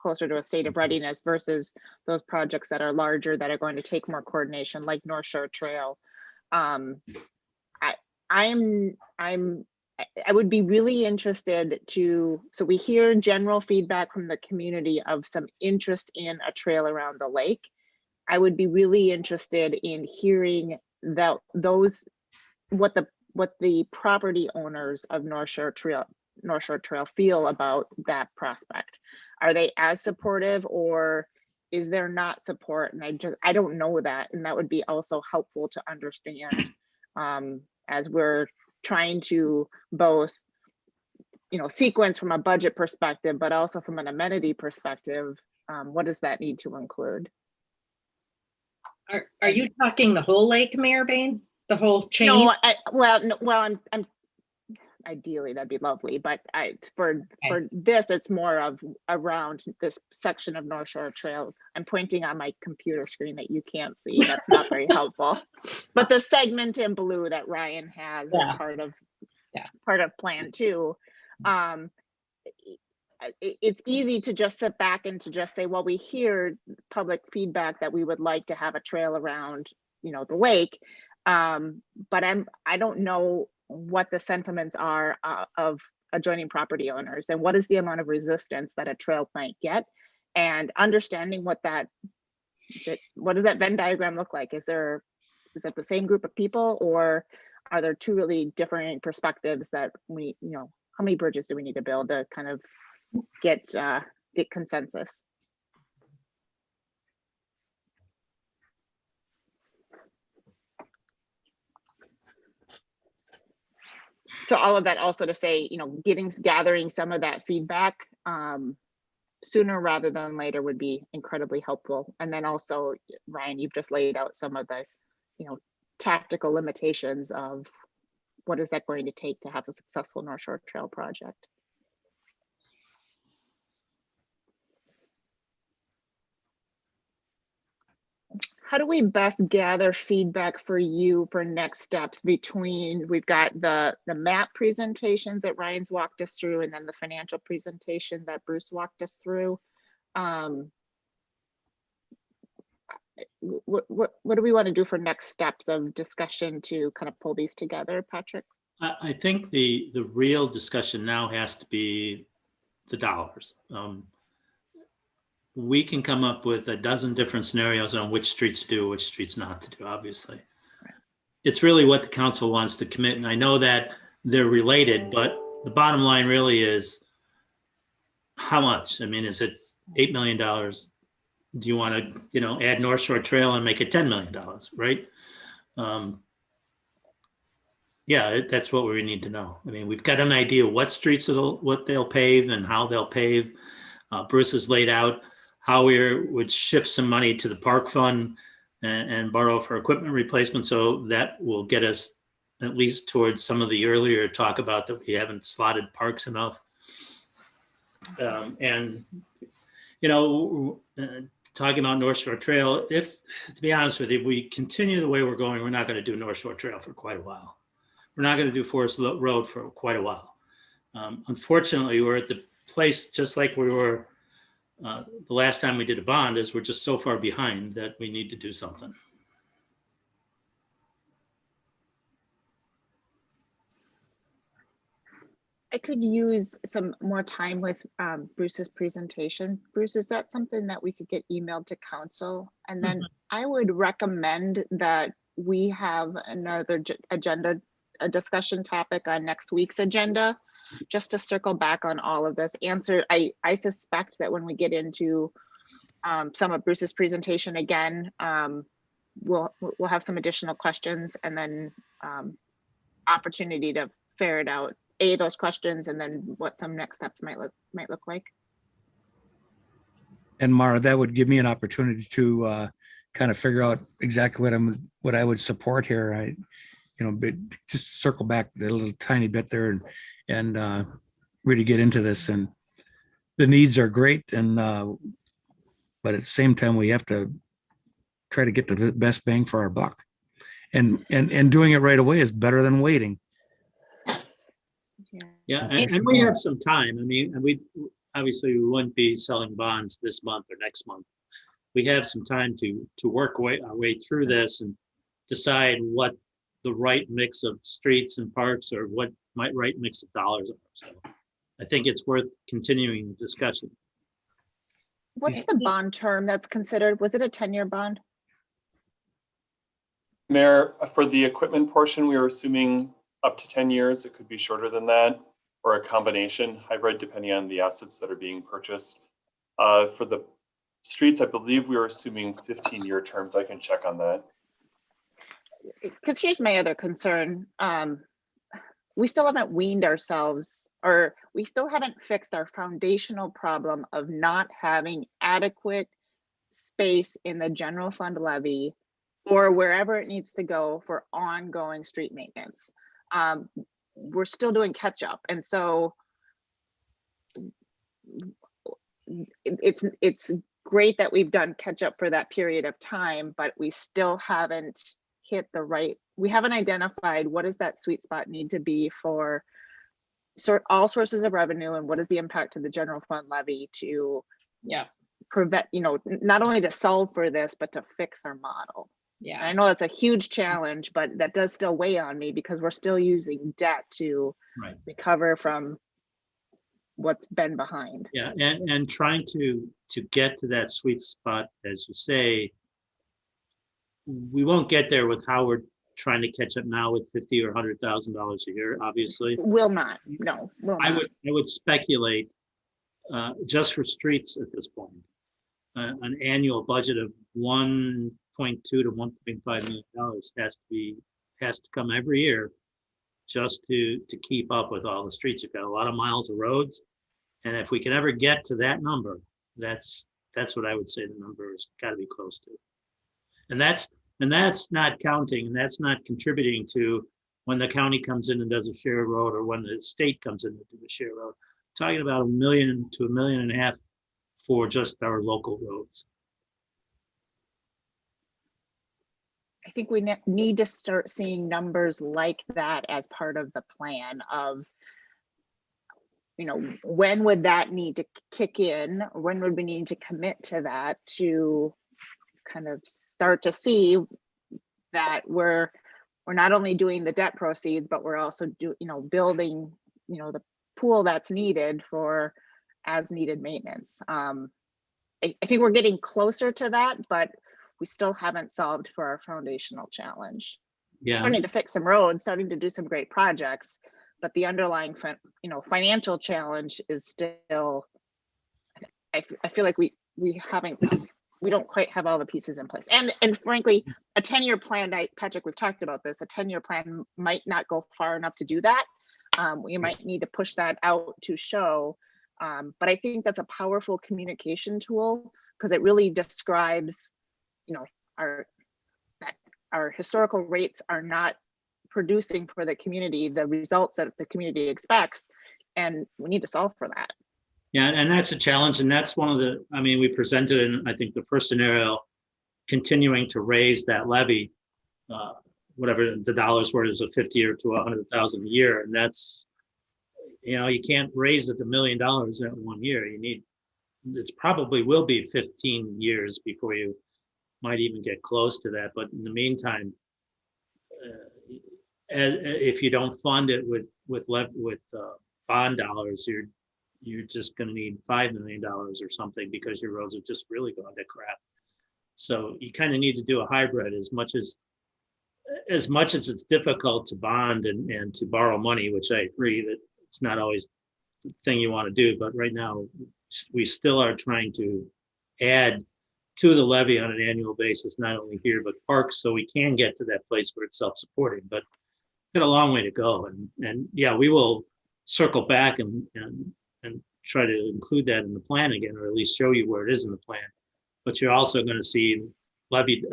closer to a state of readiness versus those projects that are larger that are going to take more coordination, like North Shore Trail. I would be really interested so we hear general feedback from the community of some interest in a trail around the lake. I would be really interested in hearing what the property owners of North Shore Trail feel about that prospect. Are they as supportive, or is there not support? And I don't know that, and that would be also helpful to understand as we're trying to both sequence from a budget perspective, but also from an amenity perspective. What does that need to include?
Are you talking the whole lake, Mayor Bain? The whole chain?
No, I'm ideally that'd be lovely, but for this, it's more of around this section of North Shore Trail. I'm pointing on my computer screen that you can't see. That's not very helpful. But the segment in blue that Ryan has is part of Plan 2. It's easy to just sit back and to just say, well, we hear public feedback that we would like to have a trail around, the lake. But I don't know what the sentiments are of adjoining property owners, and what is the amount of resistance that a trail might get, and understanding what that What does that Venn diagram look like? Is that the same group of people, or are there two really different perspectives that we, how many bridges do we need to build to kind of get consensus? So all of that also to say, gathering some of that feedback sooner rather than later would be incredibly helpful. And then also, Ryan, you've just laid out some of the, tactical limitations of what is that going to take to have a successful North Shore Trail project. How do we best gather feedback for you for next steps between, we've got the map presentations that Ryan's walked us through, and then the financial presentation that Bruce walked us through? What do we want to do for next steps of discussion to kind of pull these together, Patrick?
I think the real discussion now has to be the dollars. We can come up with a dozen different scenarios on which streets to do, which streets not to do, obviously. Right. It's really what the council wants to commit. And I know that they're related, but the bottom line really is how much? I mean, is it $8 million? Do you want to, add North Shore Trail and make it $10 million, right? Yeah, that's what we need to know. I mean, we've got an idea what streets what they'll pave and how they'll pave. Bruce has laid out how we would shift some money to the park fund and borrow for equipment replacement. So that will get us at least towards some of the earlier talk about that we haven't slotted parks enough. Talking about North Shore Trail, to be honest with you, if we continue the way we're going, we're not going to do North Shore Trail for quite a while. We're not going to do Forest Road for quite a while. Unfortunately, we're at the place just like we were the last time we did a bond, is we're just so far behind that we need to do something.
I could use some more time with Bruce's presentation. Bruce, is that something that we could get emailed to council? And then I would recommend that we have another a discussion topic on next week's agenda, just to circle back on all of this. I suspect that when we get into some of Bruce's presentation again, we'll have some additional questions, and then opportunity to ferret out those questions, and then what some next steps might look like.
And Mara, that would give me an opportunity to kind of figure out exactly what I would support here. Just circle back a little tiny bit there and really get into this. And the needs are great, and but at the same time, we have to try to get the best bang for our buck. And doing it right away is better than waiting.
Yeah, and we have some time. I mean, we wouldn't be selling bonds this month or next month. We have some time to work our way through this and decide what the right mix of streets and parks, or what right mix of dollars are. So I think it's worth continuing the discussion.
What's the bond term that's considered? Was it a 10-year bond?
Mayor, for the equipment portion, we were assuming up to 10 years. It could be shorter than that, or a combination hybrid, depending on the assets that are being purchased. For the streets, I believe we were assuming 15-year terms. I can check on that.
Because here's my other concern. We still haven't weaned ourselves, or we still haven't fixed our foundational problem of not having adequate space in the general fund levy or wherever it needs to go for ongoing street maintenance. We're still doing catch up. And so it's great that we've done catch up for that period of time, but we still haven't hit we haven't identified what does that sweet spot need to be for all sources of revenue, and what is the impact to the general fund levy to prevent, not only to solve for this, but to fix our model. Yeah, and I know that's a huge challenge, but that does still weigh on me because we're still using debt to recover from what's been behind.
Yeah, and trying to get to that sweet spot, as you say, we won't get there with how we're trying to catch up now with $50,000 or $100,000 a year, obviously.
Will not, no, will
I
not.
would speculate, just for streets at this point, an annual budget of 1.2 to 1.5 million dollars has to come every year just to keep up with all the streets. You've got a lot of miles of roads, and if we can ever get to that number, that's what I would say the number has got to be close to. And that's not counting, and that's not contributing to when the county comes in and does a share road, or when the state comes in and do a share road. Talking about $1 million to $1.5 million for just our local roads.
I think we need to start seeing numbers like that as part of the plan of, you know, when would that need to kick in? When would we need to commit to that to kind of start to see that we're not only doing the debt proceeds, but we're also building, the pool that's needed for as needed maintenance. I think we're getting closer to that, but we still haven't solved for our foundational challenge.
Yeah.
Starting to fix some roads, starting to do some great projects, but the underlying financial challenge is still, I feel like we don't quite have all the pieces in place. And frankly, a 10-year plan, Patrick, we've talked about this, a 10-year plan might not go far enough to do that. We might need to push that out to show, but I think that's a powerful communication tool because it really describes, our historical rates are not producing for the community the results that the community expects, and we need to solve for that.
Yeah, and that's a challenge, and that's one of the, we presented in, I think, the first scenario, continuing to raise that levy, whatever the dollars were, is a 50 or to 100,000 a year, and that's, you can't raise it $1 million in 1 year. It's probably will be 15 years before you might even get close to that. But in the meantime, if you don't fund it with bond dollars, you're just going to need $5 million or something because your roads are just really going to crap. So you kind of need to do a hybrid as much as it's difficult to bond and to borrow money, which I agree that it's not always the thing you want to do. But right now, we still are trying to add to the levy on an annual basis, not only here, but parks, so we can get to that place where it's self-supporting. But got a long way to go. And yeah, we will circle back and try to include that in the plan again, or at least show you where it is in the plan. But you're also going to see levy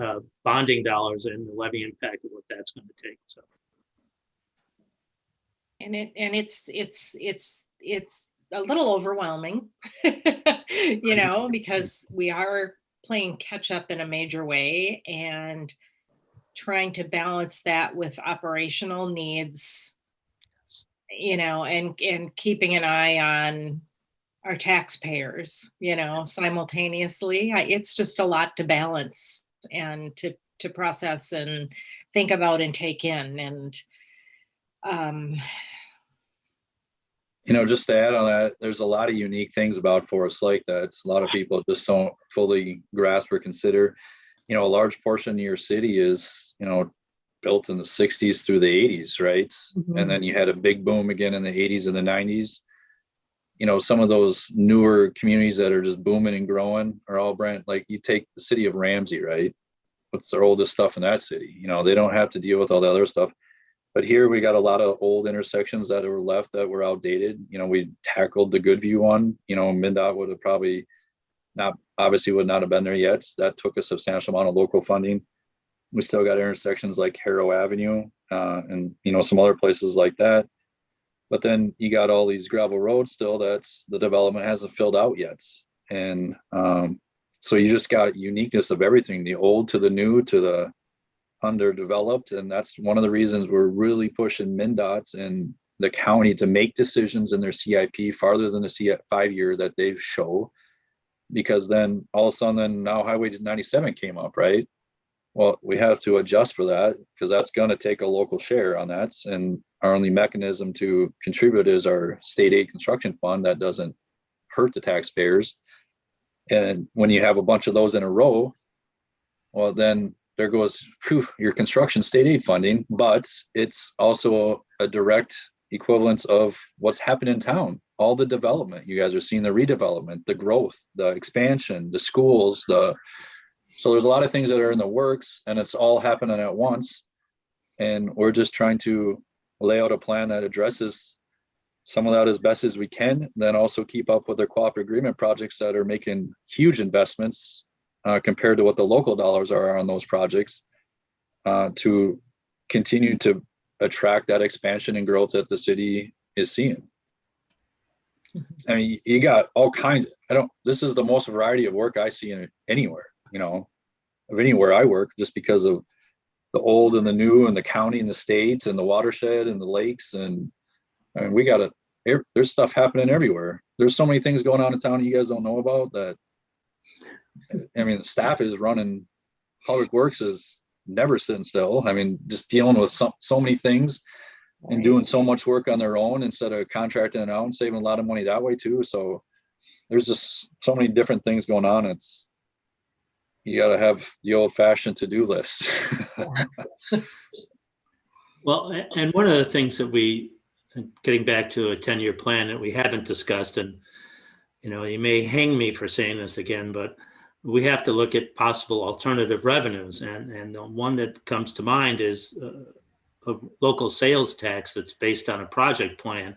bonding dollars and the levy impact of what that's going to take. So.
And it's a little overwhelming, because we are playing catch up in a major way and trying to balance that with operational needs, and keeping an eye on our taxpayers, simultaneously. It's just a lot to balance and to process and think about and take in. And
just to add on that, there's a lot of unique things about Forest Lake that a lot of people just don't fully grasp or consider. A large portion of your city is, built in the 60s through the 80s, right? Mm-hmm. And then you had a big boom again in the 80s and the 90s. Some of those newer communities that are just booming and growing are all brand, like you take the city of Ramsey, right? What's their oldest stuff in that city? They don't have to deal with all the other stuff. But here we got a lot of old intersections that were left that were outdated. We tackled the Goodview one. MnDOT would have probably would not have been there yet. That took a substantial amount of local funding. We still got intersections like Harrow Avenue and some other places like that. But then you got all these gravel roads still that's the development hasn't filled out yet. And so you just got uniqueness of everything, the old to the new to the underdeveloped. And that's one of the reasons we're really pushing MnDOT and the county to make decisions in their CIP farther than the 5 year that they show. Because then all of a sudden now Highway 97 came up, right? Well, we have to adjust for that because that's going to take a local share on that. And our only mechanism to contribute is our state aid construction fund that doesn't hurt the taxpayers. And when you have a bunch of those in a row, well, then there goes your construction state aid funding, but it's also a direct equivalence of what's happened in town. All the development, you guys are seeing the redevelopment, the growth, the expansion, the schools, so there's a lot of things that are in the works, and it's all happening at once. And we're just trying to lay out a plan that addresses some of that as best as we can, then also keep up with their cooperative agreement projects that are making huge investments compared to what the local dollars are on those projects, to continue to attract that expansion and growth that the city is seeing. I mean, you got all kinds. This is the most variety of work I see in anywhere, of anywhere I work, just because of the old and the new and the county and the states and the watershed and the lakes. And I mean, there's stuff happening everywhere. There's so many things going on in town you guys don't know about that. I mean, the staff is running, Public Works is never sitting still. I mean, just dealing with so many things and doing so much work on their own instead of contracting it out and saving a lot of money that way too. So there's just so many different things going on. You got to have the old fashioned to-do list.
Well, and one of the things that getting back to a 10-year plan that we haven't discussed, and you may hang me for saying this again, but we have to look at possible alternative revenues. And the one that comes to mind is a local sales tax that's based on a project plan.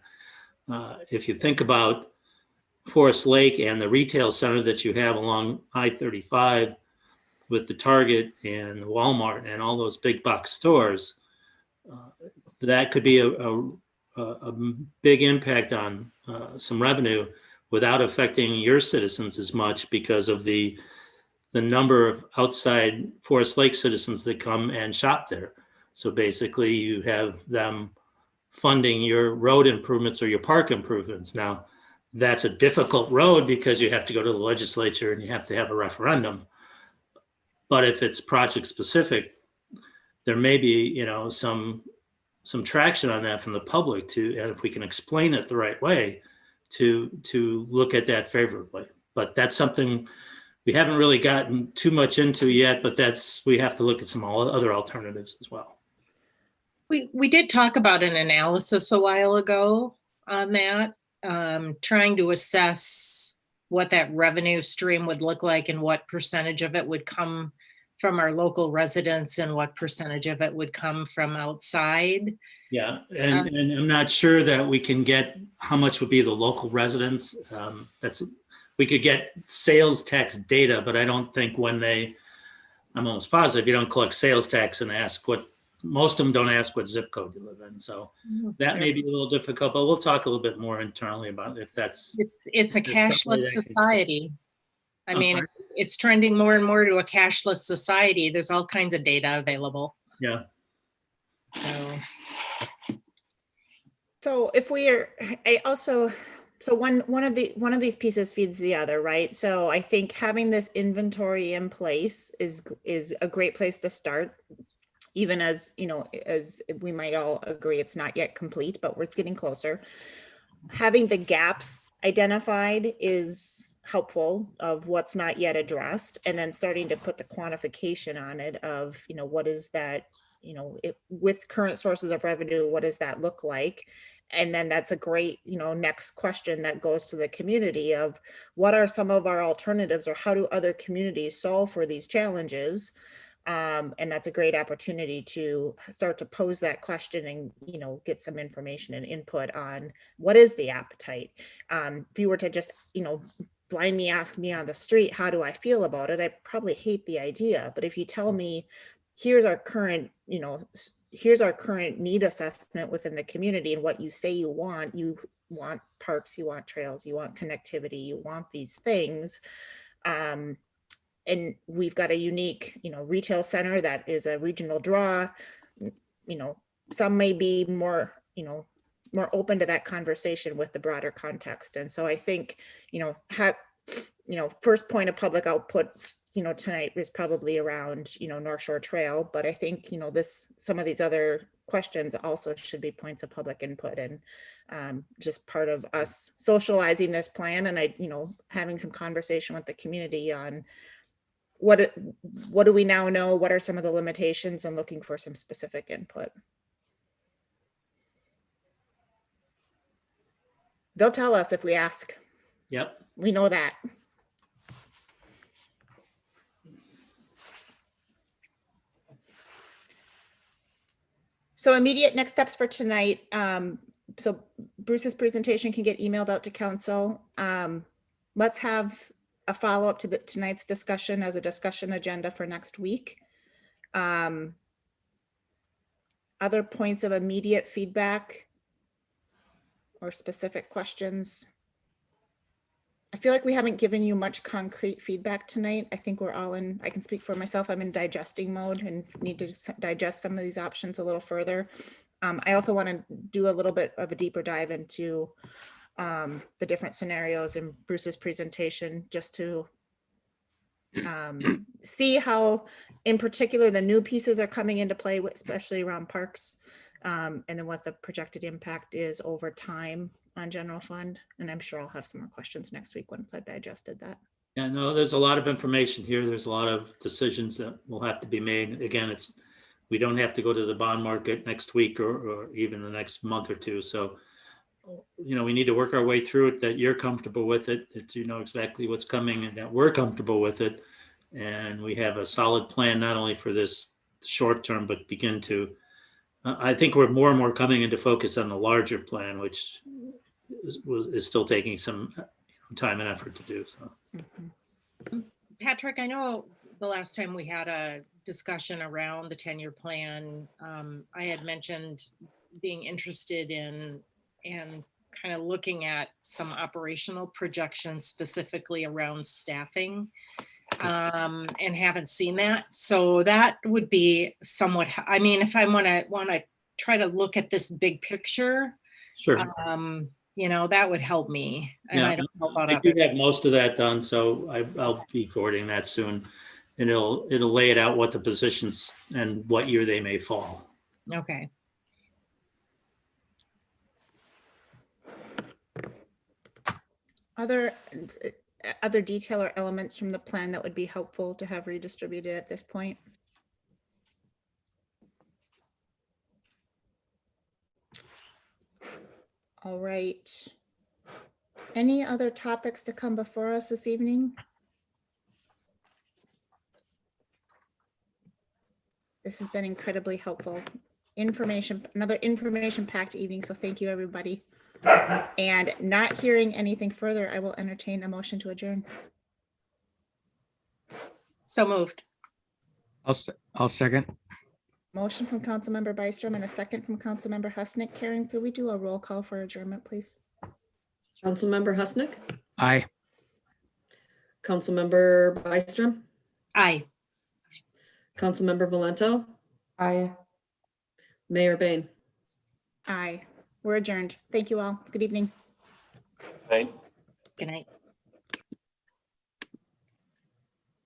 If you think about Forest Lake and the retail center that you have along I-35 with the Target and Walmart and all those big box stores, that could be a big impact on some revenue without affecting your citizens as much because of the number of outside Forest Lake citizens that come and shop there. So basically you have them funding your road improvements or your park improvements. Now, that's a difficult road because you have to go to the legislature and you have to have a referendum. But if it's project specific, there may be, some traction on that from the public and if we can explain it the right way, to look at that favorably. But that's something we haven't really gotten too much into yet, but we have to look at some other alternatives as well.
We did talk about an analysis a while ago on that, trying to assess what that revenue stream would look like and what percentage of it would come from our local residents and what percentage of it would come from outside.
Yeah, and I'm not sure that we can get how much would be the local residents. We could get sales tax data, but I don't think I'm almost positive you don't collect sales tax and ask most of them don't ask what zip code you live in. So that may be a little difficult, but we'll talk a little bit more internally about if that's.
It's a cashless society. I mean, it's trending more and more to a cashless society. There's all kinds of data available.
Yeah.
So if one of these pieces feeds the other, right? So I think having this inventory in place is a great place to start. Even as we might all agree, it's not yet complete, but it's getting closer. Having the gaps identified is helpful of what's not yet addressed, and then starting to put the quantification on it of, what is that, with current sources of revenue, what does that look like? And then that's a great, next question that goes to the community of what are some of our alternatives, or how do other communities solve for these challenges? And that's a great opportunity to start to pose that question and, get some information and input on what is the appetite. If you were to just, blindly ask me on the street, how do I feel about it? I probably hate the idea. But if you tell me, here's our current need assessment within the community and what you say you want parks, you want trails, you want connectivity, you want these things. And we've got a unique, retail center that is a regional draw. Some may be more open to that conversation with the broader context. And so I think, first point of public output, tonight is probably around, North Shore Trail, but I think, some of these other questions also should be points of public input, and just part of us socializing this plan and having some conversation with the community on what do we now know? What are some of the limitations, and looking for some specific input? They'll tell us if we ask.
Yep.
We know that. So immediate next steps for tonight. So Bruce's presentation can get emailed out to council. Let's have a follow-up to tonight's discussion as a discussion agenda for next week. Other points of immediate feedback or specific questions? I feel like we haven't given you much concrete feedback tonight. I think we're all in, I can speak for myself, I'm in digesting mode and need to digest some of these options a little further. I also want to do a little bit of a deeper dive into the different scenarios in Bruce's presentation, just to see how, in particular, the new pieces are coming into play, especially around parks, and then what the projected impact is over time on general fund. And I'm sure I'll have some more questions next week once I've digested that.
Yeah, no, there's a lot of information here. There's a lot of decisions that will have to be made. Again, we don't have to go to the bond market next week or even the next month or two. So, we need to work our way through it, that you're comfortable with it, that you know exactly what's coming and that we're comfortable with it. And we have a solid plan, not only for this short term, but begin to, I think we're more and more coming into focus on the larger plan, which is still taking some time and effort to do so.
Patrick, I know the last time we had a discussion around the 10-year plan, I had mentioned being interested in and kind of looking at some operational projections specifically around staffing, and haven't seen that. So that would be somewhat, I mean, if I want to try to look at this big picture,
Sure.
That would help me. And I don't know about
I
others.
do have most of that done, so I'll be forwarding that soon. And it'll lay it out what the positions and what year they may fall.
Okay.
Other detail or elements from the plan that would be helpful to have redistributed at this point? All right. Any other topics to come before us this evening? This has been incredibly helpful. Another information-packed evening, so thank you, everybody. And not hearing anything further, I will entertain a motion to adjourn.
So moved.
I'll second.
Motion from Councilmember Byström and a second from Councilmember Husnick. Karen, could we do a roll call for adjournment, please?
Councilmember Husnick,
Aye.
Councilmember Byström,
Aye.
Councilmember Valento,
Aye.
Mayor Bain.
Aye. We're adjourned. Thank you all. Good evening.
Right.
Good night.